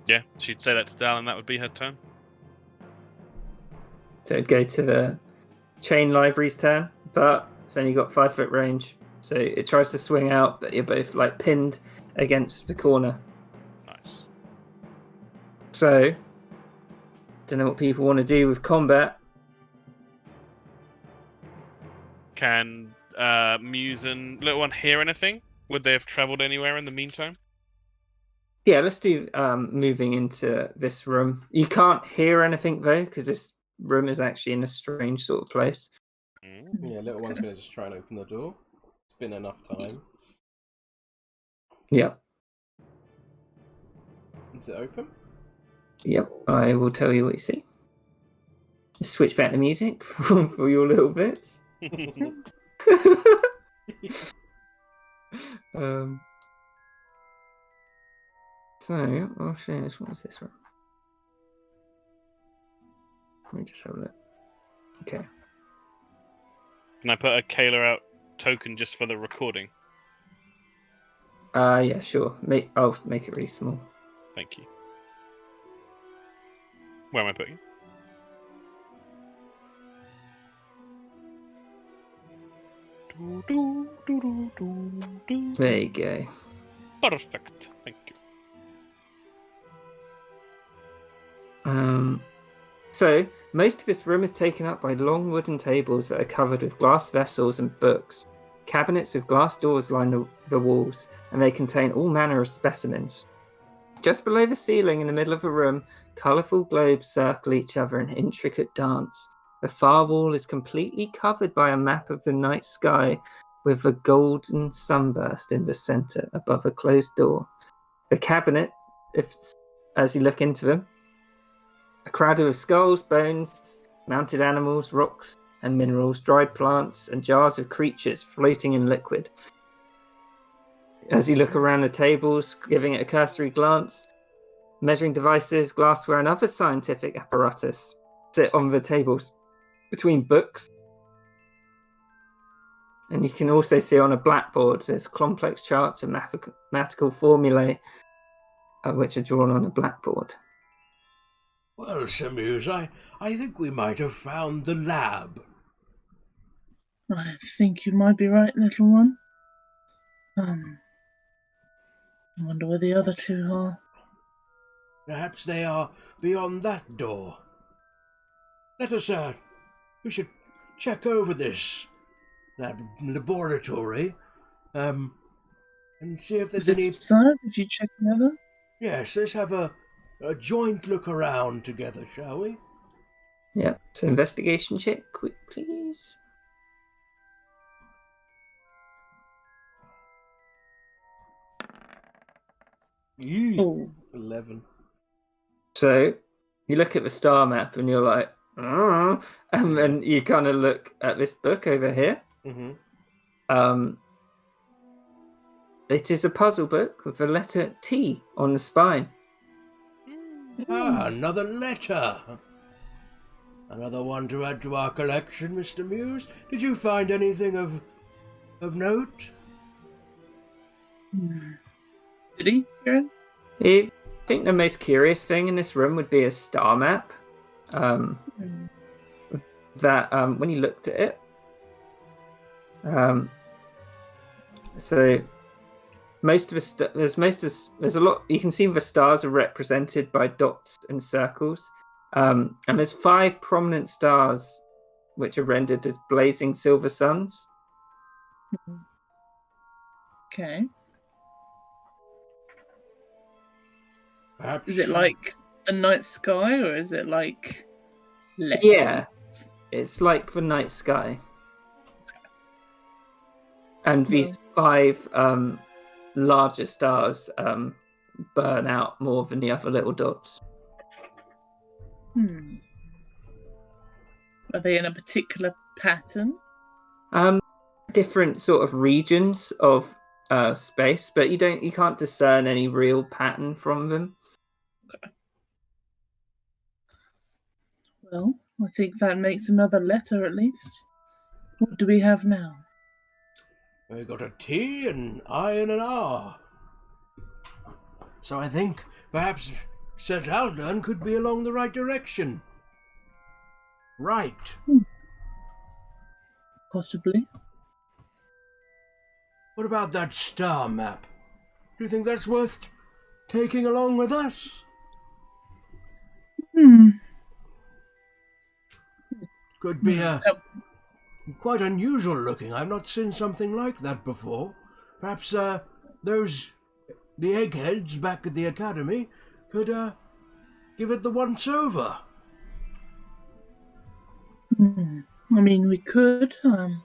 Yeah, she'd say that to Dal, and that would be her turn. So it'd go to the chain library's turn, but it's only got 5-foot range. So it tries to swing out, but you're both like pinned against the corner. Nice. So, don't know what people want to do with combat. Can Muse and Little One hear anything? Would they have travelled anywhere in the meantime? Yeah, let's do moving into this room. You can't hear anything though, because this room is actually in a strange sort of place. Mm. Yeah, little one's going to just try and open the door. It's been enough time. Yep, Is it open? yep. I will tell you what you see. Just switch back the music for your little bits. So, I'll show you what was this room. Let me just have a look. Okay. Can I put a Kayla out token just for the recording? Yeah, sure. I'll make it really small. Thank you. Where am I putting it? There you go. Perfect. Thank you. So most of this room is taken up by long wooden tables that are covered with glass vessels and books. Cabinets with glass doors line the walls, and they contain all manner of specimens. Just below the ceiling in the middle of the room, colourful globes circle each other in intricate dance. The far wall is completely covered by a map of the night sky, with a golden sunburst in the center above a closed door. The cabinet, as you look into them, a crowd of skulls, bones, mounted animals, rocks and minerals, dried plants, and jars of creatures floating in liquid. As you look around the tables, giving it a cursory glance, measuring devices, glassware, and other scientific apparatus sit on the tables between books. And you can also see on a blackboard there's complex charts and mathematical formulae which are drawn on a blackboard. Well, Sir Muse, I think we might have found the lab. I think you might be right, little one. I wonder where the other two are. Perhaps they are beyond that door. Let us, we should check over that laboratory, and see if there's any... Sir, did you check the other? Yes, let's have a joint look around together, shall we? Yeah, so investigation check, quick, please. Oh. 11. So you look at the star map and you're like, and then you kind of look at this book over here. Mm-hmm. It is a puzzle book with the letter T on the spine. Ah, another letter. Another one to add to our collection, Mr. Muse. Did you find anything of note? Did he, Kieran? I think the most curious thing in this room would be a star map. That when you looked at it, so most of there's a lot. You can see the stars are represented by dots and circles, and there's 5 prominent stars which are rendered as blazing silver suns. Okay. Perhaps. Is it like the night sky, or is it like letters? Yeah, it's like the night sky. And these 5 larger stars burn out more than the other little dots. Are they in a particular pattern? Different sort of regions of space, but you can't discern any real pattern from them. Okay. Well, I think that makes another letter at least. What do we have now? We got a T, an I, and an R. So I think perhaps Sir Taldan could be along the right direction. Right. Possibly. What about that star map? Do you think that's worth taking along with us? Could be quite unusual looking. I've not seen something like that before. Perhaps the eggheads back at the academy could give it the once over. I mean, we could. I'm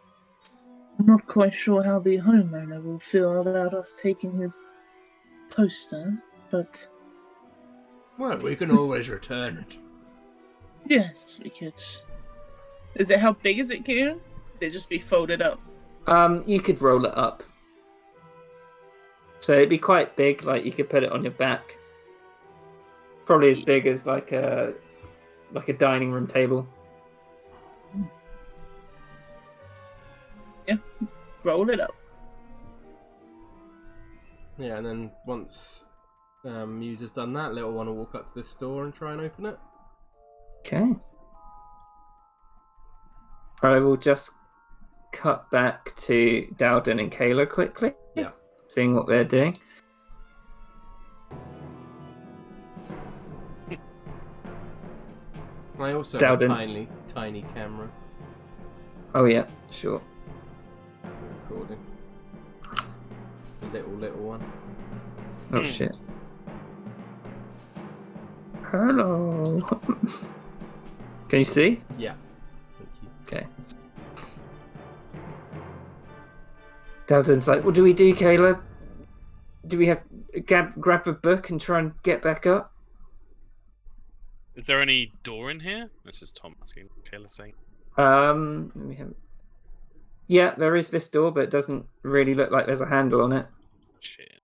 not quite sure how the homeowner will feel about us taking his poster, but... Well, we can always return it. Yes, we could. How big is it, Kieran? Could it just be folded up? You could roll it up. So it'd be quite big, like you could put it on your back. Probably as big as like a dining room table. Yeah, roll it up. Yeah, and then once Muse has done that, little one will walk up to this door and try and open it. Okay. I will just cut back to Dowden and Kayla quickly. Yeah. Seeing what they're doing. I also Dowden. have a tiny camera Oh yeah, sure. recording. A little one. Oh shit. Hello. Can you see? Yeah. Thank you. Okay. Dalton's like, what do we do, Kayla? Do we have grab a book and try and get back up? Is there any door in here? This is Tom asking. Kayla saying. Let me have... Yeah, there is this door, but it doesn't really look like there's a handle on it. Shit.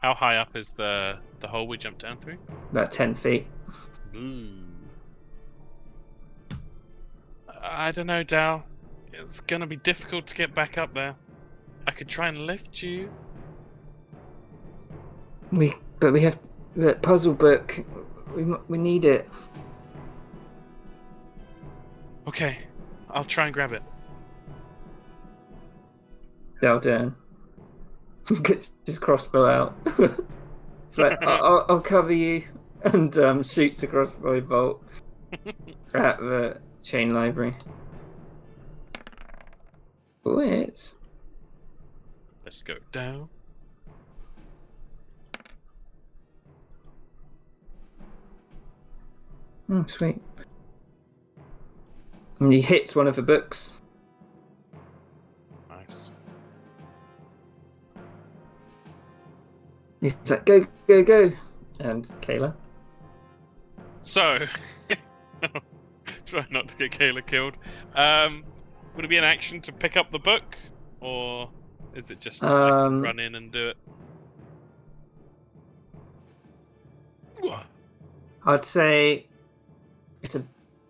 How high up is the hole we jumped down through? About 10 feet. I don't know, Dal. It's gonna be difficult to get back up there. I could try and lift you. But we have the puzzle book. We need it. Okay, I'll try and grab it. Dalton. Gets his crossbow out. It's like, I'll cover you, and shoots a crossbow bolt at the chain library. Let's go down. Oh, sweet. And he hits one of the books. Nice. He's like, go, go, go. And Kayla. So, try not to get Kayla killed. Would it be an action to pick up the book? Or is it just run in and do it? I'd say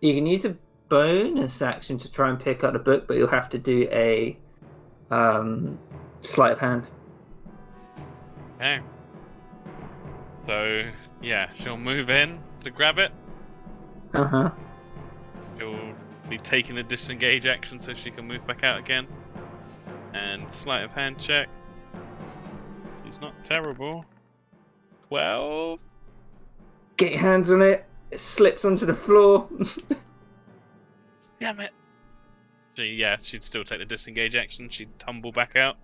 you can use a bonus action to try and pick up the book, but you'll have to do a sleight of hand. Okay. So yeah, she'll move in to grab it. Uh-huh. She'll be taking the disengage action so she can move back out again. And sleight of hand check. She's not terrible. 12. Get your hands on it. It slips onto the floor. Damn it. She'd still take the disengage action. She'd tumble back out.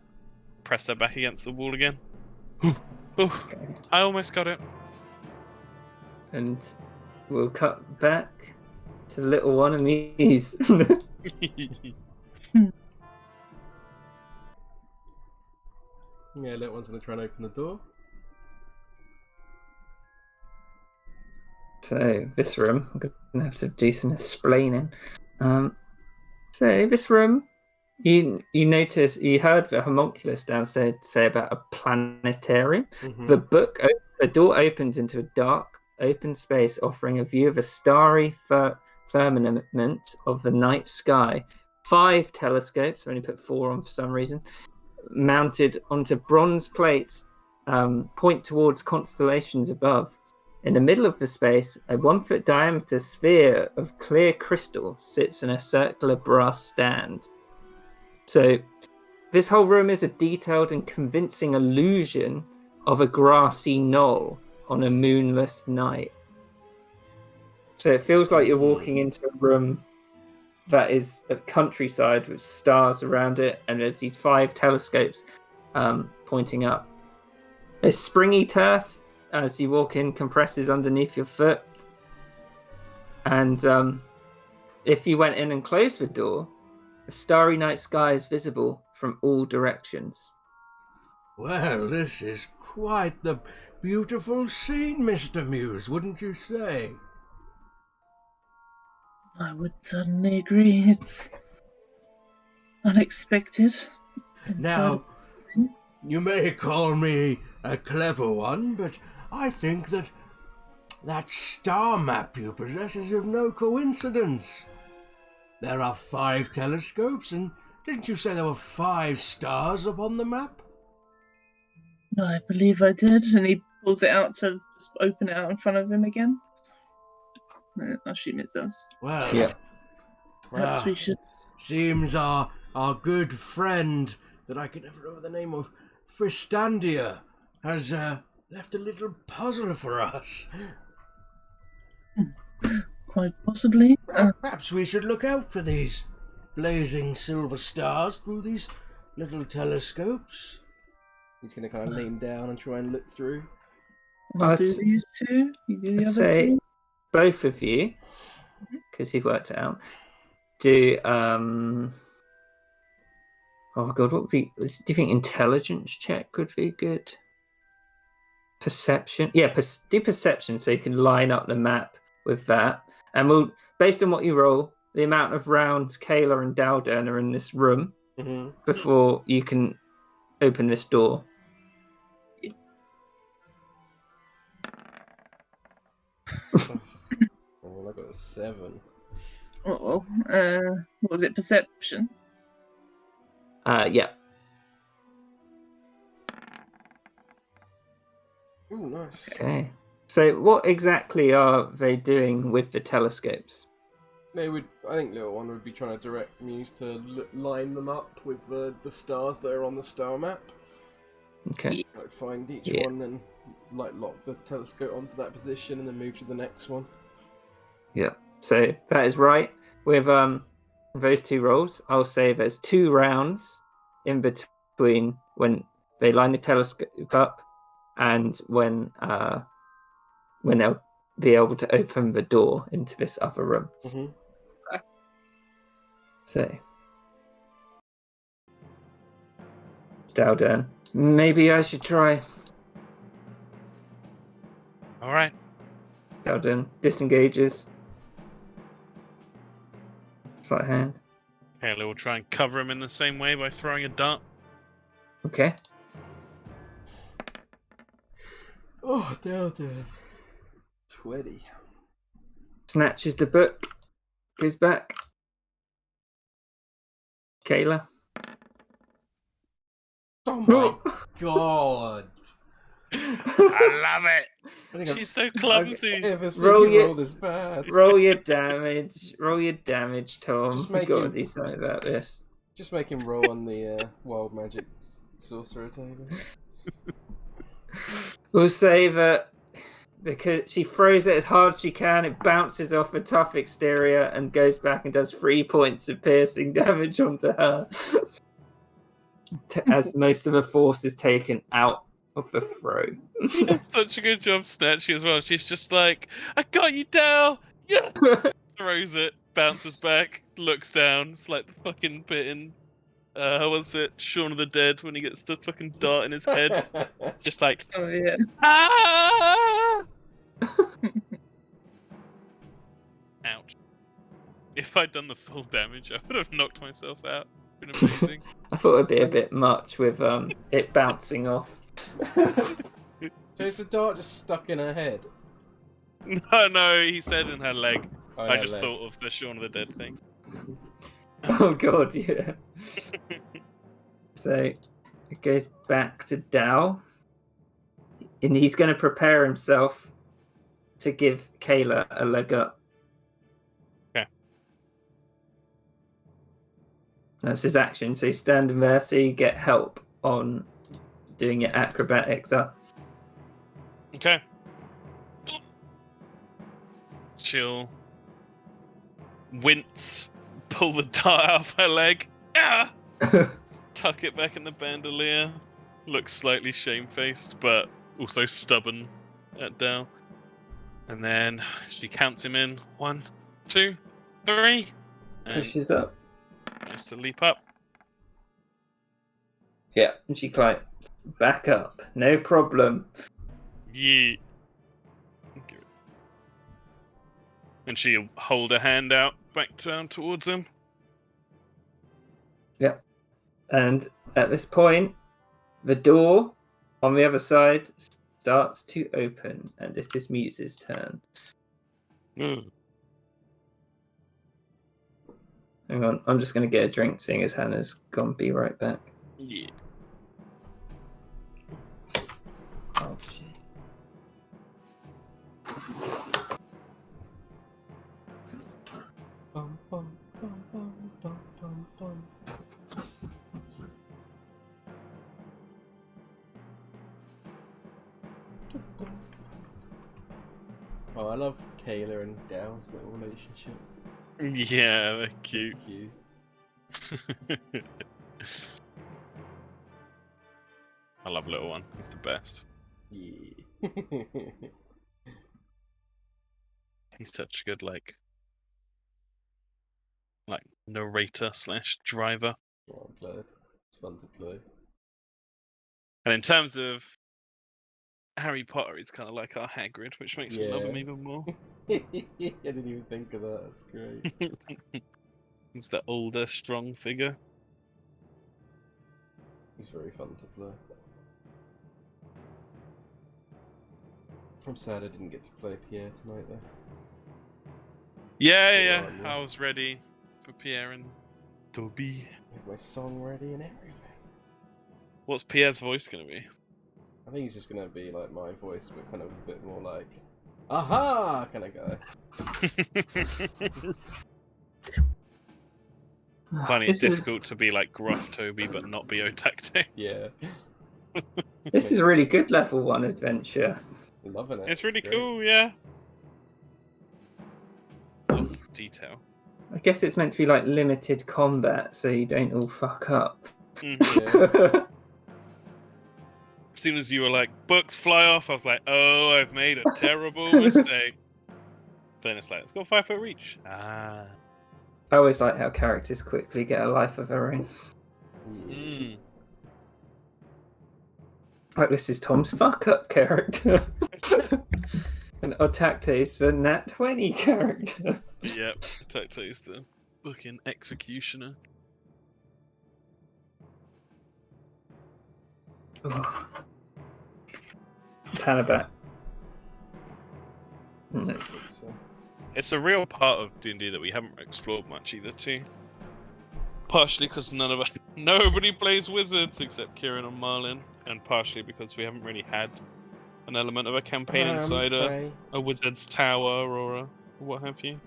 Press her back against the wall again. Okay. I almost got it. And we'll cut back to little one amuse. Yeah, little one's going to try and open the door. So this room, I'm gonna have to do some explaining. So this room, you notice, you heard the homunculus downstairs say about a planetarium. Mm-hmm. The door opens into a dark, open space, offering a view of a starry firmament of the night sky. 5 telescopes, I only put 4 on for some reason, mounted onto bronze plates, point towards constellations above. In the middle of the space, a 1-foot diameter sphere of clear crystal sits in a circular brass stand. So, this whole room is a detailed and convincing illusion of a grassy knoll on a moonless night. So it feels like you're walking into a room that is a countryside with stars around it, and there's these 5 telescopes pointing up. There's springy turf as you walk in, compresses underneath your foot. And if you went in and closed the door, the starry night sky is visible from all directions. Well, this is quite the beautiful scene, Mr. Muse, wouldn't you say? I would certainly agree. It's unexpected. Now, you may call me a clever one, but I think that star map you possess is of no coincidence. There are 5 telescopes, and didn't you say there were 5 stars upon the map? No, I believe I did. And he pulls it out to just open it out in front of him again. I assume it does. Well, Yeah. Perhaps we should. Seems our good friend, that I can never remember the name of, Fristandia, has left a little puzzle for us. Quite possibly. Perhaps we should look out for these blazing silver stars through these little telescopes. He's going to kind of lean down and try and look through. I'll do these 2. You do the other 2. Both of you, because you've worked it out, do Oh god, what would be? Do you think intelligence check could be good? Perception, yeah, do perception so you can line up the map with that, and we'll based on what you roll, the amount of rounds Kayla and Dalden are in this room before you can open this door. Oh, I got a 7. Oh, what was it? Perception. Yeah. Ooh, nice. Okay. So, what exactly are they doing with the telescopes? They would. I think little one would be trying to direct Muse to line them up with the stars that are on the star map. Okay. Like find each one, then like lock the telescope onto that position, and then move to the next one. Yeah. So that is right. With those two rolls, I'll say there's 2 rounds in between when they line the telescope up and when they'll be able to open the door into this other room. Mm-hmm. So, Dalden, maybe I should try. All right. Dalden disengages. Sleight of hand. Kayla will try and cover him in the same way by throwing a dart. Okay. Oh, Dalden. 20. Snatches the book. Goes back. Kayla. Oh my god! I love it. I think She's so clumsy. I've ever seen Roll you your- roll this bad. Roll your damage. Roll your damage, Tom. Just We've make got to him- do something about this. Just make him roll on the wild magic sorcerer table. We'll say that because she throws it as hard as she can, it bounces off a tough exterior and goes back and does 3 points of piercing damage onto her. As most of the force is taken out of the throw. She does such a good job snatching as well. She's just like, I got you, Dal! Yeah! Throws it, bounces back, looks down. It's like the fucking bit in, what's it? Shaun of the Dead when he gets the fucking dart in his head. Just like, Oh yeah. ah! Ouch. If I'd done the full damage, I would have knocked myself out. Been amazing. I thought it'd be a bit much with it bouncing off. So is the dart just stuck in her head? No, he said in her leg. Oh, I her just leg. thought of the Shaun of the Dead thing. Oh god, yeah. So it goes back to Dow. And he's going to prepare himself to give Kayla a leg up. Okay. That's his action. So he's standing there, so you get help on doing your acrobatics up. Okay. She'll wince, pull the dart out of her leg, tuck it back in the bandolier, look slightly shamefaced, but also stubborn at Dell. And then she counts him in 1, 2, 3, and Pushes up. tries to leap up. Yeah, and she climbs back up. No problem. Yeah. And she'll hold her hand out back down towards him. Yep. And at this point, the door on the other side starts to open, and it is Muse's turn. Hang on, I'm just going to get a drink, seeing as Hannah's gone. Be right back. Yeah. Oh, shit. Bum, bum, bum, bum, bum, bum, bum. Oh, I love Kayla and Dow's little relationship. Yeah, they're cute. Cute. I love Little One. He's the best. Yeah. He's such a good like narrator / driver. Oh, I'm glad. It's fun to play. And in terms of Harry Potter, he's kind of like our Hagrid, which makes me love him Yeah. even more. I didn't even think of that. That's great. He's the older, strong figure. He's very fun to play. I'm sad I didn't get to play Pierre tonight, though. Yeah. on, yeah. I was ready for Pierre and Toby. I had my song ready and everything. What's Pierre's voice gonna be? I think he's just gonna be like my voice, but kind of a bit more like, aha, kind of guy. Finding it This is- difficult to be like gruff Toby, but not be Otacto. Yeah. This is a really good level 1 adventure. Loving it. It's really great. cool, yeah. Lots of detail. I guess it's meant to be like limited combat, so you don't all fuck up. Mhm. As soon as you were like, books fly off, I was like, oh, I've made a terrible mistake. Then it's like, let's go 5 foot reach. Ah. I always like how characters quickly get a life of their own. Mm. Like, this is Tom's fuck up character. And Otacte's the Nat 20 character. Yep, Otacto's the fucking executioner. Oh. Tanabat. No. So, It's a real part of D&D that we haven't explored much either, too. Partially because nobody plays wizards except Kieran and Marlin, and partially because we haven't really had an element of a campaign inside Faye. a wizard's tower or a what have you.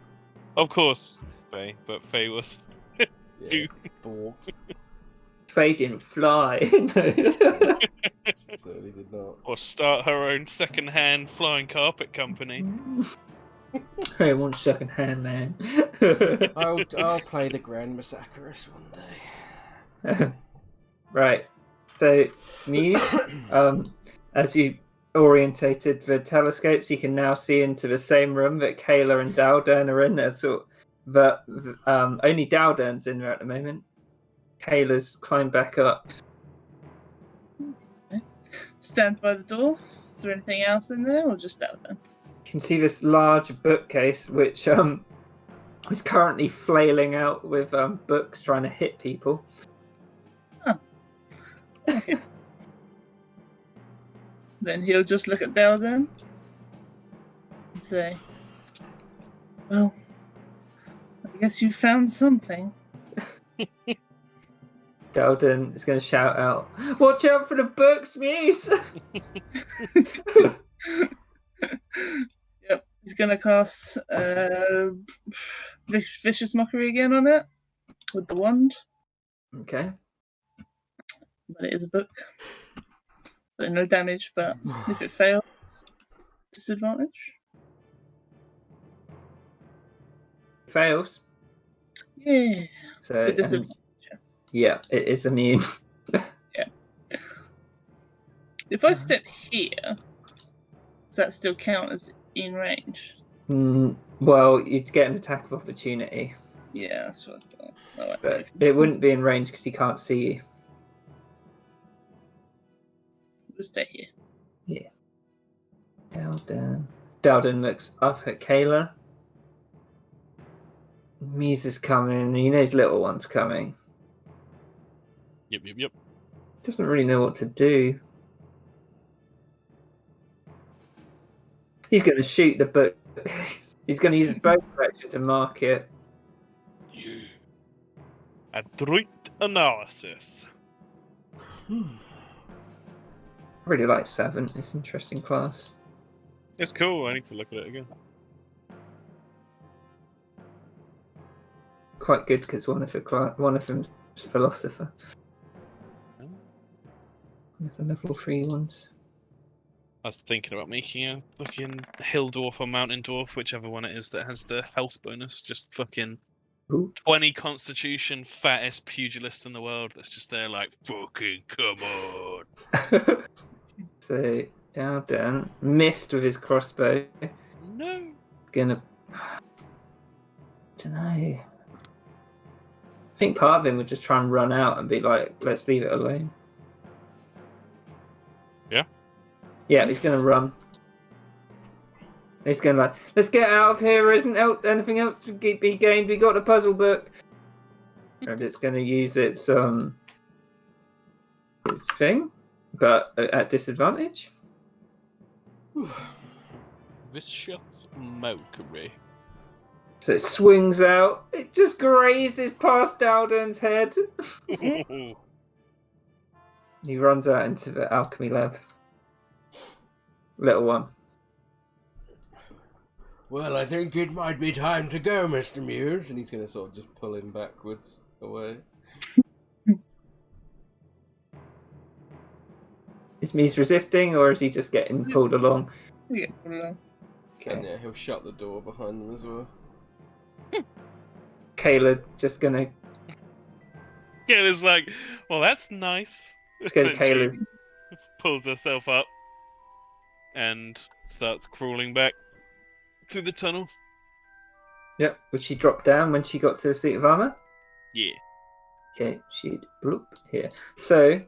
Of course, Faye, but Faye was Yeah. Bork. Faye didn't fly. Certainly did not. or start her own second-hand flying carpet company. Hey, one second hand, man. I'll play the Grand Massacrus one day. Right. So, Muse, as you orientated the telescopes, you can now see into the same room that Kayla and Daldern are in. But only Daldern's in there at the moment. Kayla's climbed back up. Stand by the door. Is there anything else in there, or just out there? You can see this large bookcase, which is currently flailing out with books trying to hit people. Then he'll just look at Delden and say, well, I guess you found something. Daldern is going to shout out, "Watch out for the books, Muse!" Yep, he's gonna cast Vicious Mockery again on it with the wand, Okay. but it is a book, so no damage. But if it fails, disadvantage. Fails. Yeah, So, it's a disadvantage. yeah, it is immune. If I step here, does that still count as in range? Well, you'd get an attack of opportunity, Yeah, that's what I thought. Alright, but it wouldn't be in range because he can't see you. We'll stay here. Yeah. Daldern looks up at Kayla. Muse is coming. He knows little one's coming. Yep. Doesn't really know what to do. He's going to shoot the book. He's going to use his bow collection to mark it. You. Adroit analysis. I really like 7. It's an interesting class. It's cool. I need to look at it again. Quite good because one of them's philosopher. One of the level 3 ones. I was thinking about making a fucking hill dwarf or mountain dwarf, whichever one it is that has the health bonus. Just fucking Ooh. 20 constitution, fattest pugilist in the world that's just there like, fucking come on. So, Daldern missed with his crossbow. No. Gonna... Dunno. I think part of him would just try and run out and be like, let's leave it alone. Yeah? Yeah, he's going to run. He's going like, let's get out of here. There isn't anything else to be gained. We got the puzzle book. And it's going to use its thing, but at disadvantage. Vicious mockery. So it swings out. It just grazes past Dalden's head. He runs out into the alchemy lab. Little one. Well, I think it might be time to go, Mr. Muse. And he's going to sort of just pull him backwards away. Is Muse resisting, or is he just getting pulled along? Yeah, well, Okay. And yeah, he'll shut the door behind them as well. Kayla just gonna Kayla's like, well, that's nice. let's go to Then she Kayla's. pulls herself up and starts crawling back through the tunnel. Yep. Would she drop down when she got to the suit of armor? Yeah. Okay, she'd bloop here. So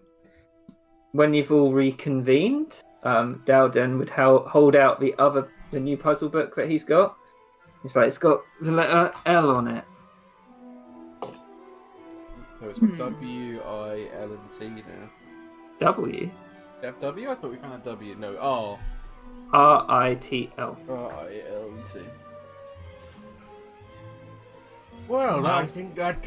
when you've all reconvened, Dalden would hold out the new puzzle book that he's got. It's like it's got the letter L on it. No, it's got W, I, L, and T now. W. You have W? I thought we found a W. No, R. R-I-T-L. R, I, L, and T. Well, I think that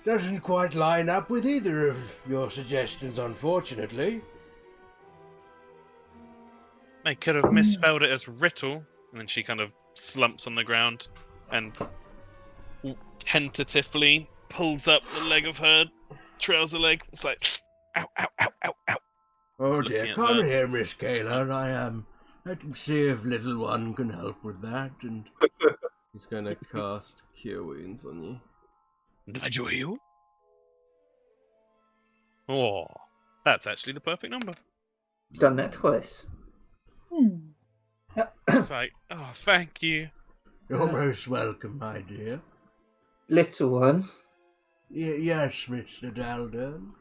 doesn't quite line up with either of your suggestions, unfortunately. I could have misspelled it as Rittle, and then she kind of slumps on the ground and tentatively pulls up the leg of her trouser leg. It's like, ow, ow, ow, ow, ow. Oh Just dear, looking at come that. here, Miss Kayla. Let me see if little one can help with that. And He's going to cast Cure Wounds on you. Did you heal? Oh, that's actually the perfect number. Done that twice. It's like, oh, thank you. you're most welcome, my dear. Little one. Yes, Mr. Dalden.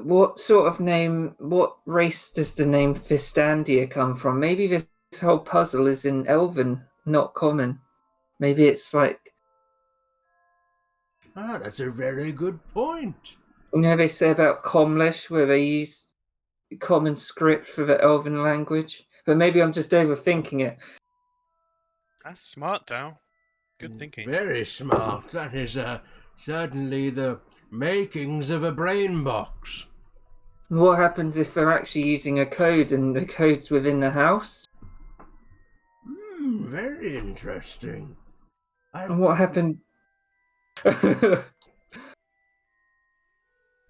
What sort of name, what race does the name Fistandia come from? Maybe this whole puzzle is in Elven, not common. Maybe it's like, Ah, that's a very good point. you know, they say about Comlish, where they use common script for the Elven language. But maybe I'm just overthinking it. That's smart, Dow. Good thinking. Very smart. That is certainly the makings of a brain box. What happens if they're actually using a code and the code's within the house? Very interesting. And what happened?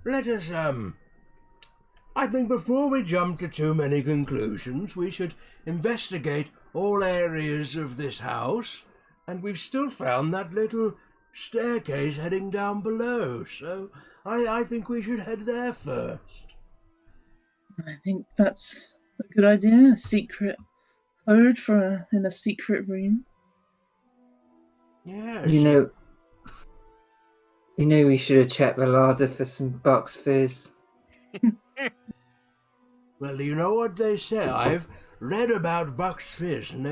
Let us, I think before we jump to too many conclusions, we should investigate all areas of this house, and we've still found that little staircase heading down below, so I think we should head there first. I think that's a good idea. A secret code in a secret room. Yes. You know, we should have checked the larder for some Bucks Fizz. Well, you know what they say. I've read about Buck's Fizz, and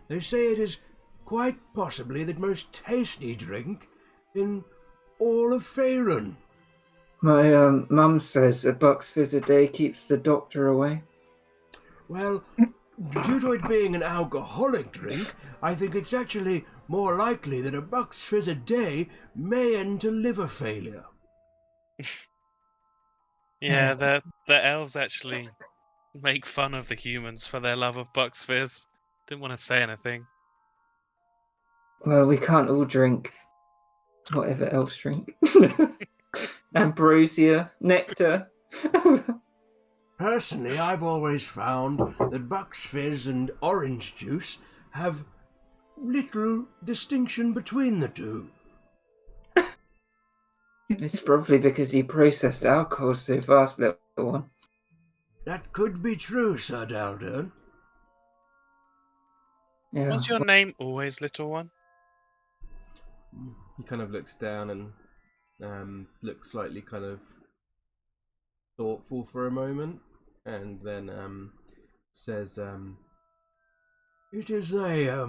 they say it is quite possibly the most tasty drink in all of Faerun. My mum says a Bucks Fizz a day keeps the doctor away. Well, due to it being an alcoholic drink, I think it's actually more likely that a Buck's Fizz a day may end to liver failure. Yeah, the elves actually make fun of the humans for their love of Bucks Fizz. Didn't want to say anything. Well, we can't all drink whatever elves drink. Ambrosia, nectar. Personally, I've always found that Buck's Fizz and orange juice have little distinction between the two. It's probably because you processed alcohol so fast, little one. That could be true, Sir Dalden. Yeah. What's your name always, little one? He kind of looks down and looks slightly kind of thoughtful for a moment, and then says, It is a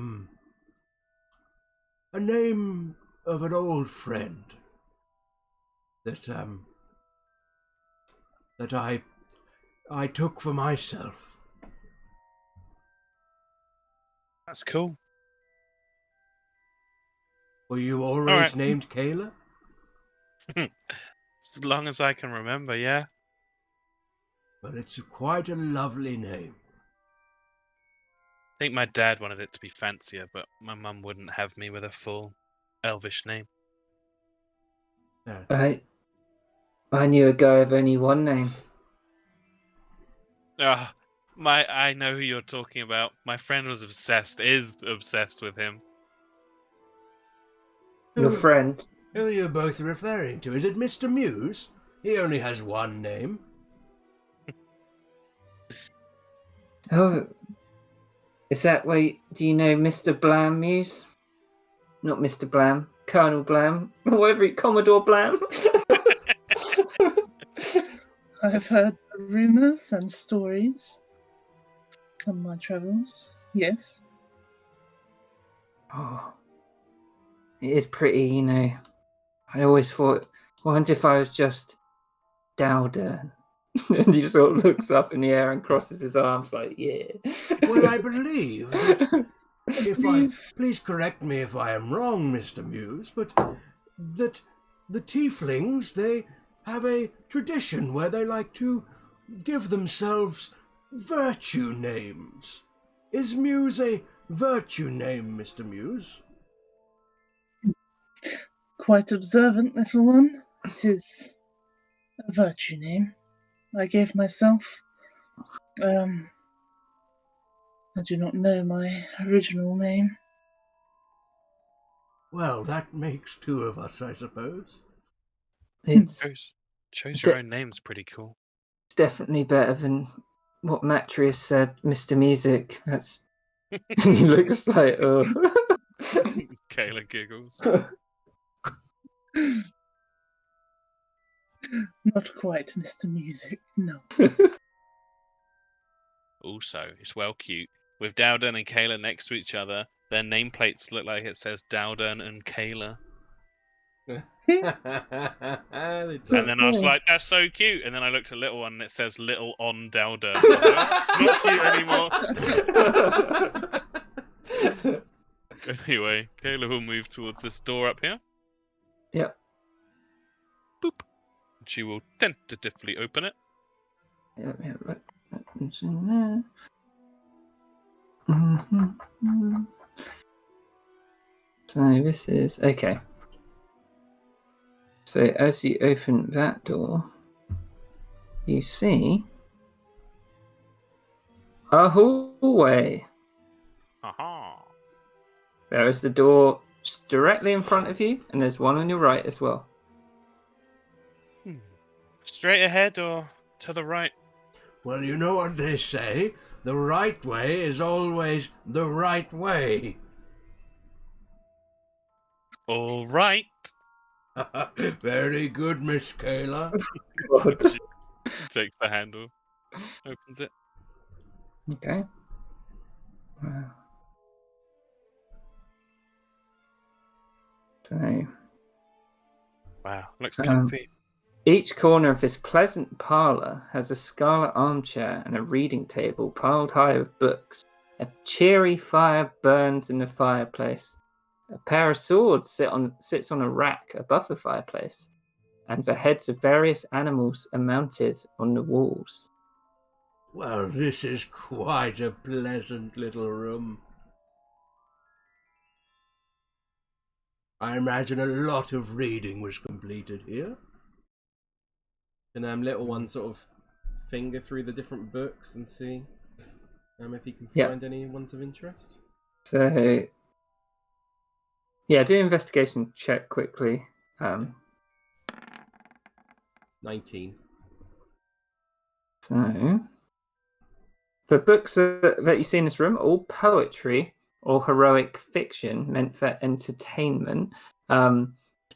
name of an old friend that I took for myself. That's cool. Were you always Alright. named Kayla? As long as I can remember, yeah. Well, it's quite a lovely name. I think my dad wanted it to be fancier, but my mum wouldn't have me with a full elvish name. I knew a guy with only one name. Ah, I know who you're talking about. My friend is obsessed with him. Your friend. Who are you both referring to? Is it Mr. Muse? He only has one name. Oh, is that way? Do you know Mr. Blam Muse? Not Mr. Blam, Colonel Blam, whatever, Commodore Blam. I've heard rumours and stories on my travels. Yes. Oh, it is pretty, you know. I always thought, what if I was just Dowder? And he sort of looks up in the air and crosses his arms like, yeah. Well, I believe that please correct me if I am wrong, Mr. Muse, but that the tieflings, they have a tradition where they like to give themselves virtue names. Is Muse a virtue name, Mr. Muse? Quite observant, little one. It is a virtue name I gave myself. I do not know my original name. Well, that makes two of us, I suppose. It's Chose your own name's pretty cool. definitely better than what Matrius said, Mr. Music. That's he looks like, oh. Kayla giggles. Not quite, Mr. Music, no. Also, it's well cute. With Dowden and Kayla next to each other, their nameplates look like it says Dowden and Kayla. They And then I was cool. like, that's so cute. And then I looked at little one and it says little on Dowden. I was like, it's not cute anymore. Anyway, Kayla will move towards this door up here. Yep. Boop. She will tentatively open it. Yep, right. That's in there. Mm-hmm. So this is okay. So as you open that door, you see a hallway. Aha. There is the door directly in front of you, and there's one on your right as well. Straight ahead or to the right? Well, you know what they say. The right way is always the right way. All right. Very good, Miss Kayla. She takes the handle, opens it. Okay. Wow. So Wow, looks comfy. each corner of this pleasant parlour has a scarlet armchair and a reading table piled high with books. A cheery fire burns in the fireplace. A pair of swords sits on a rack above the fireplace, and the heads of various animals are mounted on the walls. Well, this is quite a pleasant little room. I imagine a lot of reading was completed here. And little one sort of finger through the different books and see if he can Yeah. find any ones of interest. So, yeah, do an investigation check quickly. 19. So, the books that you see in this room are all poetry or heroic fiction meant for entertainment.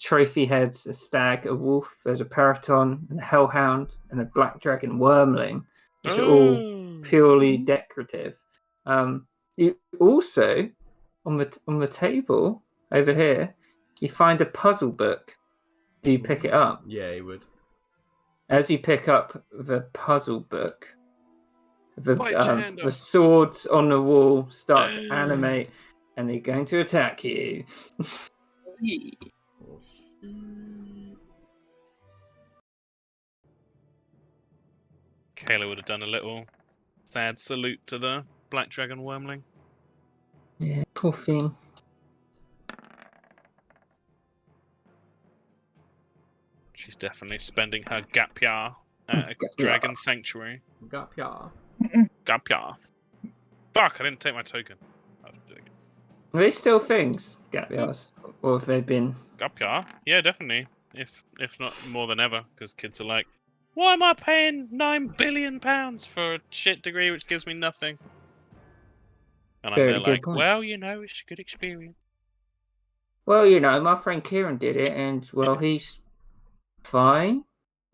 trophy heads, a stag, a wolf, there's a paraton, and a hellhound, and a black dragon wormling, which are all purely decorative. You also on the table over here, you find a puzzle book. Do you pick it up? Yeah, he would. As you pick up the puzzle book, Bite your hand the off. swords on the wall start to animate, and they're going to attack you. Kayla would have done a little sad salute to the black dragon wormling. Yeah, poor thing. She's definitely spending her gap year at a dragon sanctuary. Gap year. Gap year. Fuck! I didn't take my token. Are they still things, gap years, or have they been? Gap year? Yeah, definitely. If not more than ever, because kids are like, why am I paying £9 billion for a shit degree which gives me nothing? And I'm Very there good like, point. well, you know, it's a good experience. Well, you know, my friend Kieran did it, and well, he's fine.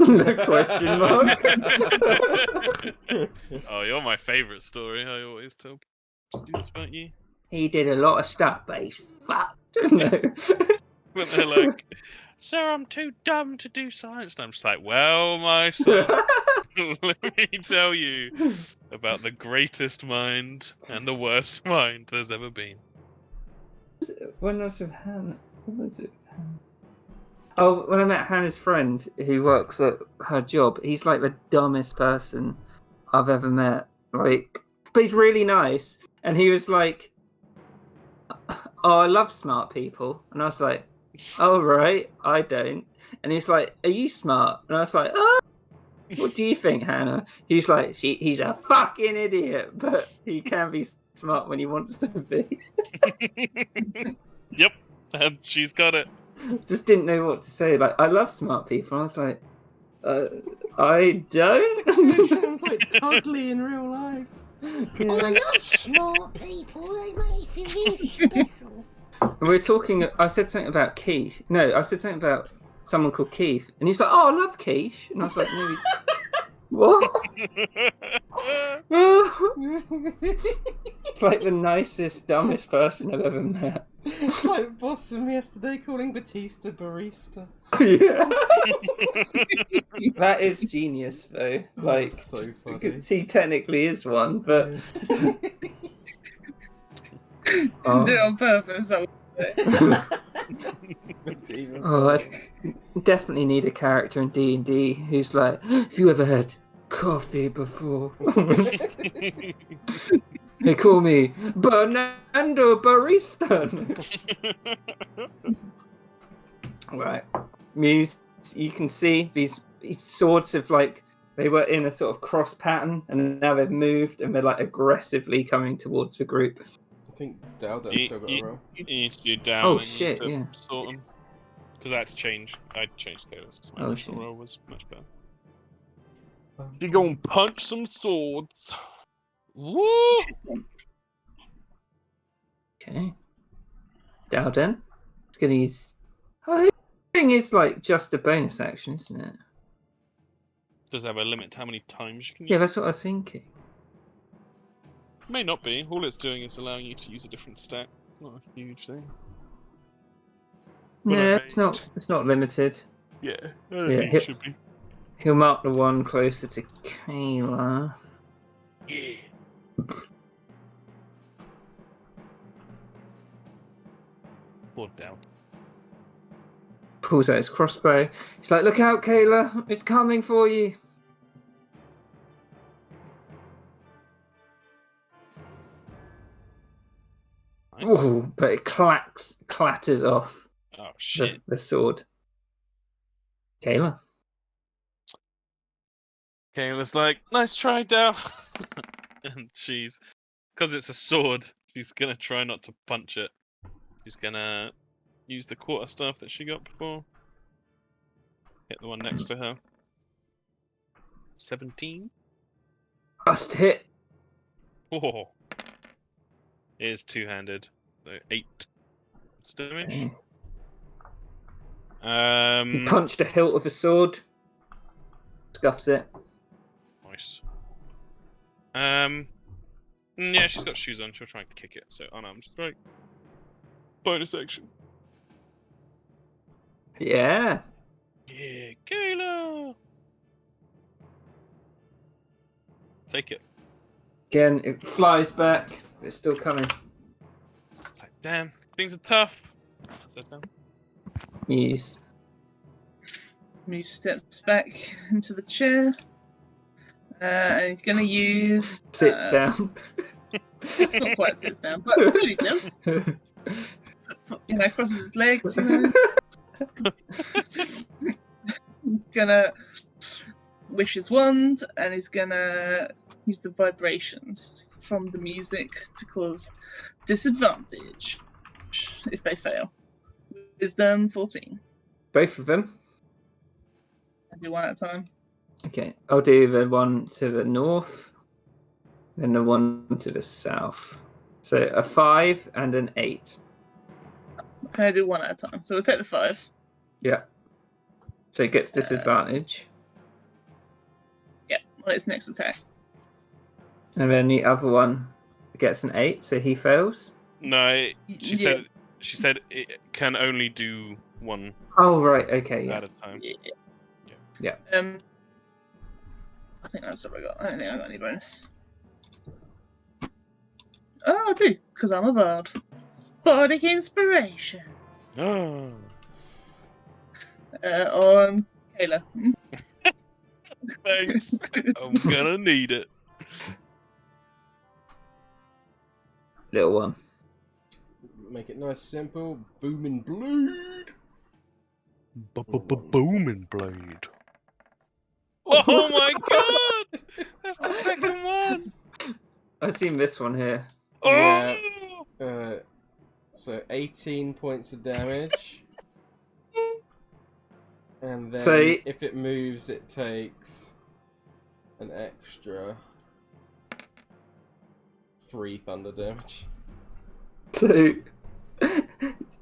Question mark. Oh, you're my favourite story. I always tell students about you. He did a lot of stuff, but he's fucked. But they're like, sir, I'm too dumb to do science. And I'm just like, well, my son, let me tell you about the greatest mind and the worst mind there's ever been. When I was with Hannah, what was it? Oh, when I met Hannah's friend who works at her job, he's like the dumbest person I've ever met. Like, but he's really nice. And he was like, "Oh, I love smart people," and I was like, "Oh, right, I don't." And he's like, "Are you smart?" And I was like, "Oh, what do you think, Hannah?" He's like, "He's a fucking idiot, but he can be smart when he wants to be." Yep, and she's got it. Just didn't know what to say. Like, I love smart people. I was like, I don't. It sounds like Tugly in real life. Yeah. I love smart people. They make me feel real special. We were talking. I said something about quiche. No, I said something about someone called Keith, and he's like, "Oh, I love quiche," and I was like, "No, what?" It's like the nicest, dumbest person I've ever met. It's like Boston yesterday calling Batista barista. Yeah. That is genius, though. Like, That's so funny. because he technically is one, but Didn't do it on purpose. That was I definitely need a character in D&D who's like, "Have you ever had coffee before?" They call me Bernardo Barista. Right, Muse. You can see these swords of like they were in a sort of cross pattern, and now they've moved, and they're like aggressively coming towards the group. I think Dowden's still got a roll. You need to do down. Oh, and shit, to yeah. Sort them. Because that's changed. I changed Kayla's because my Oh, initial shit. roll was much better. You're gonna punch some swords. Woo! Okay, Dowden. It's gonna use. I think it's like just a bonus action, isn't it? Does it have a limit to how many times you can use? Yeah, that's what I was thinking. May not be. All it's doing is allowing you to use a different stat. Not a huge thing. But No, I it's not. It's not limited. Yeah, I don't Yeah, think it should be. He'll mark the one closer to Kayla. Yeah. Or down. Pulls out his crossbow. He's like, "Look out, Kayla! It's coming for you!" Nice. Ooh, but it clatters off Oh shit. the sword. Kayla. Kayla's like, nice try, Dow. And she's, because it's a sword, she's gonna try not to punch it. She's gonna use the quarterstaff that she got before. Hit the one next to her. 17. Just hit. Oh. It is two-handed, so 8 damage. Okay. He punched the hilt of a sword. Scuffs it. Nice. Yeah, she's got shoes on. She'll try and kick it. So, unarmed strike. Bonus action. Yeah. Yeah, Kayla. Take it. Again, it flies back. It's still coming. It's like, damn, things are tough. Set down. Muse. Muse steps back into the chair. And he's going to use... Sits down. Not quite sits down, but really does. Crosses his legs, He's gonna wish his wand, and he's gonna use the vibrations from the music to cause disadvantage if they fail. Wisdom 14. Both of them. I'll do one at a time. Okay, I'll do the one to the north, then the one to the south. So a 5 and an 8. Can I do one at a time? So we'll take the 5. Yeah. So it gets disadvantage. Yeah, on its next attack. And then the other one gets an 8, so he fails. No, she said it can only do one Oh, right, okay, yeah. at a time. Yeah. I think that's what I got. I don't think I got any bonus. Oh, I do, because I'm a bard. Bardic inspiration. Oh. On Kayla. Thanks. I'm gonna need it. Little one. Make it nice, simple. Booming blade. Booming blade. Oh my god! That's the second one. I've seen this one here. Oh! So 18 points of damage. And then So- if it moves, it takes an extra 3 thunder damage. So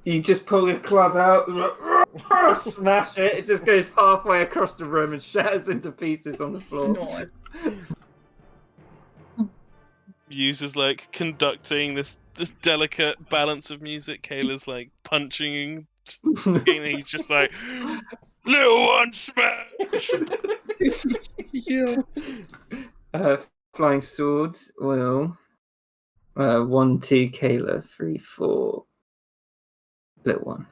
you just pull your club out, smash it. It just goes halfway across the room and shatters into pieces on the floor. No. Uses like conducting this delicate balance of music. Kayla's like punching, and he's just like, little one smash. Yeah. Flying swords will 1, 2, Kayla, 3, 4, little one.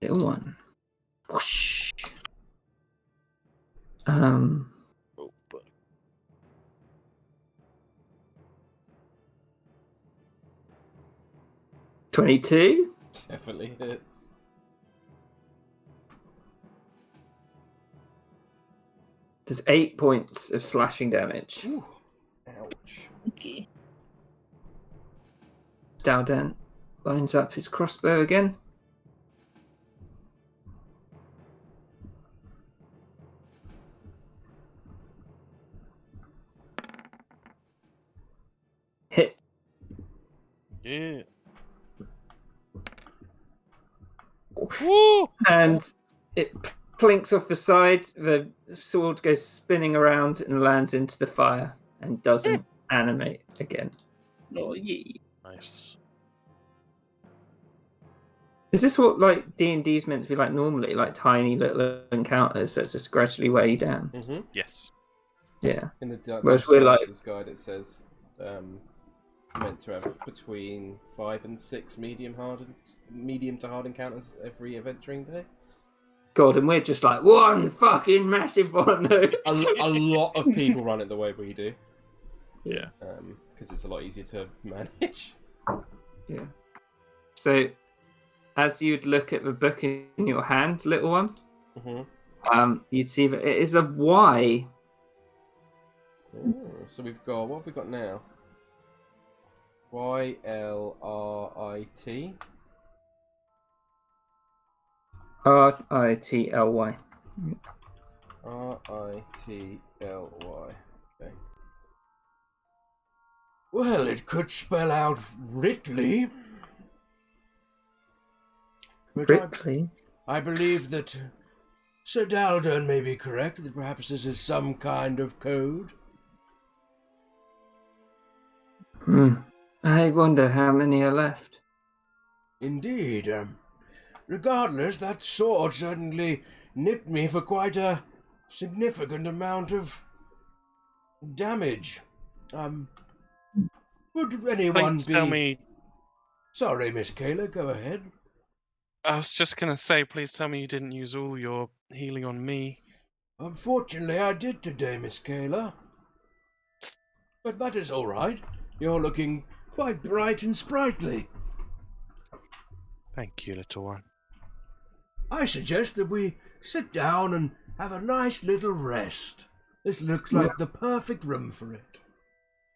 Little one. Whoosh. Oh, but 22. Definitely hits. There's 8 points of slashing damage. Ooh. Ouch. Okay. Dalden lines up his crossbow again. Hit. yeah. Woo! And it plinks off the side. The sword goes spinning around and lands into the fire and doesn't animate again. Oh, yeah. Nice. Is this what like D&D is meant to be like normally, like tiny little encounters that just gradually weigh you down? Mm-hmm. Yes. Yeah. In the Whereas Dungeons we're like- Master's guide, it says meant to have between 5 and 6 medium to hard encounters every adventuring day. God, and we're just like one fucking massive one though. A lot of people run it the way we do. Yeah. Because it's a lot easier to manage. Yeah. So, as you'd look at the book in your hand, little one, Mm-hmm. you'd see that it is a Y. Ooh, so we've got, what have we got now? YLRIT. RITLY. RITLY. Okay. Well, it could spell out Ridley. But Ripley? I believe that Sir Daldon may be correct, that perhaps this is some kind of code. I wonder how many are left. Indeed. Regardless, that sword certainly nipped me for quite a significant amount of damage. Would anyone Please be... tell me. Sorry, Miss Kayla, go ahead. I was just gonna say, please tell me you didn't use all your healing on me. Unfortunately, I did today, Miss Kayla. But that is all right. You're looking quite bright and sprightly. Thank you, little one. I suggest that we sit down and have a nice little rest. This looks like the perfect room for it.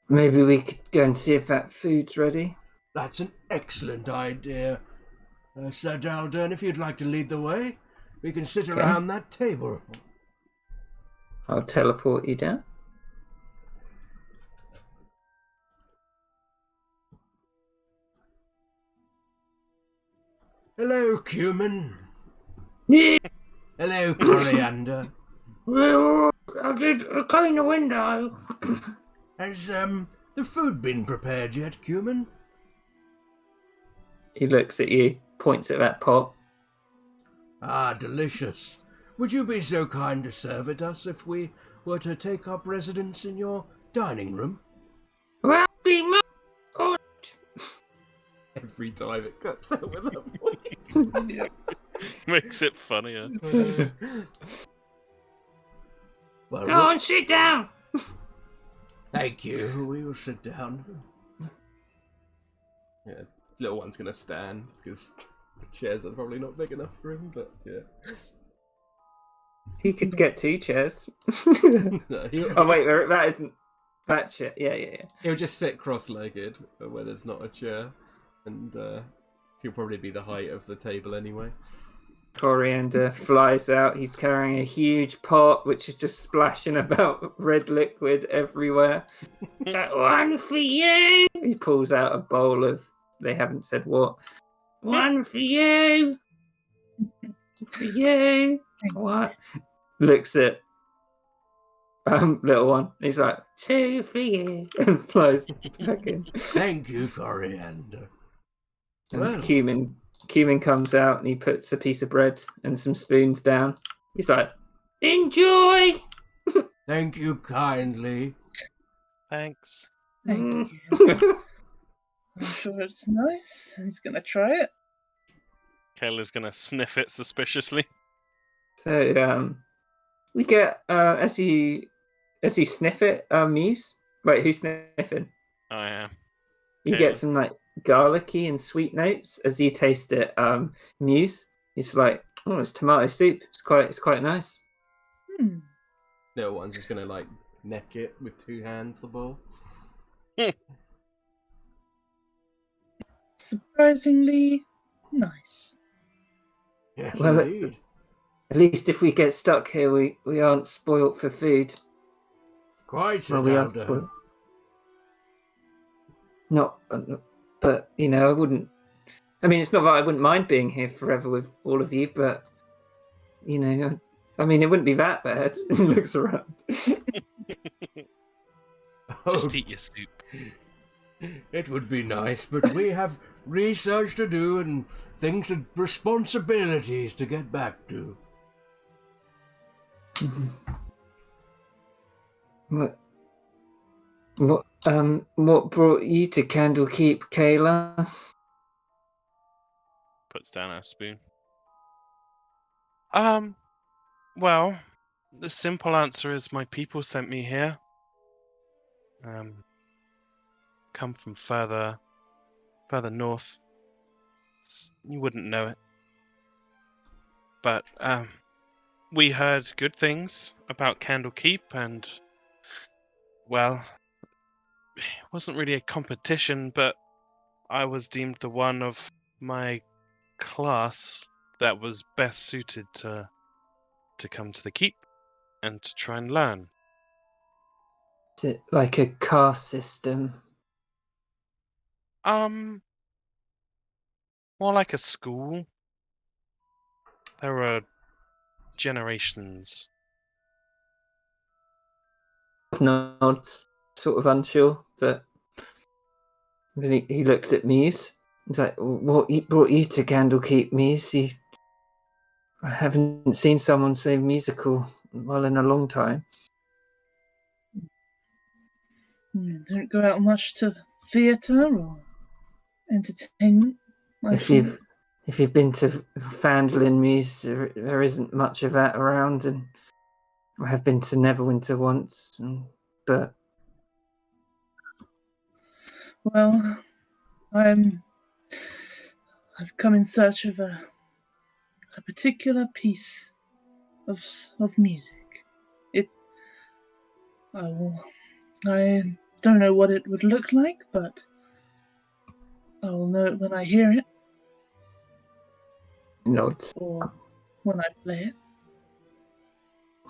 Maybe we could go and see if that food's ready. That's an excellent idea. Sir Daldon, if you'd like to lead the way, we can sit around that table. I'll teleport you down. Hello, cumin. Yeah. Hello, coriander. I did clean the window. Has the food been prepared yet, cumin? He looks at you, points at that pot. Ah, delicious. Would you be so kind to serve it us if we were to take up residence in your dining room? Well, be my God. Every time it cuts out with that voice. Makes it funnier. Well, Go and sit down. thank you. We will sit down. Yeah, little one's gonna stand because the chairs are probably not big enough for him. But yeah. He could get 2 chairs. No, Oh wait, that isn't that chair. Yeah. he'll just sit cross-legged where there's not a chair, and he'll probably be the height of the table anyway. Coriander flies out. He's carrying a huge pot, which is just splashing about red liquid everywhere. That one for you. He pulls out a bowl of. They haven't said what. One for you. For you. What? Looks at little one. He's like 2 for you, and flies back in. Thank you, coriander. And Well. Cumin comes out and he puts a piece of bread and some spoons down. He's like, enjoy! Thank you kindly. Thanks. Thank you. I'm sure it's nice. He's gonna try it. Kayla's gonna sniff it suspiciously. So we get as you sniff it, Muse. Wait, who's sniffing? I am. You Kayla. get some like garlicky and sweet notes as you taste it, Muse. It's like, oh, it's tomato soup. It's quite nice. Little one's just gonna like neck it with 2 hands. The bowl. Surprisingly nice. Yes, Well, indeed. At least if we get stuck here, we aren't spoilt for food. Quite, Sir Well, we are Daldon. spoilt. Not, but you know, I wouldn't. I mean, it's not that I wouldn't mind being here forever with all of you, but you know, I mean, it wouldn't be that bad. He looks around. Just eat your soup. It would be nice, but we have research to do and things and responsibilities to get back to. What brought you to Candlekeep, Kayla? Puts down her spoon. Well, the simple answer is my people sent me here. Come from further north. You wouldn't know it. But, we heard good things about Candlekeep and, well, it wasn't really a competition, but I was deemed the one of my class that was best suited to come to the keep and to try and learn. Is it like a caste system? More like a school. There were generations. Nods, sort of unsure, but then he looks at Muse. He's like, "What brought you to Candlekeep, Muse? I haven't seen someone so musical in a long time." Don't go out much to theatre or entertainment. If you've been to Fandolin, Muse, there isn't much of that around, and I have been to Neverwinter once, but Well, I've come in search of a particular piece of music. I don't know what it would look like, but I will know it when I hear it nods. or when I play it.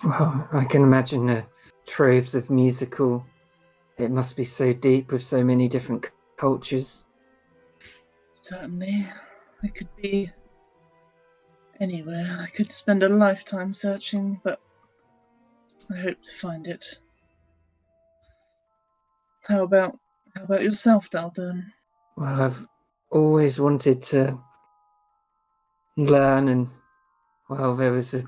Well, I can imagine the troves of musical. It must be so deep with so many different cultures. Certainly, it could be anywhere. I could spend a lifetime searching, but I hope to find it. How about yourself, Daldon? Well, I've always wanted to learn, and well, there was a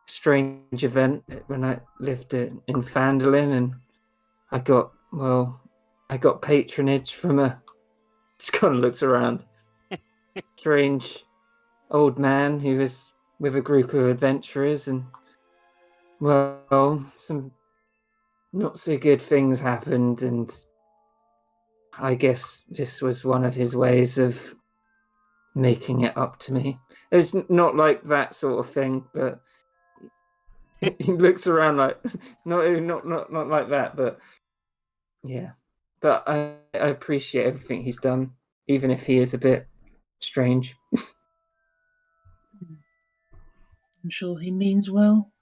strange event when I lived in Fandolin, and I got patronage from a. Just kind of looks around. Strange old man who was with a group of adventurers, and well, some not so good things happened, and I guess this was one of his ways of making it up to me. It's not like that sort of thing, but he looks around like not like that, but yeah. But I appreciate everything he's done, even if he is a bit strange. I'm sure he means well.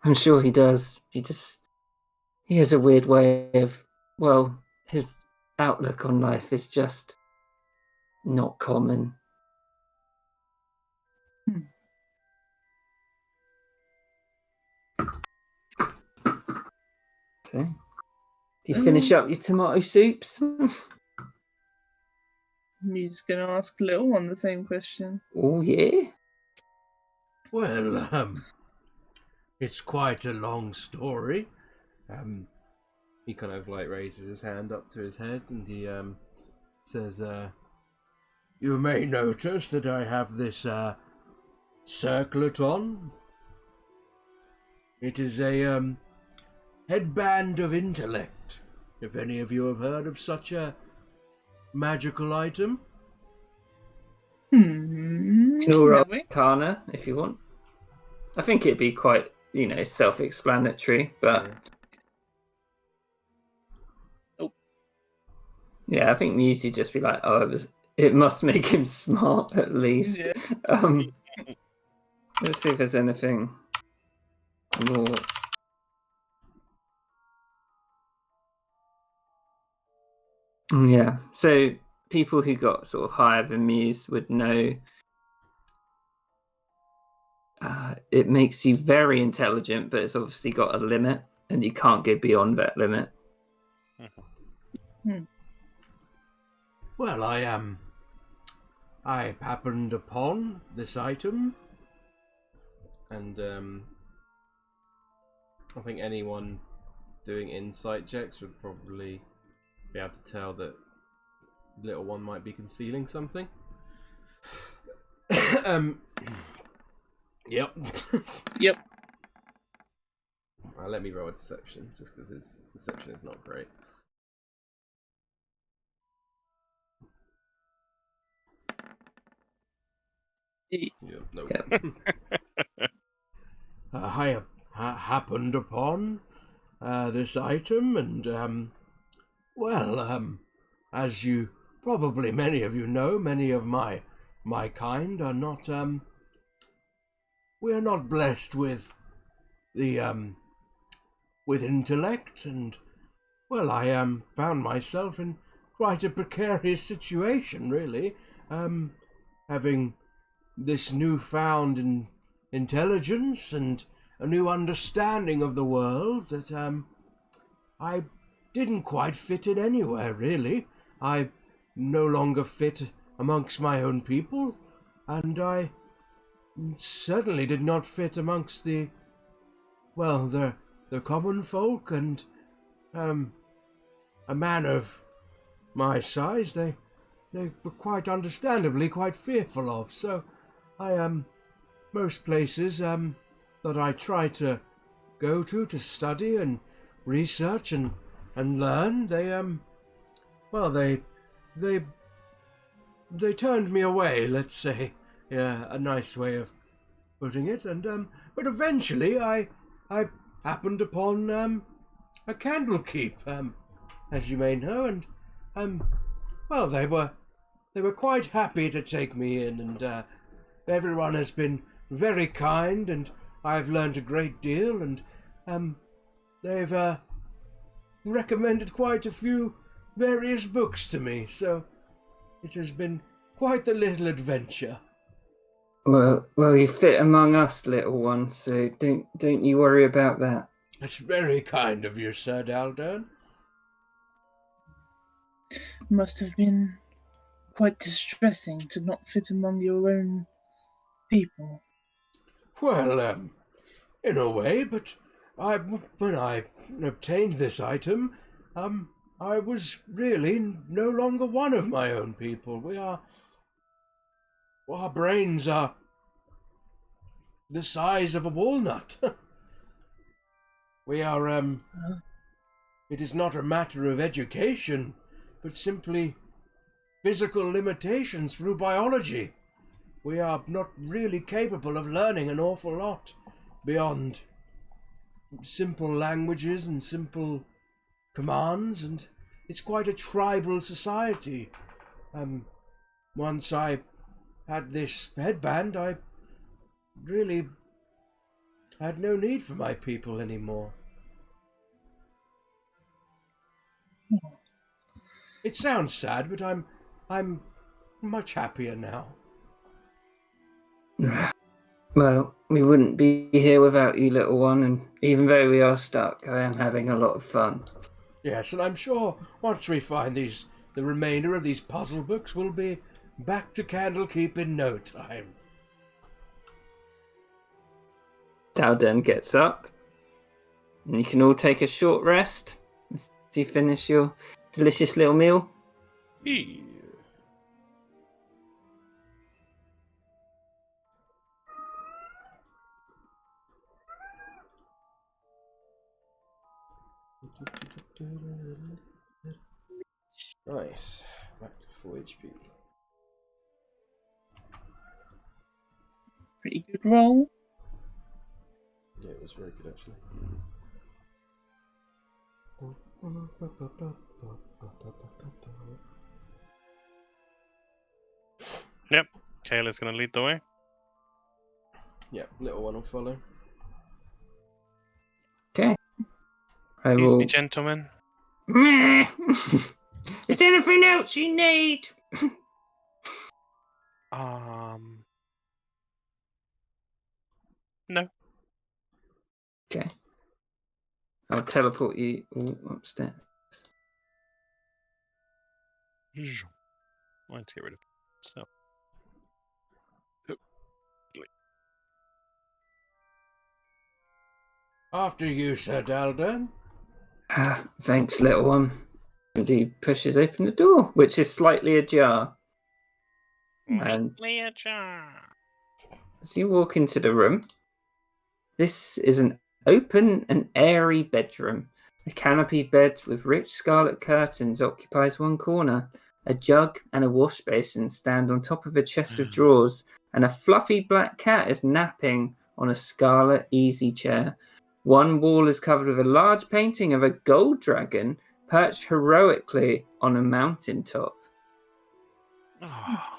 I'm sure he does. He has a weird way of, well, his outlook on life is just not common. So, do you finish up your tomato soups? Muse's going to ask Little One the same question. Oh, yeah? Well, it's quite a long story. He kind of like raises his hand up to his head and he says, You may notice that I have this circlet on. It is a headband of intellect. If any of you have heard of such a magical item. You can all roll Have we? Arcana if you want. I think it'd be quite, self-explanatory, but yeah, I think Muse would just be like, it must make him smart at least. Yeah. Let's see if there's anything more. Yeah, so people who got sort of higher than Muse would know it makes you very intelligent, but it's obviously got a limit, and you can't go beyond that limit. Well, I happened upon this item. and I think anyone doing insight checks would probably be able to tell that Little One might be concealing something. Yep. Yep. Let me roll a deception, just because his deception is not great. Eight. Yeah, no. Yep. I happened upon this item, and as you probably many of you know, many of my kind are not we are not blessed with the with intellect, and well, I found myself in quite a precarious situation, really, having this newfound intelligence and a new understanding of the world that I didn't quite fit in anywhere, really. I no longer fit amongst my own people, and I certainly did not fit amongst the common folk, and a man of my size they were quite understandably quite fearful of. So I most places that I try to go to study and research and learn, they turned me away, let's say. Yeah, a nice way of putting it. And but eventually I happened upon a Candlekeep, as you may know, and they were quite happy to take me in, and everyone has been very kind, and I've learned a great deal, and they've recommended quite a few various books to me, so it has been quite the little adventure. Well, you fit among us, little one, so don't you worry about that. That's very kind of you, Sir Daldern. Must have been quite distressing to not fit among your own people. Well, in a way, but when I obtained this item, I was really no longer one of my own people. Our brains are the size of a walnut. We are, it is not a matter of education, but simply physical limitations through biology. We are not really capable of learning an awful lot beyond simple languages and simple commands, and it's quite a tribal society. Once I had this headband, I really had no need for my people anymore. It sounds sad, but I'm much happier now. Well, we wouldn't be here without you, little one, and even though we are stuck, I am having a lot of fun. Yes, and I'm sure once we find the remainder of these puzzle books, we'll be back to Candlekeep in no time. Daldern gets up, and you can all take a short rest as you finish your delicious little meal. Yeah. Nice. Back to 4 HP. Pretty good roll. Yeah, it was very good actually. Yep. Kayla's going to lead the way. Yeah, little one will follow. Okay. I Excuse will. me, gentlemen. Is there anything else you need? No. Okay. I'll teleport you all upstairs. I need to get rid of stuff. After you, Sir Daldern. Thanks, little one. And he pushes open the door, which is slightly ajar. And as you walk into the room, this is an open and airy bedroom. A canopied bed with rich scarlet curtains occupies one corner. A jug and a wash basin stand on top of a chest of drawers, and a fluffy black cat is napping on a scarlet easy chair. One wall is covered with a large painting of a gold dragon perched heroically on a mountaintop. Oh.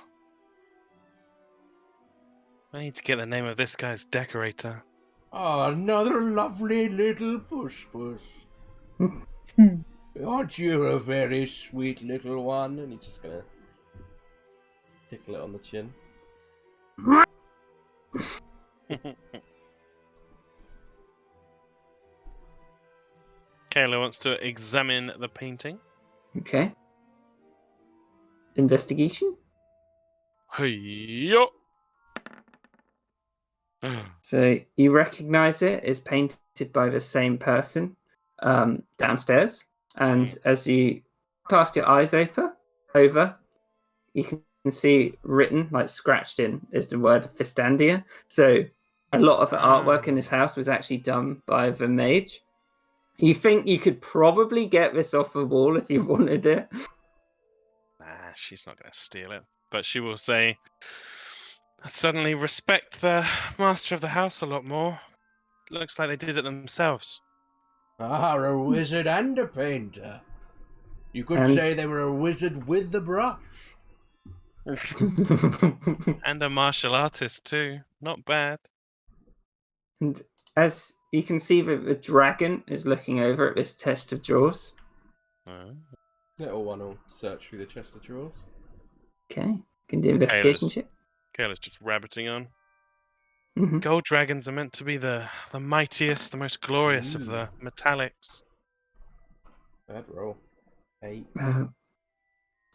I need to get the name of this guy's decorator. Oh, another lovely little puss. Aren't you a very sweet little one? And he's just gonna tickle it on the chin. Kayla wants to examine the painting. Okay. Investigation. Hey-yo! So you recognize it is painted by the same person downstairs, and as you cast your eyes over, you can see written, like scratched in, is the word Fistandia. So a lot of the artwork in this house was actually done by the mage. You think you could probably get this off the wall if you wanted it? Nah, she's not going to steal it. But she will say, I suddenly respect the master of the house a lot more. Looks like they did it themselves. Ah, a wizard and a painter. You could And- say they were a wizard with the brush. And a martial artist, too. Not bad. And as you can see, the dragon is looking over at this chest of drawers. Little one will search through the chest of drawers. Okay, can do investigation check. Kayla's just rabbiting on. Mm-hmm. Gold dragons are meant to be the mightiest, the most glorious of the metallics. Bad roll. 8. I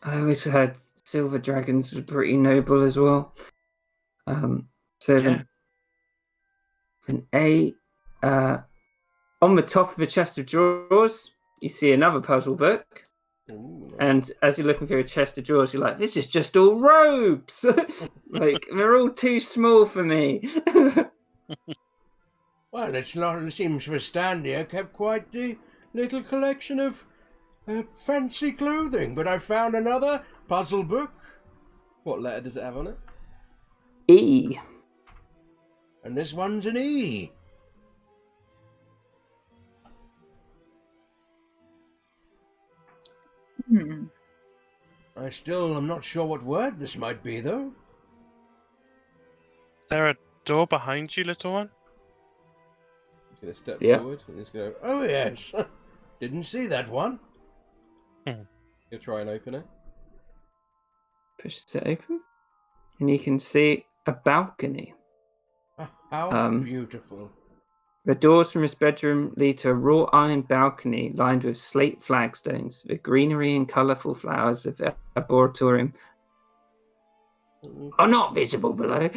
always heard silver dragons were pretty noble as well. So Yeah. an 8. On the top of the chest of drawers, you see another puzzle book. Ooh, nice. And as you're looking through a chest of drawers, you're like, this is just all robes! Like, they're all too small for me. Well, it's not. It seems Vistandia kept quite the little collection of fancy clothing, but I found another puzzle book. What letter does it have on it? E. And this one's an E. I still am not sure what word this might be, though. Is there a door behind you, little one? He's going to step Yeah. forward and he's going to Oh, yes. Didn't see that one. he'll try and open it. Pushes it open. And you can see a balcony. How beautiful. The doors from his bedroom lead to a wrought iron balcony lined with slate flagstones. The greenery and colourful flowers of the arboretum are not visible below.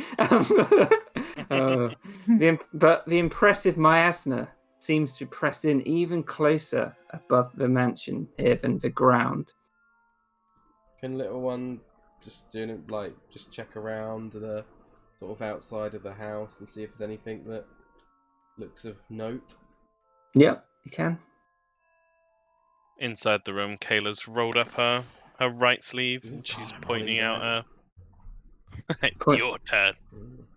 But the impressive miasma seems to press in even closer above the mansion here than the ground. Can little one just just check around the sort of outside of the house and see if there's anything that looks of note? Yep, you can. Inside the room, Kayla's rolled up her right sleeve and she's pointing out her. Your turn.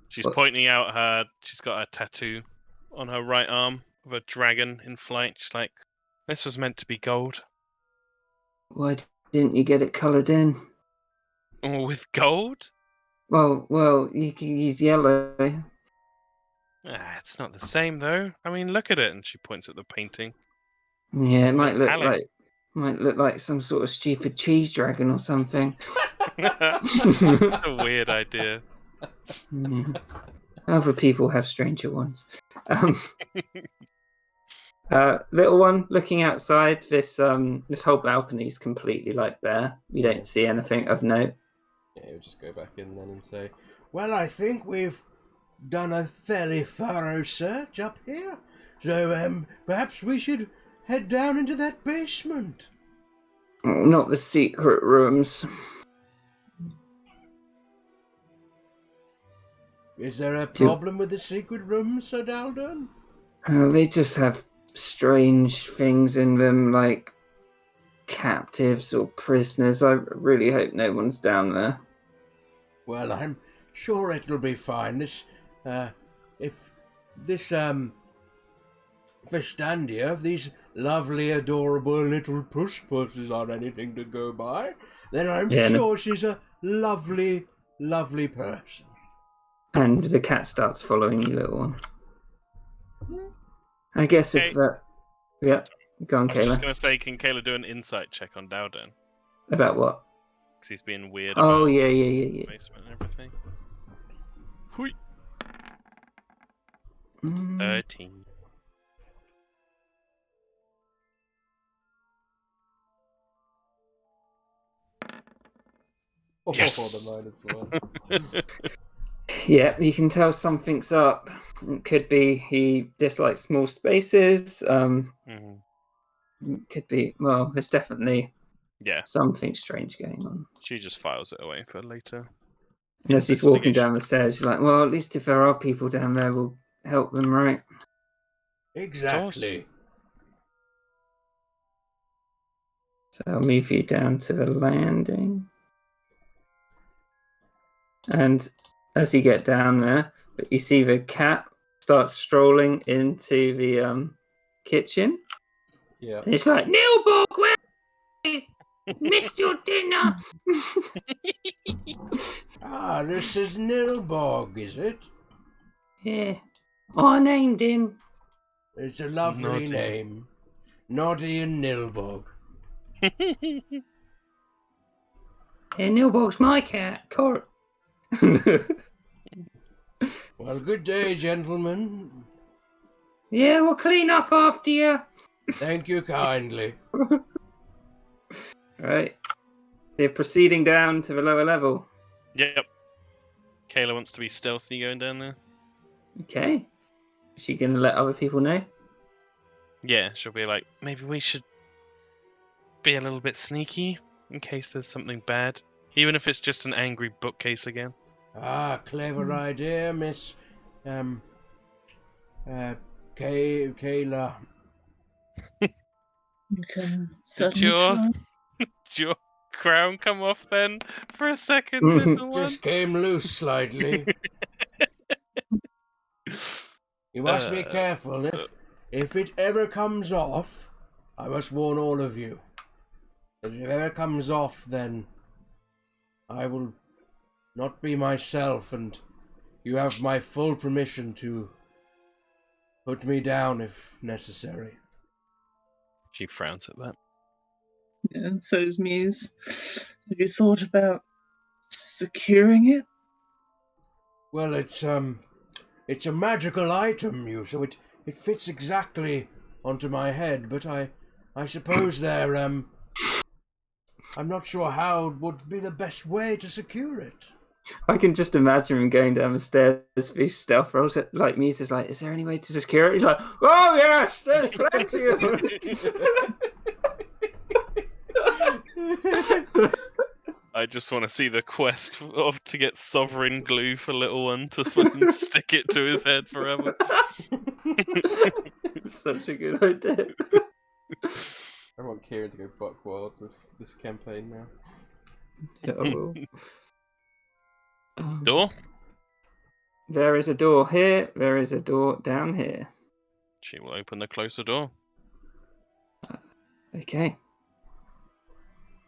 She's pointing out her. She's got a tattoo on her right arm of a dragon in flight. She's like, this was meant to be gold. Why didn't you get it coloured in? Oh, with gold? Well, you can use yellow. It's not the same though. I mean, look at it. And she points at the painting. Yeah, It's it might metallic. look like some sort of stupid cheese dragon or something. A weird idea. Yeah. Other people have stranger ones. Little one looking outside. This whole balcony is completely bare. You don't see anything of note. Yeah, he'll just go back in then and say, Well, I think we've done a fairly thorough search up here. So, perhaps we should head down into that basement. Oh, not the secret rooms. Is there a problem with the secret rooms, Sir Daldon? They just have strange things in them, like captives or prisoners. I really hope no one's down there. Well, I'm sure it'll be fine. If Vistandia, if these lovely, adorable little puss-pusses aren't anything to go by, then I'm sure she's a lovely, lovely person. And the cat starts following you, little one. I guess if that... Yeah, go on, I was just Kayla. going to say, can Kayla do an insight check on Dowden? About what? Because he's being weird Oh, about yeah. the basement and everything. Hui. Mm, 13. Oh, Yes. the -1. yeah, you can tell something's up. It could be he dislikes small spaces. Mhm. Could be, well, there's definitely Yeah, something strange going on. she just files it away for later. And as he's walking Investigation. down the stairs, she's like, well, at least if there are people down there, we'll help them, right? Exactly. So I'll move you down to the landing. And as you get down there, you see the cat starts strolling into the kitchen. Yeah. And it's like, Nilbog, where are you? Missed your dinner. Ah, this is Nilbog, is it? Yeah, I named him. It's a lovely Noddy. name. Noddy and Nilbog. Yeah, Nilbog's my cat, Cor. Well, good day, gentlemen. Yeah, we'll clean up after you. Thank you kindly. Right. They're proceeding down to the lower level. Yep. Kayla wants to be stealthy going down there. Okay. Is she going to let other people know? Yeah, she'll be like, maybe we should be a little bit sneaky in case there's something bad. Even if it's just an angry bookcase again. Ah, clever idea, Miss. Kayla. You can Did certainly your, try. did your crown come off then for a second, little one? Just came loose slightly. You must be careful. If it ever comes off, I must warn all of you. If it ever comes off, then I will not be myself, and you have my full permission to put me down if necessary. She frowns at that. Yeah, and so is Muse. Have you thought about securing it? Well, it's a magical item, so it fits exactly onto my head, but I suppose I'm not sure how would be the best way to secure it. I can just imagine him going down the stairs with his stealth rolls. Like Muse is like, is there any way to secure it? He's like, oh yes, there's plenty of them. I just want to see the quest to get sovereign glue for little one to fucking stick it to his head forever. Such a good idea. I want Kieran to go buck wild with this campaign now. Oh. Door? There is a door here. There is a door down here. She will open the closer door. Okay.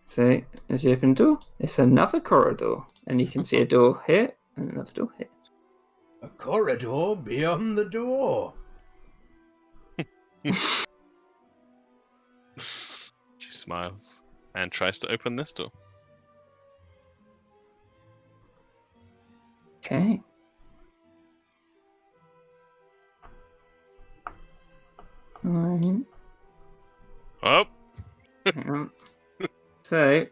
So as you open the door, it's another corridor, and you can see a door here and another door here. A corridor beyond the door. She smiles and tries to open this door. Okay. Right. Oh! So,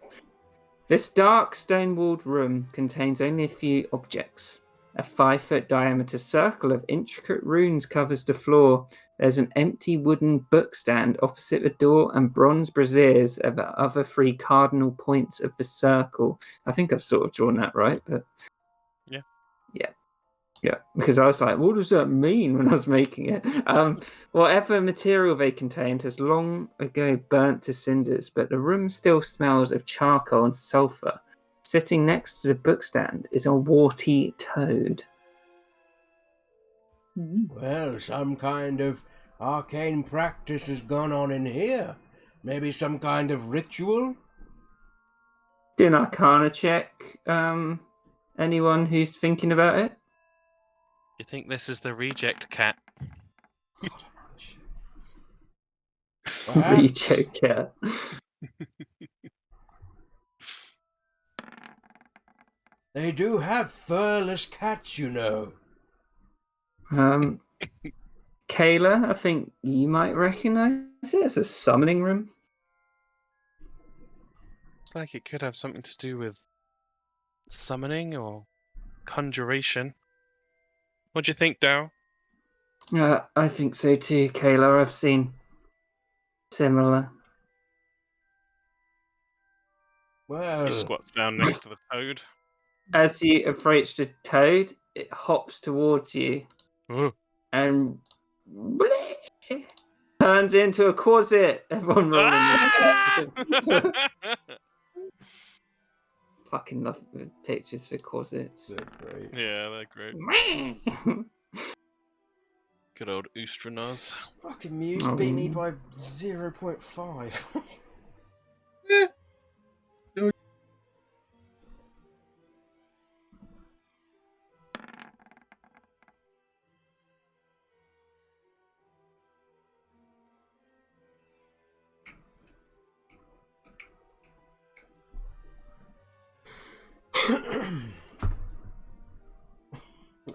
this dark stone-walled room contains only a few objects. A 5-foot diameter circle of intricate runes covers the floor. There's an empty wooden bookstand opposite the door, and bronze braziers are the other 3 cardinal points of the circle. I think I've sort of drawn that right, but yeah, because I was like, what does that mean when I was making it? Whatever material they contained has long ago burnt to cinders, but the room still smells of charcoal and sulfur. Sitting next to the bookstand is a warty toad. Well, some kind of arcane practice has gone on in here. Maybe some kind of ritual? Do an Arcana check. Anyone who's thinking about it? You think this is the reject cat? Reject cat. They do have furless cats, you know. Kayla, I think you might recognize it as a summoning room. It's like it could have something to do with summoning or conjuration. What do you think, Daryl? I think so too, Kayla. I've seen similar. He Well, squats down next to the toad. As you approach the toad, it hops towards you Oh. and turns into a corset. Everyone roll Ah! Fucking love the pictures for corsets. They're great. Yeah, they're great. Good old Oostranoz. Fucking Muse beat me by 0.5.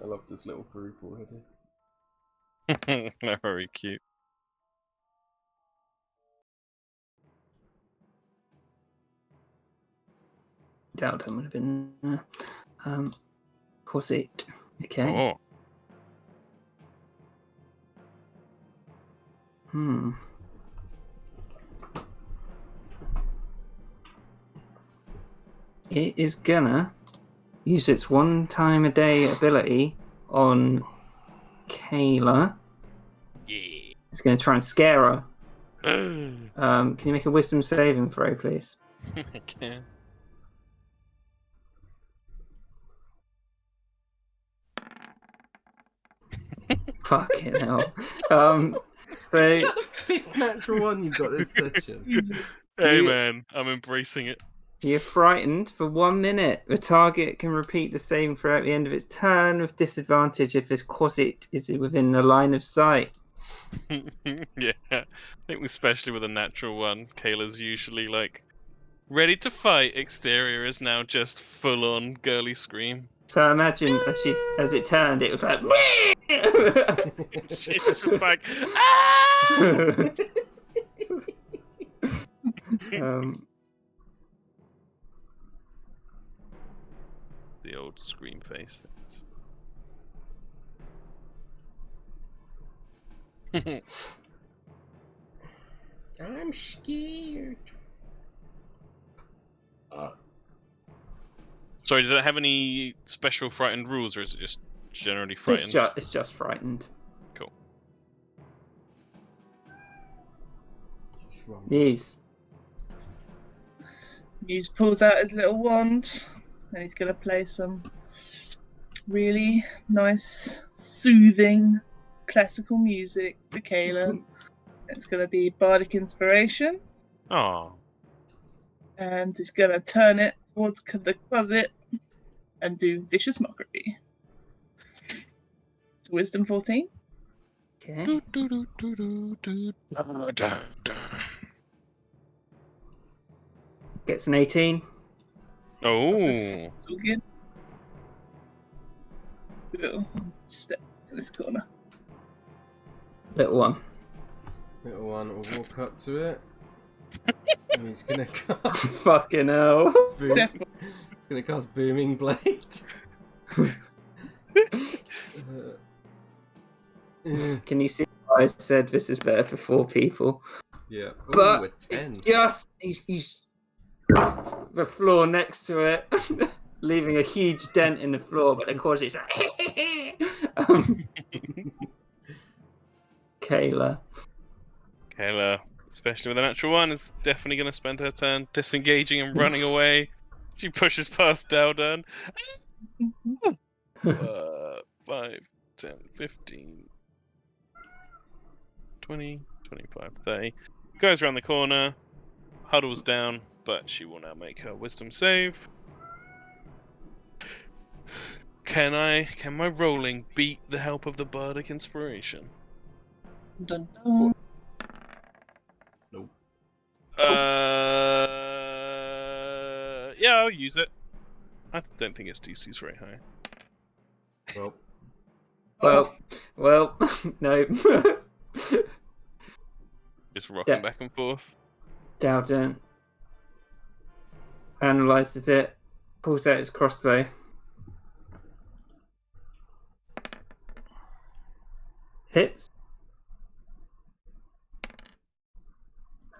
I love this little group already. They're very cute. Doubt I would have been there. Corset. Okay. Oh. It is gonna use its 1 time a day ability on Kayla. Yeah. It's gonna try and scare her. I Can you make a wisdom saving throw, please? can. Fucking hell. So The fifth natural one you've got this session. Hey You- man, I'm embracing it. you're frightened for 1 minute. The target can repeat the same throughout the end of its turn with disadvantage if its corset is within the line of sight. Yeah, I think especially with a natural one, Kayla's usually like ready to fight. Exterior is now just full on girly scream. So imagine as it turned, it was like. She's just like, ah! The old scream face things. I'm scared. Sorry, did it have any special frightened rules, or is it just generally frightened? It's just frightened. Cool. Yes. Muse pulls out his little wand and he's going to play some really nice, soothing classical music to Kayla. It's going to be Bardic Inspiration, Oh, and he's going to turn it towards the closet and do Vicious Mockery. So Wisdom 14. Okay. Gets an 18. Oh, It's all good. We'll step to this corner. Little one. Little one will walk up to it. And he's gonna cast Fucking hell. Step He's gonna cast Booming Blade. Can you see why I said this is better for 4 people? Yeah. Ooh, But a 10. he's the floor next to it, leaving a huge dent in the floor. But of course, it's like Kayla. Kayla, especially with a natural one, is definitely going to spend her turn disengaging and running away. She pushes past Dowdun. 5, 10, 15, 20, 25, 30. Goes around the corner, huddles down, but she will now make her wisdom save. Can my rolling beat the help of the Bardic Inspiration? Dun, dun. Nope. Yeah, I'll use it. I don't think its DC's very high. Well, Well, no. Just rocking Yeah. back and forth. Dowden analyzes it, pulls out his crossbow. Hits.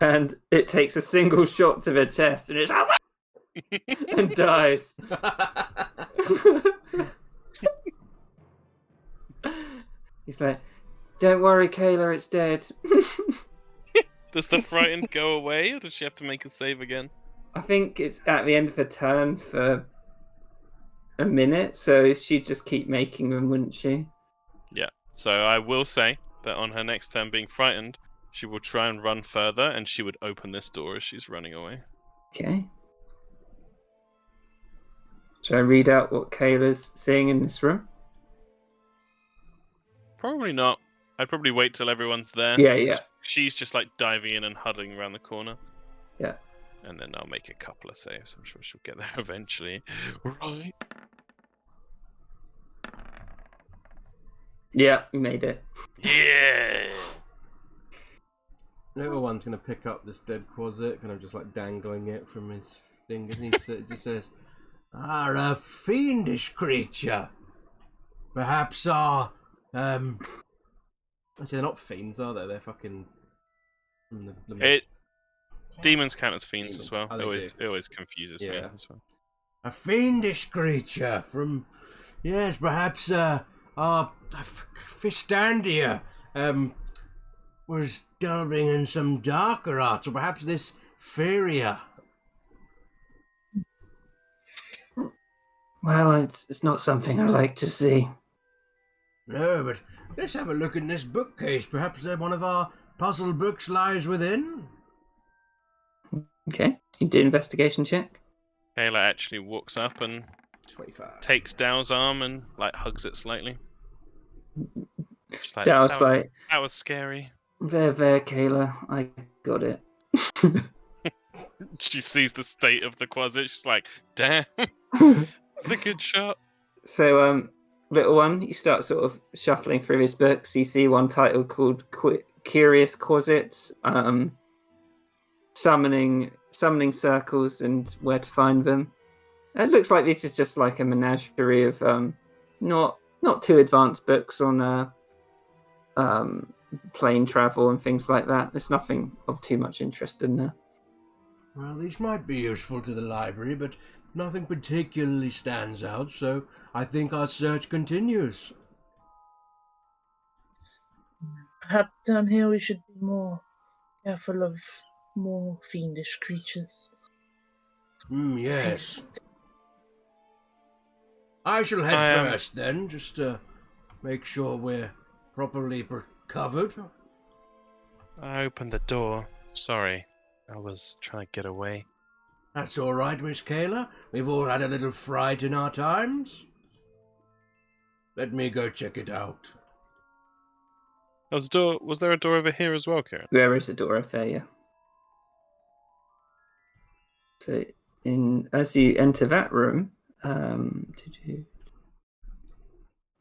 And it takes a single shot to the chest and it's and dies. He's like, "Don't worry, Kayla, it's dead." Does the frightened go away, or does she have to make a save again? I think it's at the end of the turn for a minute, so she'd just keep making them, wouldn't she? Yeah. So I will say that on her next turn, being frightened, she will try and run further, and she would open this door as she's running away. Okay. Shall I read out what Kayla's seeing in this room? Probably not. I'd probably wait till everyone's there. Yeah. She's just like diving in and huddling around the corner. Yeah. And then I'll make a couple of saves. I'm sure she'll get there eventually. Right. Yeah, you made it. Yeah. Little one's gonna pick up this dead Quasit, kind of just like dangling it from his fingers, and he just says, Are a fiendish creature. Perhaps our, actually, they're not fiends, are they? They're fucking... from the Demons count as fiends as Demons. well. Oh, It always confuses me Yeah. as well. a fiendish creature from, yes, perhaps, our Fistandia, was delving in some darker arts, or perhaps this Feria. Well, it's not something I like to see. No, but let's have a look in this bookcase. Perhaps one of our puzzle books lies within. Okay, you do investigation check. Kayla actually walks up and 25. takes Dow's arm and like hugs it slightly. Just like, Dow's like, that was scary. there, Kayla, I got it. She sees the state of the Quasit. She's like, damn, that's a good shot. So, little one, you start sort of shuffling through his books. You see one title called Curious Quasits, summoning circles and where to find them. It looks like this is just like a menagerie of not too advanced books on plane travel and things like that. There's nothing of too much interest in there. Well, these might be useful to the library, but nothing particularly stands out, so I think our search continues. Perhaps down here we should be more careful of more fiendish creatures. Yes. I shall head first then, just to make sure we're properly covered. I opened the door. Sorry, I was trying to get away. That's all right, Miss Kayla. We've all had a little fright in our times. Let me go check it out. Was there a door over here as well, Kieran? There is a door up there, yeah. So, as you enter that room,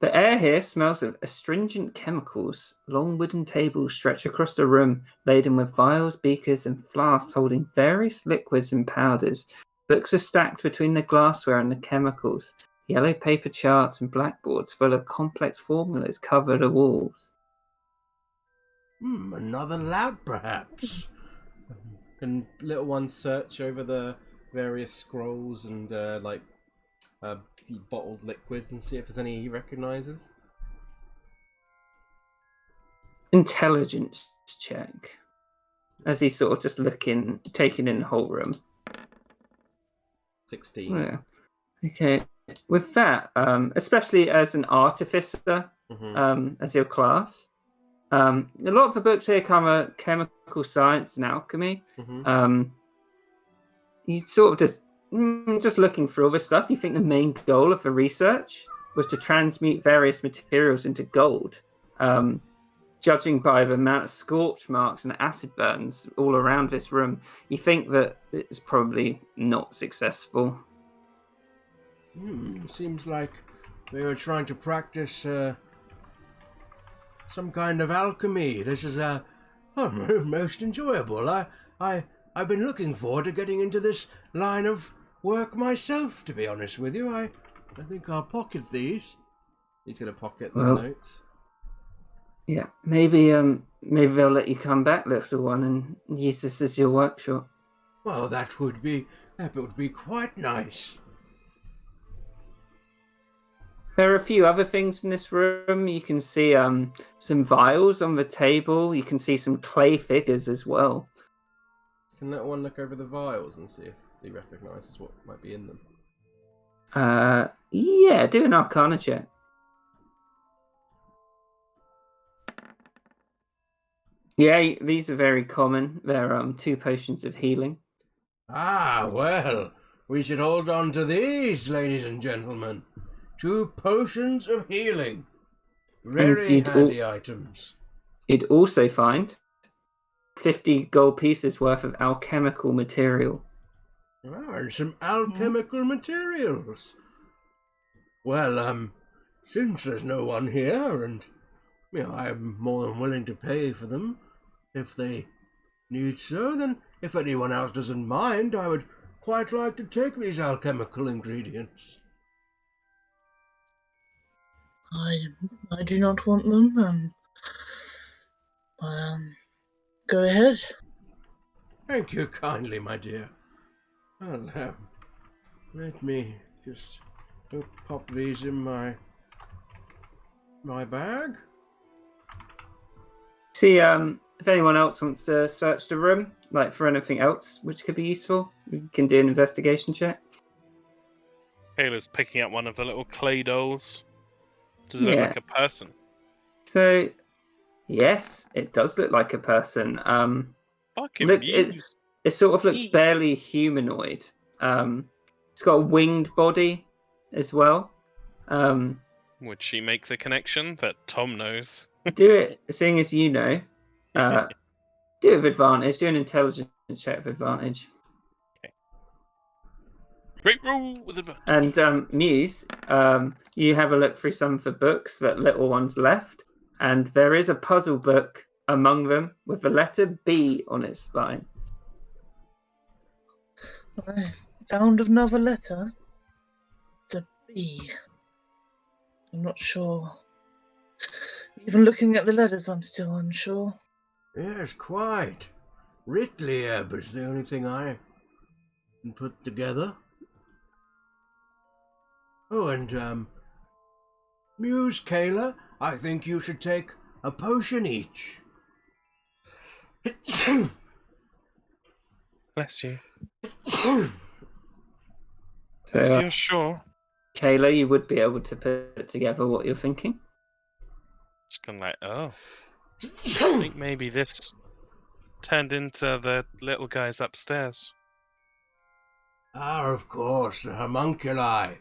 the air here smells of astringent chemicals. Long wooden tables stretch across the room, laden with vials, beakers, and flasks holding various liquids and powders. Books are stacked between the glassware and the chemicals. Yellow paper charts and blackboards full of complex formulas cover the walls. Another lab, perhaps. Can little one search over the various scrolls and bottled liquids and see if there's any he recognizes? Intelligence check. As he's sort of just taking in the whole room. 16. Yeah. Okay. With that, especially as an artificer, as your class, a lot of the books here cover chemical science and alchemy. You sort of just looking through all this stuff. You think the main goal of the research was to transmute various materials into gold. Judging by the amount of scorch marks and acid burns all around this room, you think that it's probably not successful. Seems like they were trying to practice some kind of alchemy. This is most enjoyable. I've been looking forward to getting into this line of work myself, to be honest with you. I think I'll pocket these. He's going to pocket the Well- notes. Yeah, maybe they'll let you come back, little one, and use this as your workshop. Well, that would be quite nice. There are a few other things in this room. You can see some vials on the table. You can see some clay figures as well. Can that one look over the vials and see if he recognises what might be in them? Yeah, do an Arcana check. Yeah, these are very common. They're 2 potions of healing. Ah, well, we should hold on to these, ladies and gentlemen. 2 potions of healing. Very you'd handy items. You'd also find 50 gold pieces worth of alchemical material. Ah, and some alchemical materials. Well, since there's no one here, and I'm more than willing to pay for them if they need so, then if anyone else doesn't mind, I would quite like to take these alchemical ingredients. I do not want them. Go ahead. Thank you kindly, my dear. Well, let me just pop these in my bag. See, if anyone else wants to search the room, like for anything else which could be useful, we can do an investigation check. Kayla's picking up one of the little clay dolls. Does it look Yeah. like a person? So, yes, it does look like a person. Fucking Look, Muse. it sort of looks Eee. barely humanoid. It's got a winged body as well. Would she make the connection that Tom knows? Do it, seeing as you know. Do it with advantage. Do an intelligence check with advantage. Great roll with advantage. And Muse, you have a look through some of the books that little one's left, and there is a puzzle book among them with the letter B on its spine. I found another letter. It's a B. I'm not sure. Even looking at the letters, I'm still unsure. Yes, quite. Ritlieb is the only thing I can put together. Oh, and, Muse, Kayla, I think you should take a potion each. Bless you. So, If you're sure. Kayla, you would be able to put together what you're thinking. Just kind of like, oh. I think maybe this turned into the little guys upstairs. Ah, of course, the homunculi.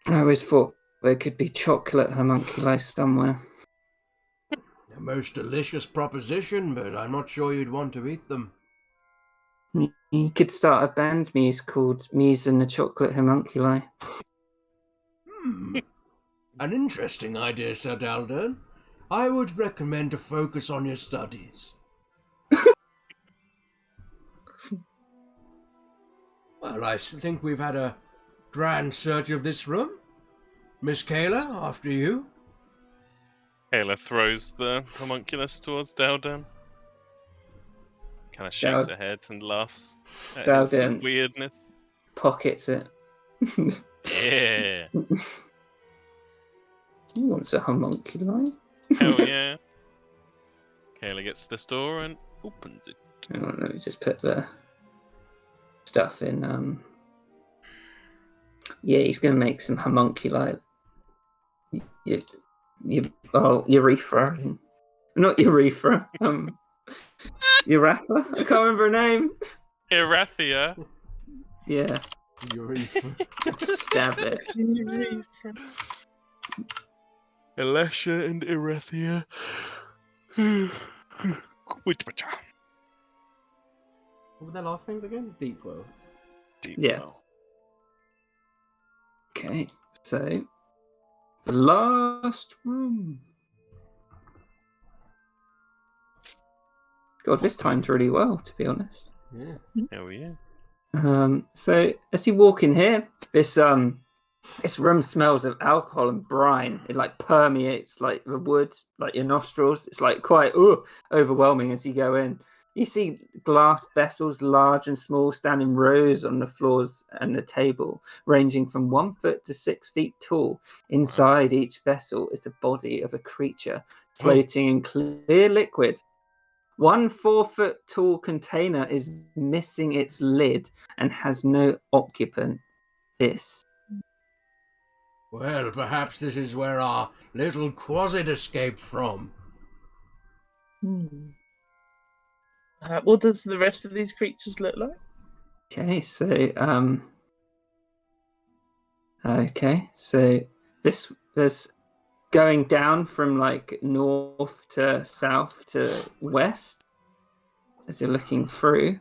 I always thought there could be chocolate homunculi somewhere. A most delicious proposition, but I'm not sure you'd want to eat them. You could start a band, Muse, called Muse and the Chocolate Homunculi. An interesting idea, Sir Daldern. I would recommend to focus on your studies. Well, I think we've had a grand search of this room. Miss Kayla, after you. Kayla throws the homunculus towards Dowden. Kind of shakes her head and laughs at his Dowden. weirdness. Pockets it. Yeah. Who wants a homunculi? Hell yeah. Kayla gets to the store and opens it. Hang on, let me just put the stuff in. Yeah, he's going to make some homunculi. Urethra. Not urethra. Urethra? I can't remember her name. Erathia. Yeah, Urethra. stab it. Elisha and Erathia. What were their last names again? Deep Wells. Deep Yeah. well. Okay, so the last room. God, this timed really well, to be honest. Yeah. Hell yeah. So as you walk in here, this room smells of alcohol and brine. It like permeates like the wood, like your nostrils. It's like quite overwhelming as you go in. You see glass vessels, large and small, stand in rows on the floors and the table, ranging from 1 foot to 6 feet tall. Inside each vessel is the body of a creature floating in clear liquid. One 4 foot tall container is missing its lid and has no occupant. This. Well, perhaps this is where our little Quasit escaped from. What does the rest of these creatures look like? Okay, so there's going down from like north to south to west as you're looking through.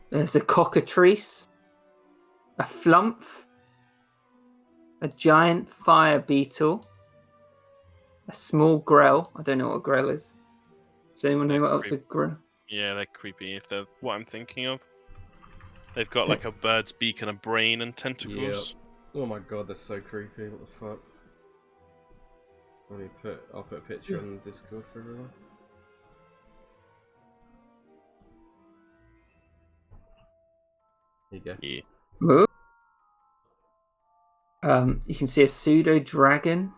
There's a cockatrice, a flumph, a giant fire beetle, a small grell. I don't know what a grell is. Does anyone know what else a grell? Yeah, they're creepy if they're what I'm thinking of. They've got like a bird's beak and a brain and tentacles. Oh my god, that's so creepy. What the fuck? I'll put a picture on Discord for everyone. There you go. Yeah. You can see a pseudo dragon.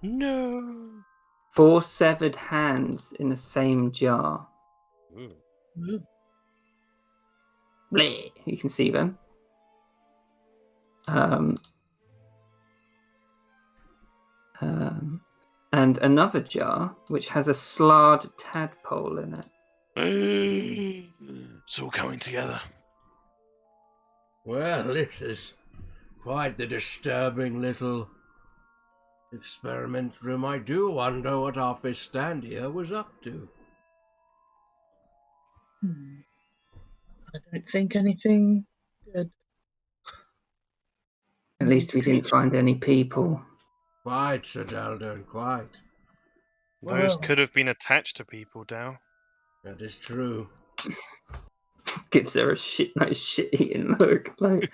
No. 4 severed hands in the same jar. Ooh. Bleh, you can see them. And another jar which has a slard tadpole in it. It's all coming together. Well, this is quite the disturbing little experiment room. I do wonder what our fish stand here was up to. I don't think anything good. At least we didn't find any people. Quite, Sir Daldon, quite. Those Well. could have been attached to people, Dal. That is true. Gives her a nice shit-eating look. Like,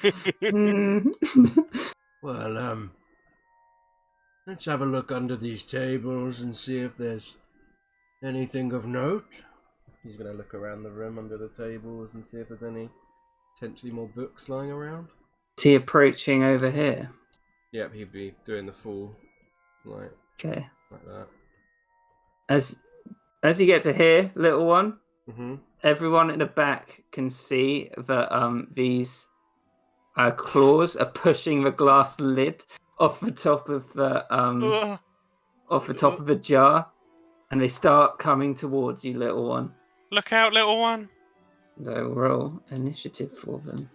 Well, let's have a look under these tables and see if there's anything of note. He's gonna look around the room under the tables and see if there's any potentially more books lying around. Is he approaching over here? Yep, he'd be doing the full, like Okay. that. As you get to here, little one, Mm-hmm. everyone in the back can see that these claws are pushing the glass lid off the top of the jar, and they start coming towards you, little one. Look out, little one. So roll initiative for them.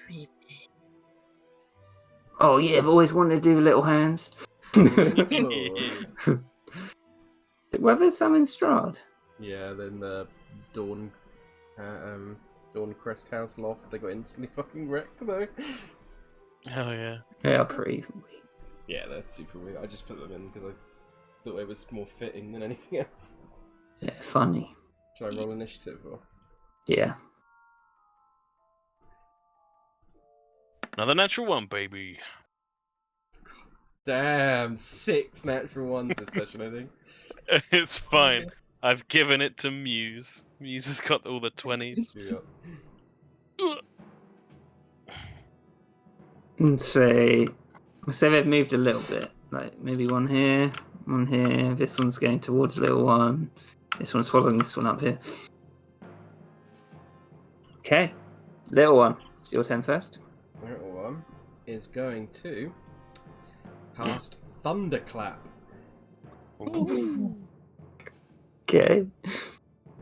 Creepy. Oh yeah, I've always wanted to do little hands. Were there some in Strahd? Yeah, then the Dawn Crest House loft, they got instantly fucking wrecked though. Hell yeah. They are pretty weak. Yeah, they're super weird. I just put them in because I thought it was more fitting than anything else. Yeah, funny. Should I roll initiative or? Yeah. Another natural one, baby. Damn, 6 natural ones this session, I think. It's fine. I've given it to Muse. Muse has got all the 20s. Say they've moved a little bit. Like maybe one here, one here. This one's going towards little one. This one's following this one up here. Okay, little one. It's your turn first. Little one is going to cast Thunderclap. Okay.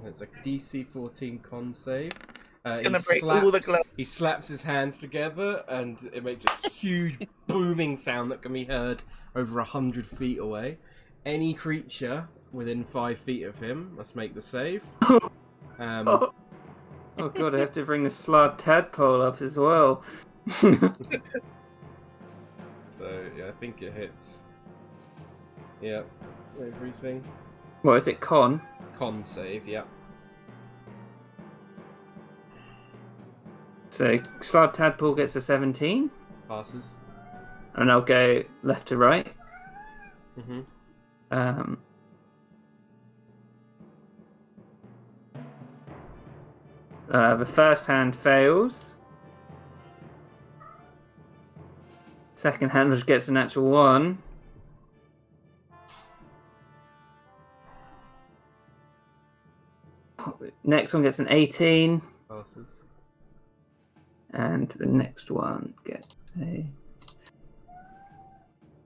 It's a DC 14 con save. Gonna break all the gloves. He slaps his hands together and it makes a huge booming sound that can be heard over 100 feet away. Any creature within 5 feet of him must make the save. Oh god, I have to bring the Slard Tadpole up as well. So yeah, I think it hits. Yep. Everything. What is it, con? Con save. Yep. So Slard Tadpole gets a 17, Passes. and I'll go left to right. Mhm. The first hand fails. Second hand just gets a natural 1. Next one gets an 18. Passes. And the next one gets a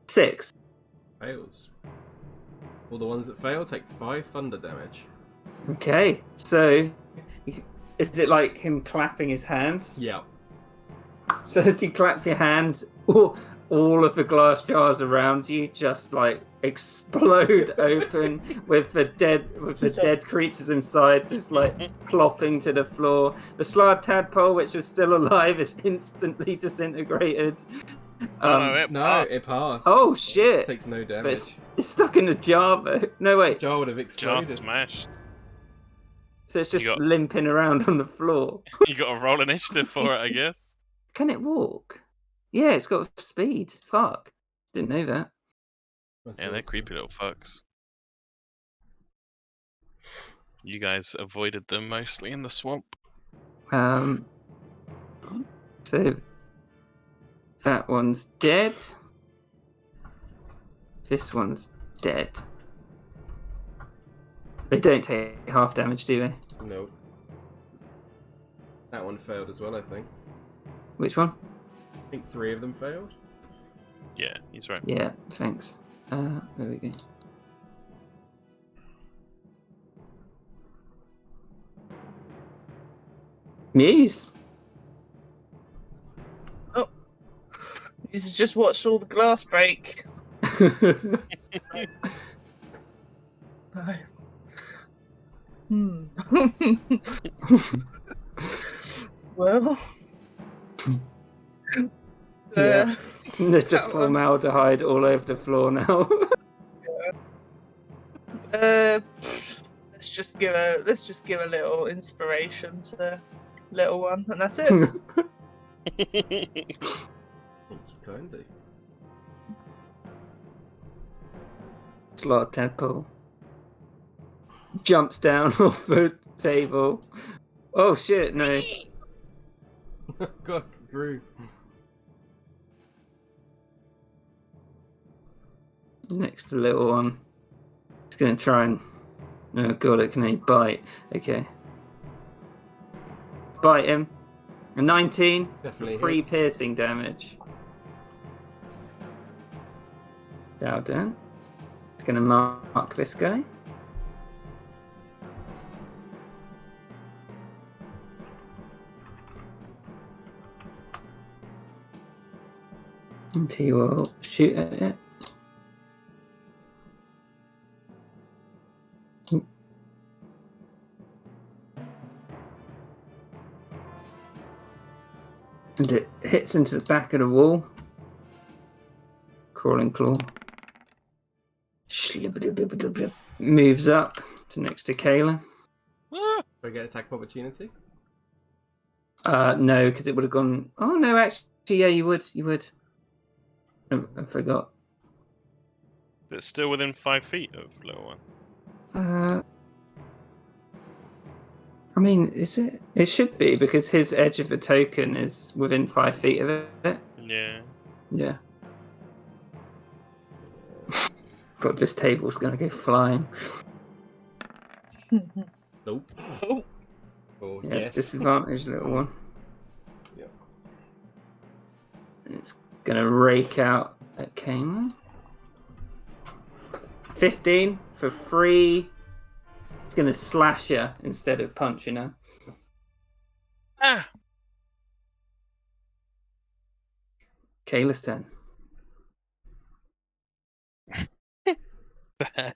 6. Fails. All the ones that fail take 5 thunder damage. Okay, so is it like him clapping his hands? Yeah. So as you clap your hands, all of the glass jars around you just like explode open with the dead creatures inside just like plopping to the floor. The Slard Tadpole, which was still alive, is instantly disintegrated. It passed. Oh shit! Takes no But damage. it's stuck in a jar though. No wait, Jar would have Jar exploded. smashed. so it's just You got- limping around on the floor. You got to roll initiative for it, I guess. Can it walk? Yeah, it's got speed. Fuck, didn't know that. That's Yeah, they're awesome. creepy little fucks. You guys avoided them mostly in the swamp. So that one's dead. This one's dead. They don't take half damage, do they? No. That one failed as well, I think. Which one? I think 3 of them failed. Yeah, he's right. Yeah, thanks. There we go. Muse. He's just watched all the glass break. No. Well. Yeah. There's just that one. formaldehyde all over the floor now. Let's just give a little inspiration to little one, and that's it. Thank you kindly. Slot Tadpole jumps down off the table. Oh shit, no. God, grew. Next to the little one. It's gonna try and... Oh god, it can only bite. Okay. Bite him. A 19. Definitely 3 hits. piercing damage. Dowden. It's gonna mark this guy. And he will shoot at it. And it hits into the back of the wall. Crawling claw. Moves up to next to Kayla. Ah! Do I get attack of opportunity? No, because it would have gone. Oh no, actually, yeah, you would. You would. I forgot. It's still within 5 feet of little one. I mean, is it? It should be because his edge of the token is within 5 feet of it. Yeah. Yeah. God, this table's gonna go flying. Nope. Oh. Or Yeah, yes. disadvantage, little one. Yep. And it's gonna rake out at Kane. 15 for 3. It's gonna slash you instead of punching her. Ah! Kayla's turn. Bad.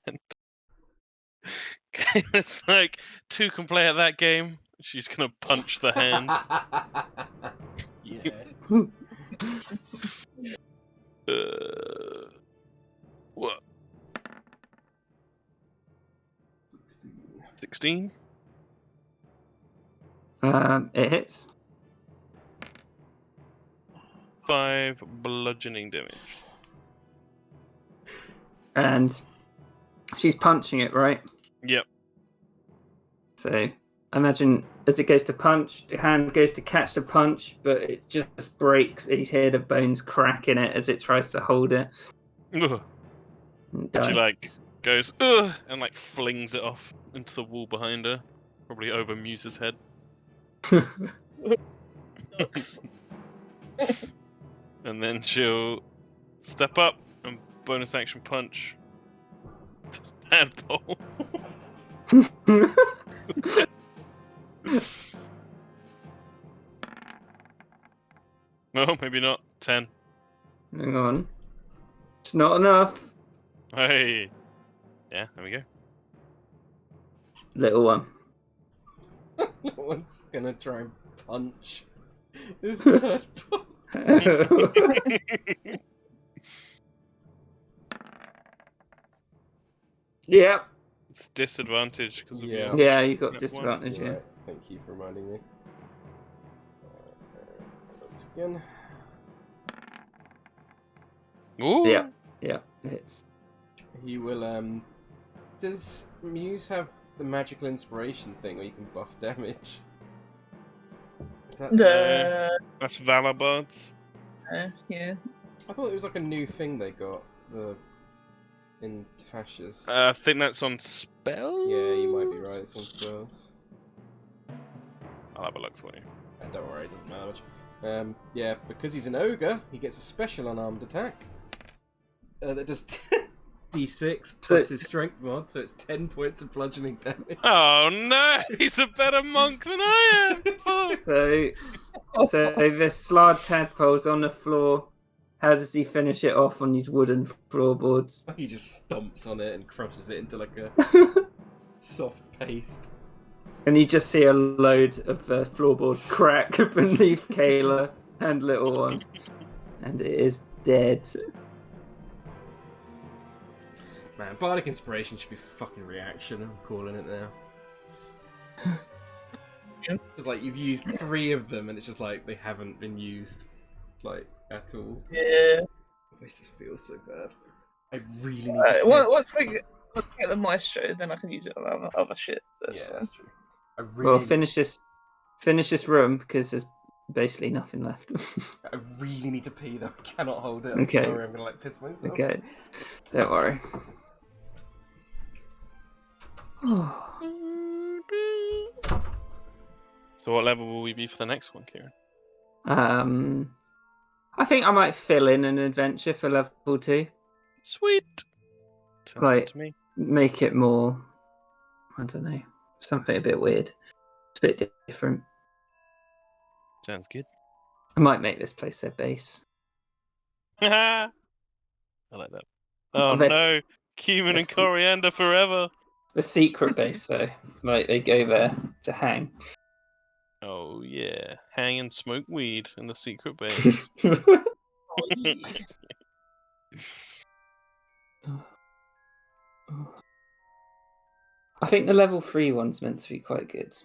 It's like 2 can play at that game. She's gonna punch the hand. Yes. What? 16. 16? It hits. 5 bludgeoning damage. And she's punching it, right? Yep. So I imagine as it goes to punch, the hand goes to catch the punch, but it just breaks. You hear the bones crack in it as it tries to hold it. Ugh. And She dies. like goes ugh and like flings it off into the wall behind her, probably over Muse's head. Ducks. And then she'll step up and bonus action punch this tadpole. No, maybe not. 10. Hang on. It's not enough. Hey. Yeah, there we go. Little one. No one's gonna try and punch this tadpole. Yeah. It's disadvantage because of Yeah. your... Yeah, you got That disadvantage, yeah. Right, thank you for reminding me. Once again. Ooh. Yeah. Yeah, it's He will, Does Muse have the magical inspiration thing where you can buff damage? Is that... That's Valor Bards. Yeah. I thought it was like a new thing they got, in Tasha's. I think that's on spell. Yeah, you might be right, it's on spells. I'll have a look for you. Don't worry, it doesn't matter much. Yeah, because he's an ogre, he gets a special unarmed attack. That does d6 plus his strength mod, so it's 10 points of bludgeoning damage. Oh no, he's a better monk than I am. Fuck. so this slard tadpole's on the floor. How does he finish it off on these wooden floorboards? He just stomps on it and crushes it into like a soft paste. And you just see a load of floorboard crack beneath Kayla and little one. And it is dead. Man, Bardic Inspiration should be fucking reaction, I'm calling it now. It's like you've used 3 of them and it's just like they haven't been used, like, at all. Yeah. It just feels so bad. I really need to... Once I get the maestro, then I can use it on other shit. That's yeah, fine. that's true. I really... Well, finish this room because there's basically nothing left. I really need to pee though. I cannot hold it. I'm Okay. sorry, I'm gonna like piss myself. Okay, don't worry. So what level will we be for the next one, Kieran? I think I might fill in an adventure for level 2. Sweet. Sounds Right. good to me. Make it more, I don't know, something a bit weird. It's a bit different. Sounds good. I might make this place their base. I like that. Oh This- no, cumin and this- coriander forever. The secret base, though, like they go there to hang. Oh yeah, hang and smoke weed in the secret base. I think the level 3 one's meant to be quite good.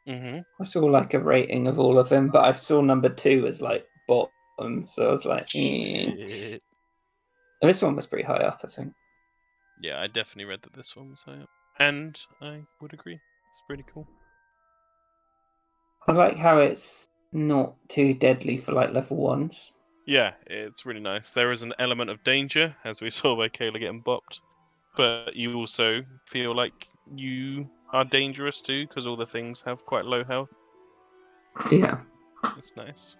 Mm-hmm. I saw like a rating of all of them, but I saw number 2 as like bottom, so I was like, And this one was pretty high up, I think. Yeah, I definitely read that this one was high up, and I would agree. It's pretty cool. I like how it's not too deadly for like level 1s. Yeah, it's really nice. There is an element of danger, as we saw by Kayla getting bopped, but you also feel like you are dangerous too, because all the things have quite low health. Yeah. It's nice.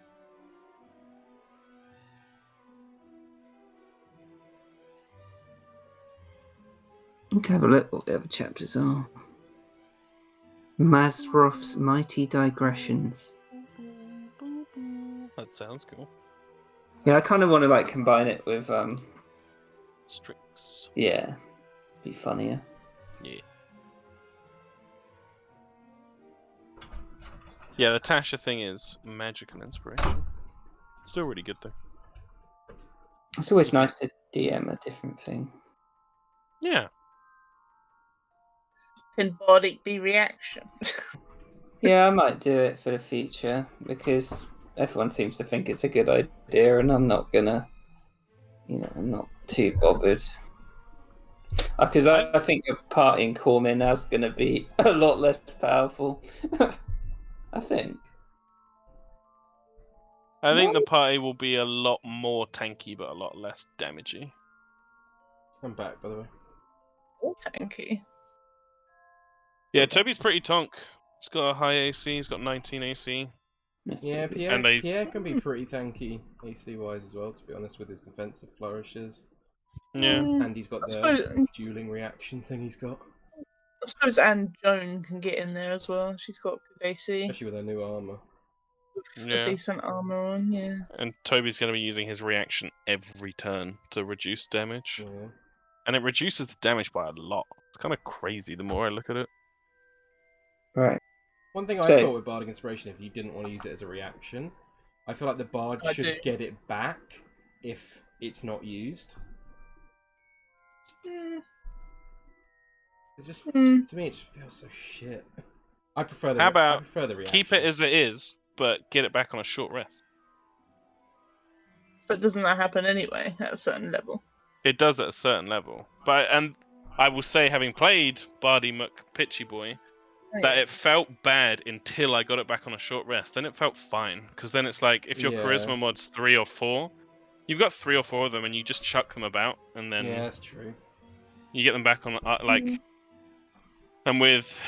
Let's have a look what the other chapters are. Mazroth's Mighty Digressions. That sounds cool. Yeah, I kind of want to like combine it with Strix. yeah, be funnier. Yeah. Yeah, the Tasha thing is magical inspiration. Still really good though. It's always nice to DM a different thing. Yeah. Can bardic be reaction? Yeah, I might do it for the future because everyone seems to think it's a good idea, and I'm not gonna, I'm not too bothered. Because I think a party in Cormin now is gonna be a lot less powerful. I think. I think the party will be a lot more tanky, but a lot less damagey. I'm back, by the way. Oh, tanky. Yeah, Toby's pretty tonk. He's got a high AC. He's got 19 AC. That's Yeah, pretty good. Pierre, And they- Pierre can be pretty tanky AC-wise as well, to be honest, with his defensive flourishes. Yeah. And he's got I the suppose, dueling reaction thing he's got. I suppose Anne Joan can get in there as well. She's got good AC. Especially with her new armor. A Yeah. decent armor on, yeah. And Toby's going to be using his reaction every turn to reduce damage. Yeah. And it reduces the damage by a lot. It's kind of crazy the more I look at it. Right. One thing I So- thought with Bardic Inspiration, if you didn't want to use it as a reaction, I feel like the Bard I should do. get it back if it's not used. Mm, It just, Mm. to me, it just feels so shit. I prefer the. How I about prefer the reaction. Keep it as it is, but get it back on a short rest. but doesn't that happen anyway at a certain level? It does at a certain level. And I will say, having played Bardy McPitchy Boy, that it felt bad until I got it back on a short rest. Then it felt fine. Because then it's like, if your Yeah. charisma mod's 3 or 4, you've got 3 or 4 of them and you just chuck them about. And then Yeah, that's true. you get them back on, and with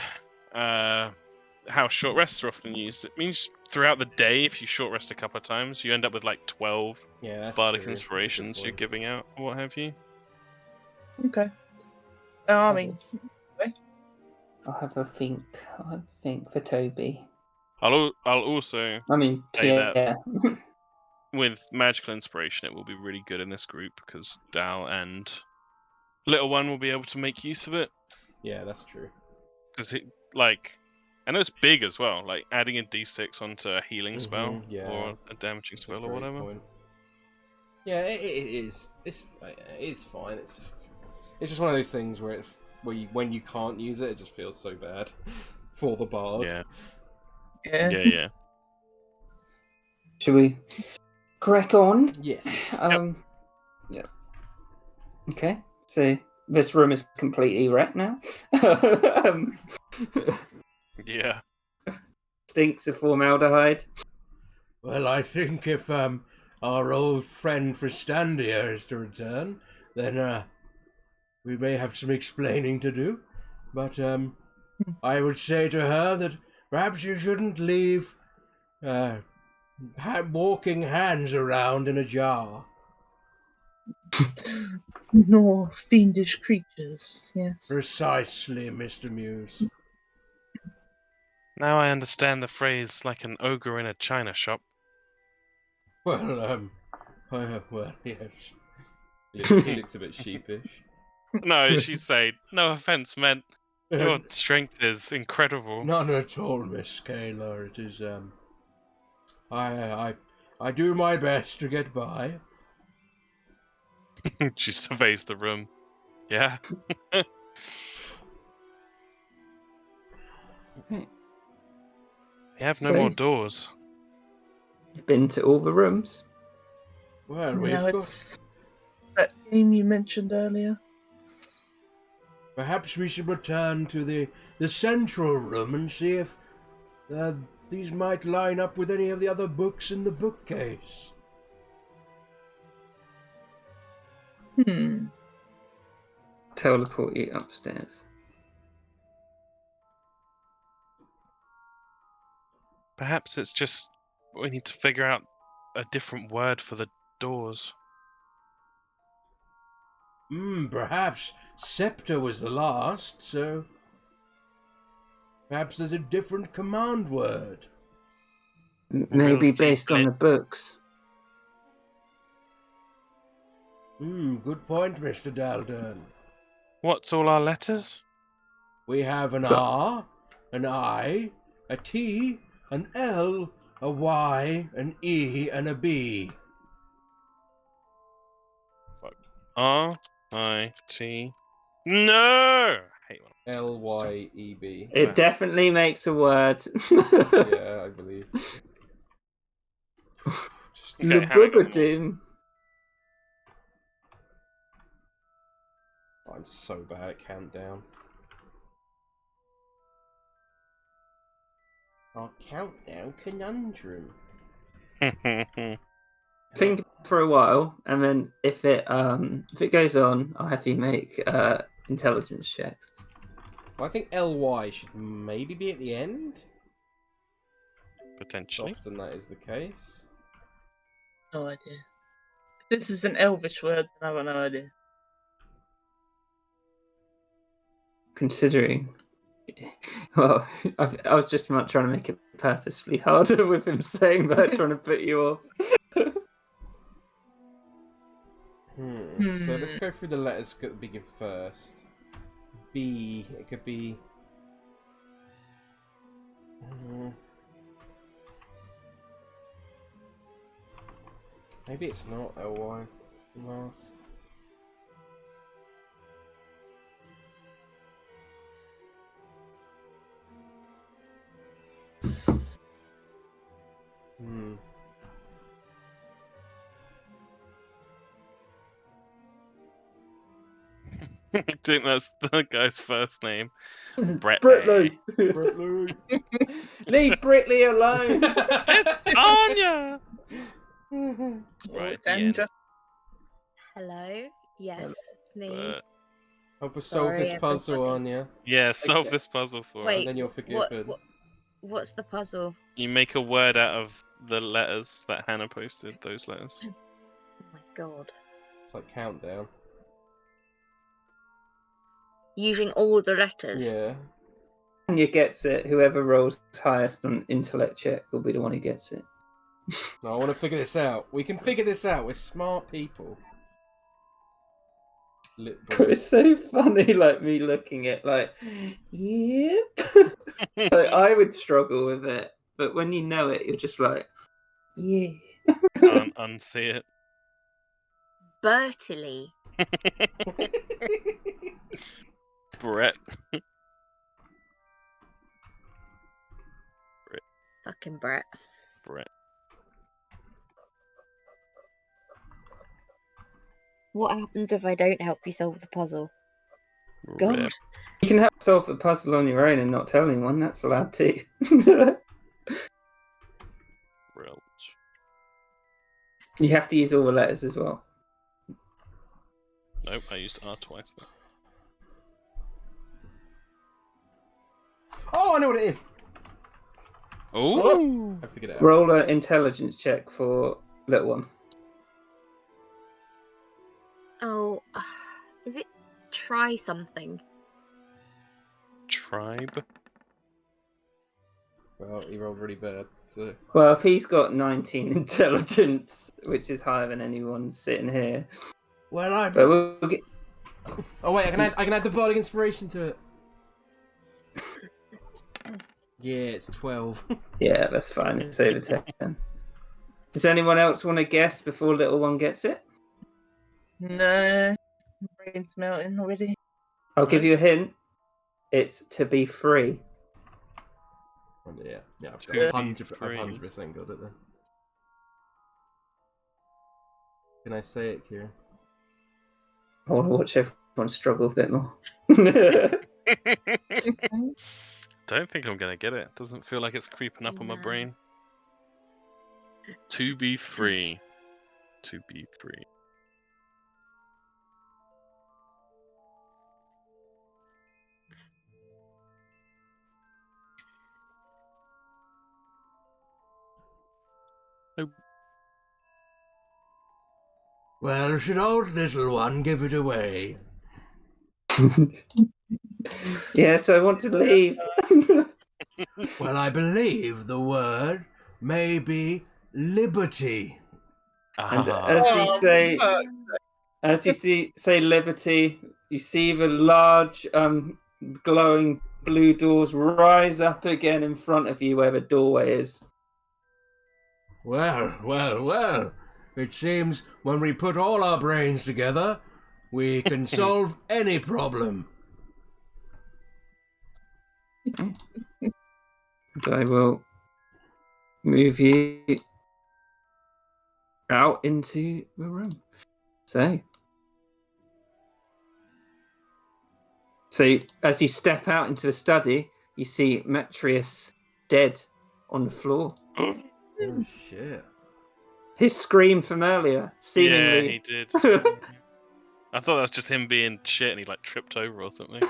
how short rests are often used, it means throughout the day, if you short rest a couple of times, you end up with like 12 Yeah, that's Bardic true. That's a good inspirations you're point. giving out, or what have you. Okay. I mean, I'll have a think. For Toby. I'll also I mean, say that yeah. with magical inspiration, it will be really good in this group because Dal and Little One will be able to make use of it. Yeah, that's true. Because I know it's big as well. Like adding a D6 onto a healing spell yeah. or a damaging That's a spell or great whatever. point. Yeah, it is. It's fine. It's just one of those things where when you can't use it, it just feels so bad for the bard. Yeah, yeah. yeah. Should we crack on? Yes. Yeah. Okay. So this room is completely wrecked now. Yeah. Stinks of formaldehyde. Well, I think if our old friend Fristandia is to return, then we may have some explaining to do. But I would say to her that perhaps you shouldn't leave walking hands around in a jar. Nor fiendish creatures, yes. Precisely, Mr. Muse. Now I understand the phrase like an ogre in a china shop. Well, yes. He looks a bit sheepish. No, she'd say, no offense meant. Your strength is incredible. None at all, Miss Kaler. It is I do my best to get by. She surveys the room. Yeah. Okay. We have no So- more doors. You've been to all the rooms. Well, we've Now got. it's that game you mentioned earlier. Perhaps we should return to the central room and see if these might line up with any of the other books in the bookcase. Teleport you upstairs. Perhaps it's just we need to figure out a different word for the doors. Perhaps Scepter was the last, so perhaps there's a different command word. Maybe able to based on split. the books. Good point, Mr. Daldern. What's all our letters? We have an Sure. R, an I, a T, an L, a Y, an E, and a B. R-I-T. No! Hate when L-Y-E-B. It definitely makes a word. Yeah, I believe. Okay, Hannah got them all. Lububadim. I'm so bad at countdown. Our countdown conundrum. Think for a while, and then if it goes on, I'll have you make intelligence checks. Well, I think L-Y should maybe be at the end. Potentially. Often that is the case. No idea. If this is an Elvish word, then I've got no idea. Considering, well, I was just not trying to make it purposefully harder with him saying that, trying to put you off. So let's go through the letters at the beginning first. B. It could be. Maybe it's not L-Y last. I think that's the guy's first name. Britley. Britley. Leave Britley alone. It's Anya! Right, It's the end. Andra. Hello? Yes, Hello. it's me. Help us solve Sorry, this puzzle, everybody. Anya. Yeah, solve this puzzle for us. Wait, And then you're forgiven. what's the puzzle? You make a word out of the letters that Hannah posted, those letters. Oh my god. It's like countdown. Using all the letters? Yeah. Anya gets it. Whoever rolls highest on intellect check will be the one who gets it. No, I want to figure this out. We can figure this out. We're smart people. It's so funny, like me looking at like, yep. Like, I would struggle with it, but when you know it, you're just like, yeah. Unsee it. Bertily. Brett. Fucking Brett. Brett. What happens if I don't help you solve the puzzle? God. Rip. You can help solve the puzzle on your own and not tell anyone. That's allowed too. Rilch. You have to use all the letters as well. Nope, I used R twice though. Oh, I know what it is! Oh! I figured it out. Roll an intelligence check for little one. Oh, is it try something? Tribe. Well, he rolled really bad, so... Well, if he's got 19 intelligence, which is higher than anyone sitting here, Well, but we'll get... Oh wait, I can add the bardic inspiration to it. Yeah, it's 12. Yeah, that's fine. It's over 10. Does anyone else want to guess before little one gets it? No. Brain's melting already. I'll give you a hint. It's to be free. Yeah, I've To be 100% got it then. Can I say it, Kieran? I want to watch everyone struggle a bit more. Don't think I'm gonna get it. Doesn't feel like it's creeping up on my brain. To be free. To be free. Well, should old little one give it away? Yes, I want to leave. Well, I believe the word may be liberty. And Ah, as you say liberty, you see the large glowing blue doors rise up again in front of you where the doorway is. Well, well, well. It seems when we put all our brains together, we can solve any problem. I will move you out into the room. So as you step out into the study, you see Metrius dead on the floor. Oh shit! His scream from earlier, Yeah, seemingly. he did. I thought that was just him being shit and he like tripped over or something.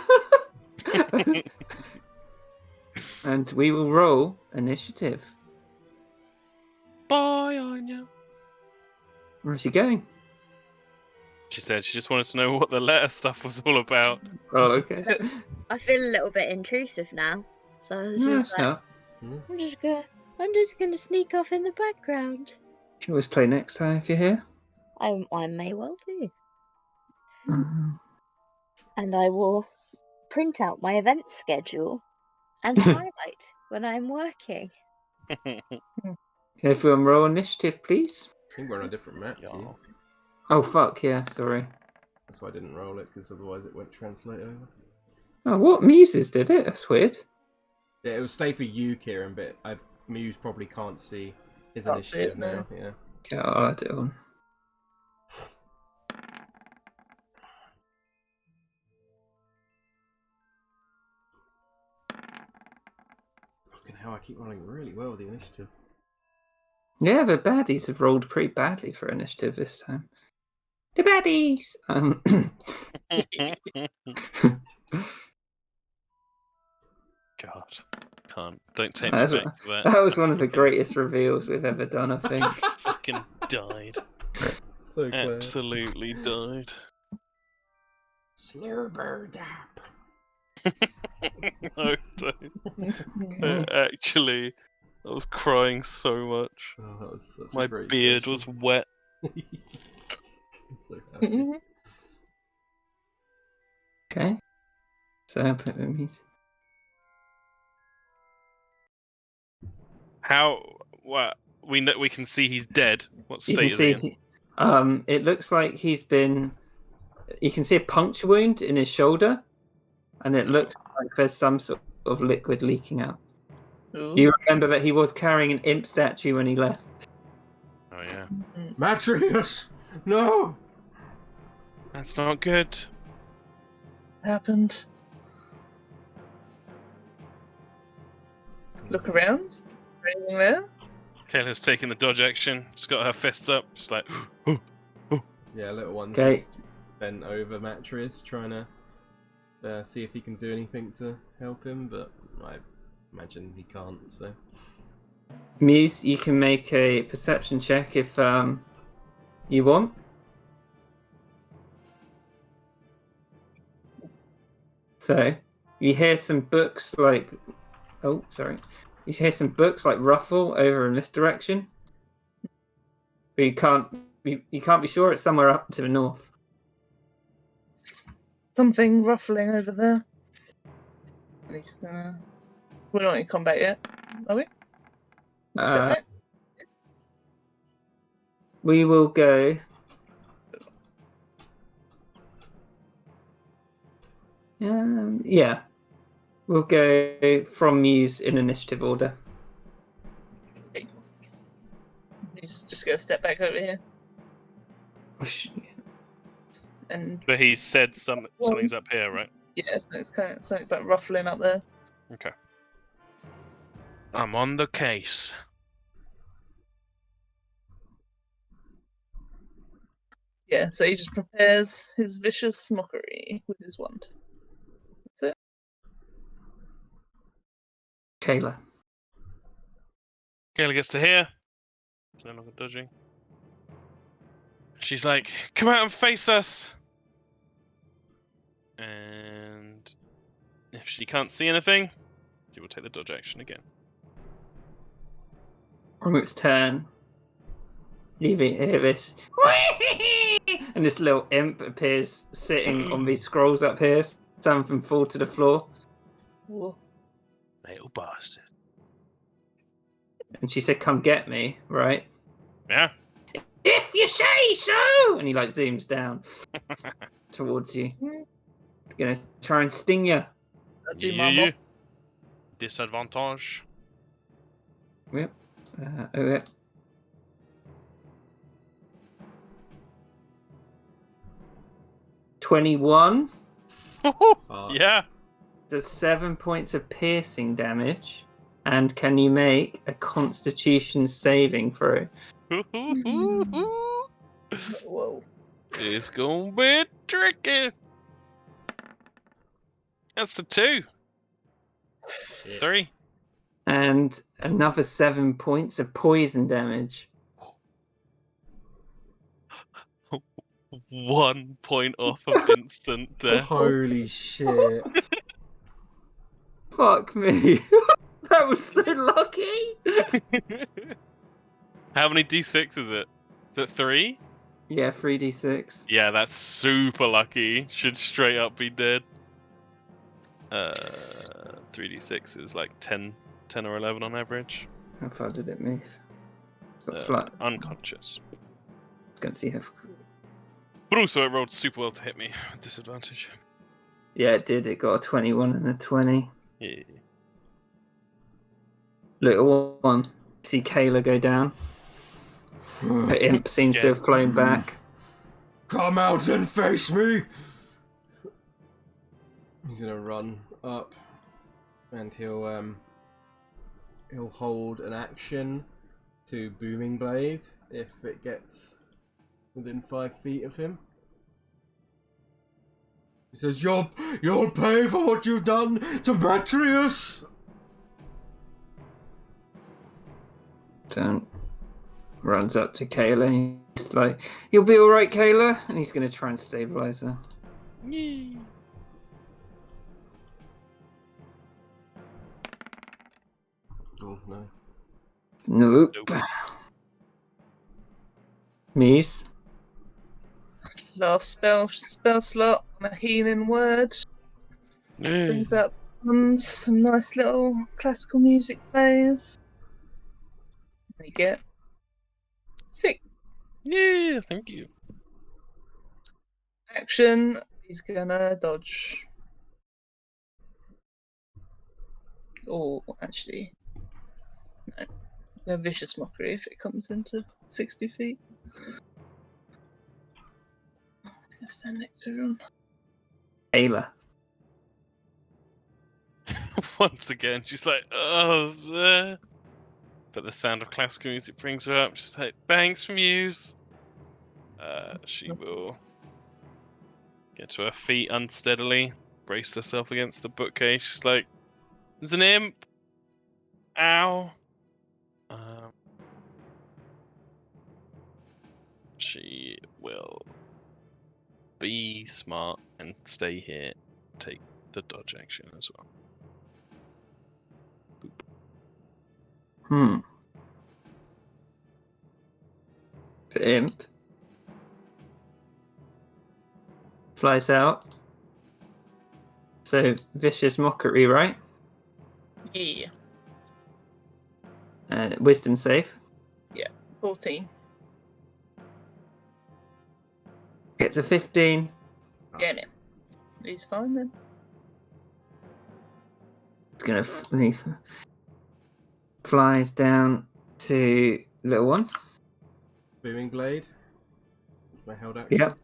And we will roll initiative. Bye, Anya. Where's he going? She said she just wanted to know what the letter stuff was all about. Oh, okay. I feel a little bit intrusive now. So I was No, just it's like, not. I'm just gonna sneak off in the background. You can always play next time if you're here. I may well do. Mhm. And I will print out my event schedule and highlight when I'm working. Everyone roll initiative, please. I think we're on a different map, Yeah. too. Oh, fuck, yeah, sorry. That's why I didn't roll it, because otherwise it won't translate over. Oh, what? Muses did it? That's weird. Yeah, it will stay for you, Kieran, but Muse probably can't see his Can't see initiative it, no. now. Yeah. Okay, I'll add it on. Fucking hell, I keep rolling really well with the initiative. Yeah, the baddies have rolled pretty badly for initiative this time. The baddies! God, can't. Don't take me That's- back to that. that was one of the Fucking- greatest reveals we've ever done, I think. Fucking died. So clear. Absolutely died. Slurrbird up. No, don't. Actually, I was crying so much. Oh, that was such My a great beard session. was wet. I'm so happy. Okay. So I'll put the music. How? What? We can see he's dead. What You state can is he in? see, it looks like he's been. You can see a puncture wound in his shoulder, and it looks like there's some sort of liquid leaking out. You remember that he was carrying an imp statue when he left. Oh yeah, Matrius! No! that's not good. Happened. Look around. Anything there? Kayla's taking the dodge action. She's got her fists up, just like. Yeah, little one's Okay. just bent over Matrius, trying to see if he can do anything to help him, but I imagine he can't, so... Muse, you can make a perception check if you want. So you hear some books like, oh sorry, you hear some books like ruffle over in this direction, but you can't be sure. It's somewhere up to the north. Something ruffling over there. At least, we're not in combat yet, are we? Except that. We will go. Yeah, we'll go from Muse in initiative order. He's just gonna step back over here and But he said something's up here, right? yeah, something's like ruffling up there. Okay. I'm on the case. Yeah, so he just prepares his vicious mockery with his wand. That's it. Kayla. Kayla gets to here. No longer dodging. She's like, "Come out and face us." And if she can't see anything, she will take the dodge action again. On its turn, you hear this, and this little imp appears sitting on these scrolls up here. Some of them fall to the floor. Whoa. Little bastard. And she said, "Come get me," right? Yeah. If you say so. And he like zooms down towards you. Gonna try and sting you. Dodgy mama. Disadvantage. Yep. Okay. 21 Yeah. does 7 points of piercing damage, and can you make a Constitution saving throw? Whoa. It's gonna be tricky. That's the 2. 3. And another 7 points of poison damage. 1 point off of instant death. Holy shit. Fuck me. That was so lucky. How many d6 is it? Is it 3? Yeah, 3d6. Yeah, that's super lucky. Should straight up be dead. 3d6 is like 10 or 11 on average. How far did it move? Got flat. Unconscious. Let's go and see how. But also it rolled super well to hit me with disadvantage. Yeah, it did. It got a 21 and a 20. Yeah. Little one. See Kayla go down. Her imp seems to have flown back. Come out and face me! He's gonna run up, and he'll hold an action to Booming Blade if it gets within 5 feet of him. He says, You'll pay for what you've done to Matrius! Don't. Runs up to Kayla. He's like, "You'll be alright, Kayla." And he's going to try and stabilize her. Yee. Oh no. Nope. Nope. Mies. Last spell slot on a healing word. Brings up some nice little classical music plays. You get 6 Yeah, thank you. action. He's gonna dodge. Or actually, no. No vicious mockery if it comes into 60 feet. He's gonna stand next to everyone. Kayla. Once again, she's like, oh, but the sound of classical music brings her up. She's like, thanks, Muse. She will get to her feet unsteadily, brace herself against the bookcase. She's like, there's an imp. Ow. She will be smart and stay here, take the dodge action as well. The imp flies out. So, vicious mockery, right? Yeah. Wisdom save. 14. Gets a 15. Damn it. He's fine then. It's gonna flies down to little one. Booming Blade. My held action. Yep.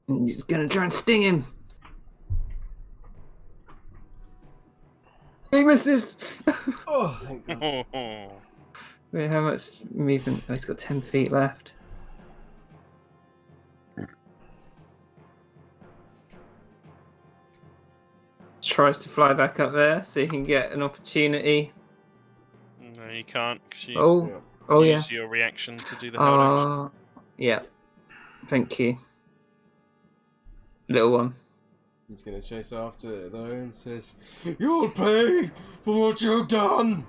And he's gonna try and sting him. He misses. Oh, thank God. Wait, how much movement? Oh, he's got 10 feet left. Tries to fly back up there so he can get an opportunity. No, you can't. 'Cause you Oh yeah. use your reaction to do the held action. Yeah. Thank you. Little one. He's gonna chase after it though and says, You'll pay for what you've done!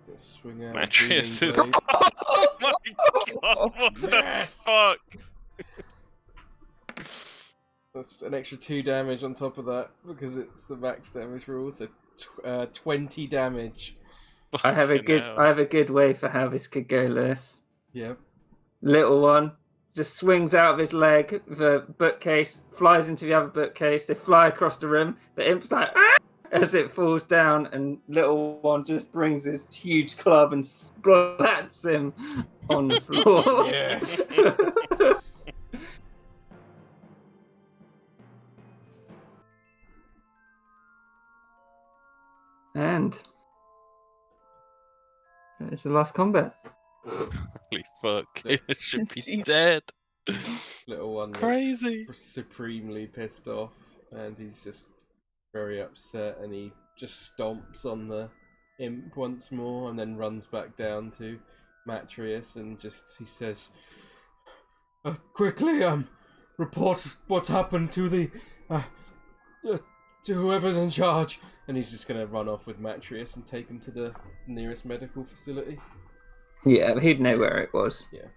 Let's swing out. Mattress is. Booming Blade. Oh my god! What the fuck? That's an extra 2 damage on top of that because it's the max damage rule. So 20 damage. I have a Fucking good way for how this could go, Lewis. Yep. Little one just swings out of his leg. The bookcase flies into the other bookcase. They fly across the room. The imp's like, ah! As it falls down, and little one just brings his huge club and splats him on the floor. Yes. And it's the last combat. Holy fuck! It should be Jeez. dead. Little one Crazy. looks supremely pissed off, and he's just very upset, and he just stomps on the imp once more, and then runs back down to Matrius, and he says, "Quickly, report what's happened to the to whoever's in charge." And he's just gonna run off with Matrius and take him to the nearest medical facility. Yeah, he'd know where it was. Yeah.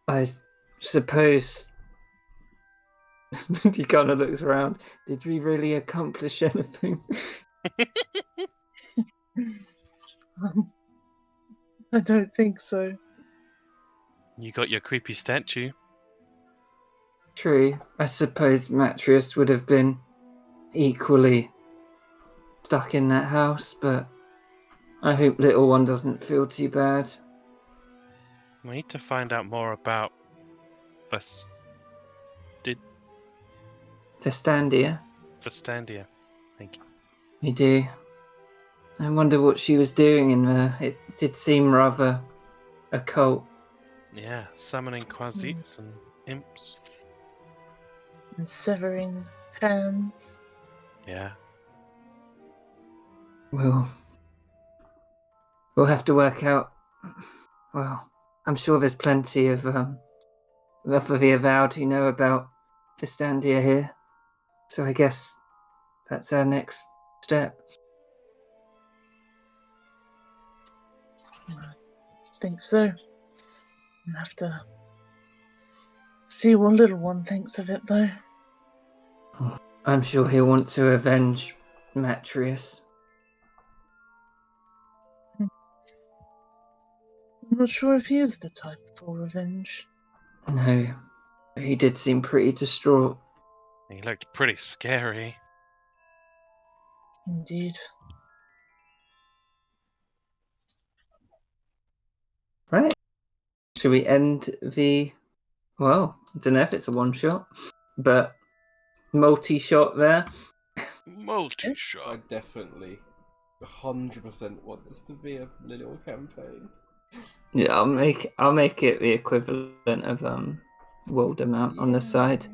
I suppose he kind of looks around. Did we really accomplish anything? I don't think so. You got your creepy statue. True. I suppose Matrius would have been equally stuck in that house, but I hope little one doesn't feel too bad. We need to find out more about Festandia. Festandia. Thank you. We do. I wonder what she was doing in there. It did seem rather occult. Yeah, summoning quasits and imps. And severing hands. Yeah. We'll have to work out. Well, I'm sure there's plenty of the Avowed who know about Festandia here. So I guess that's our next step. I think so. I'll have to see what little one thinks of it, though. I'm sure he'll want to avenge Matrius. I'm not sure if he is the type for revenge. No, he did seem pretty distraught. He looked pretty scary. Indeed. Right. Should we end the... Well, I don't know if it's a one-shot, but multi-shot there. Multi-shot. I definitely 100% want this to be a little campaign. Yeah, I'll make it the equivalent of World Amount on the side.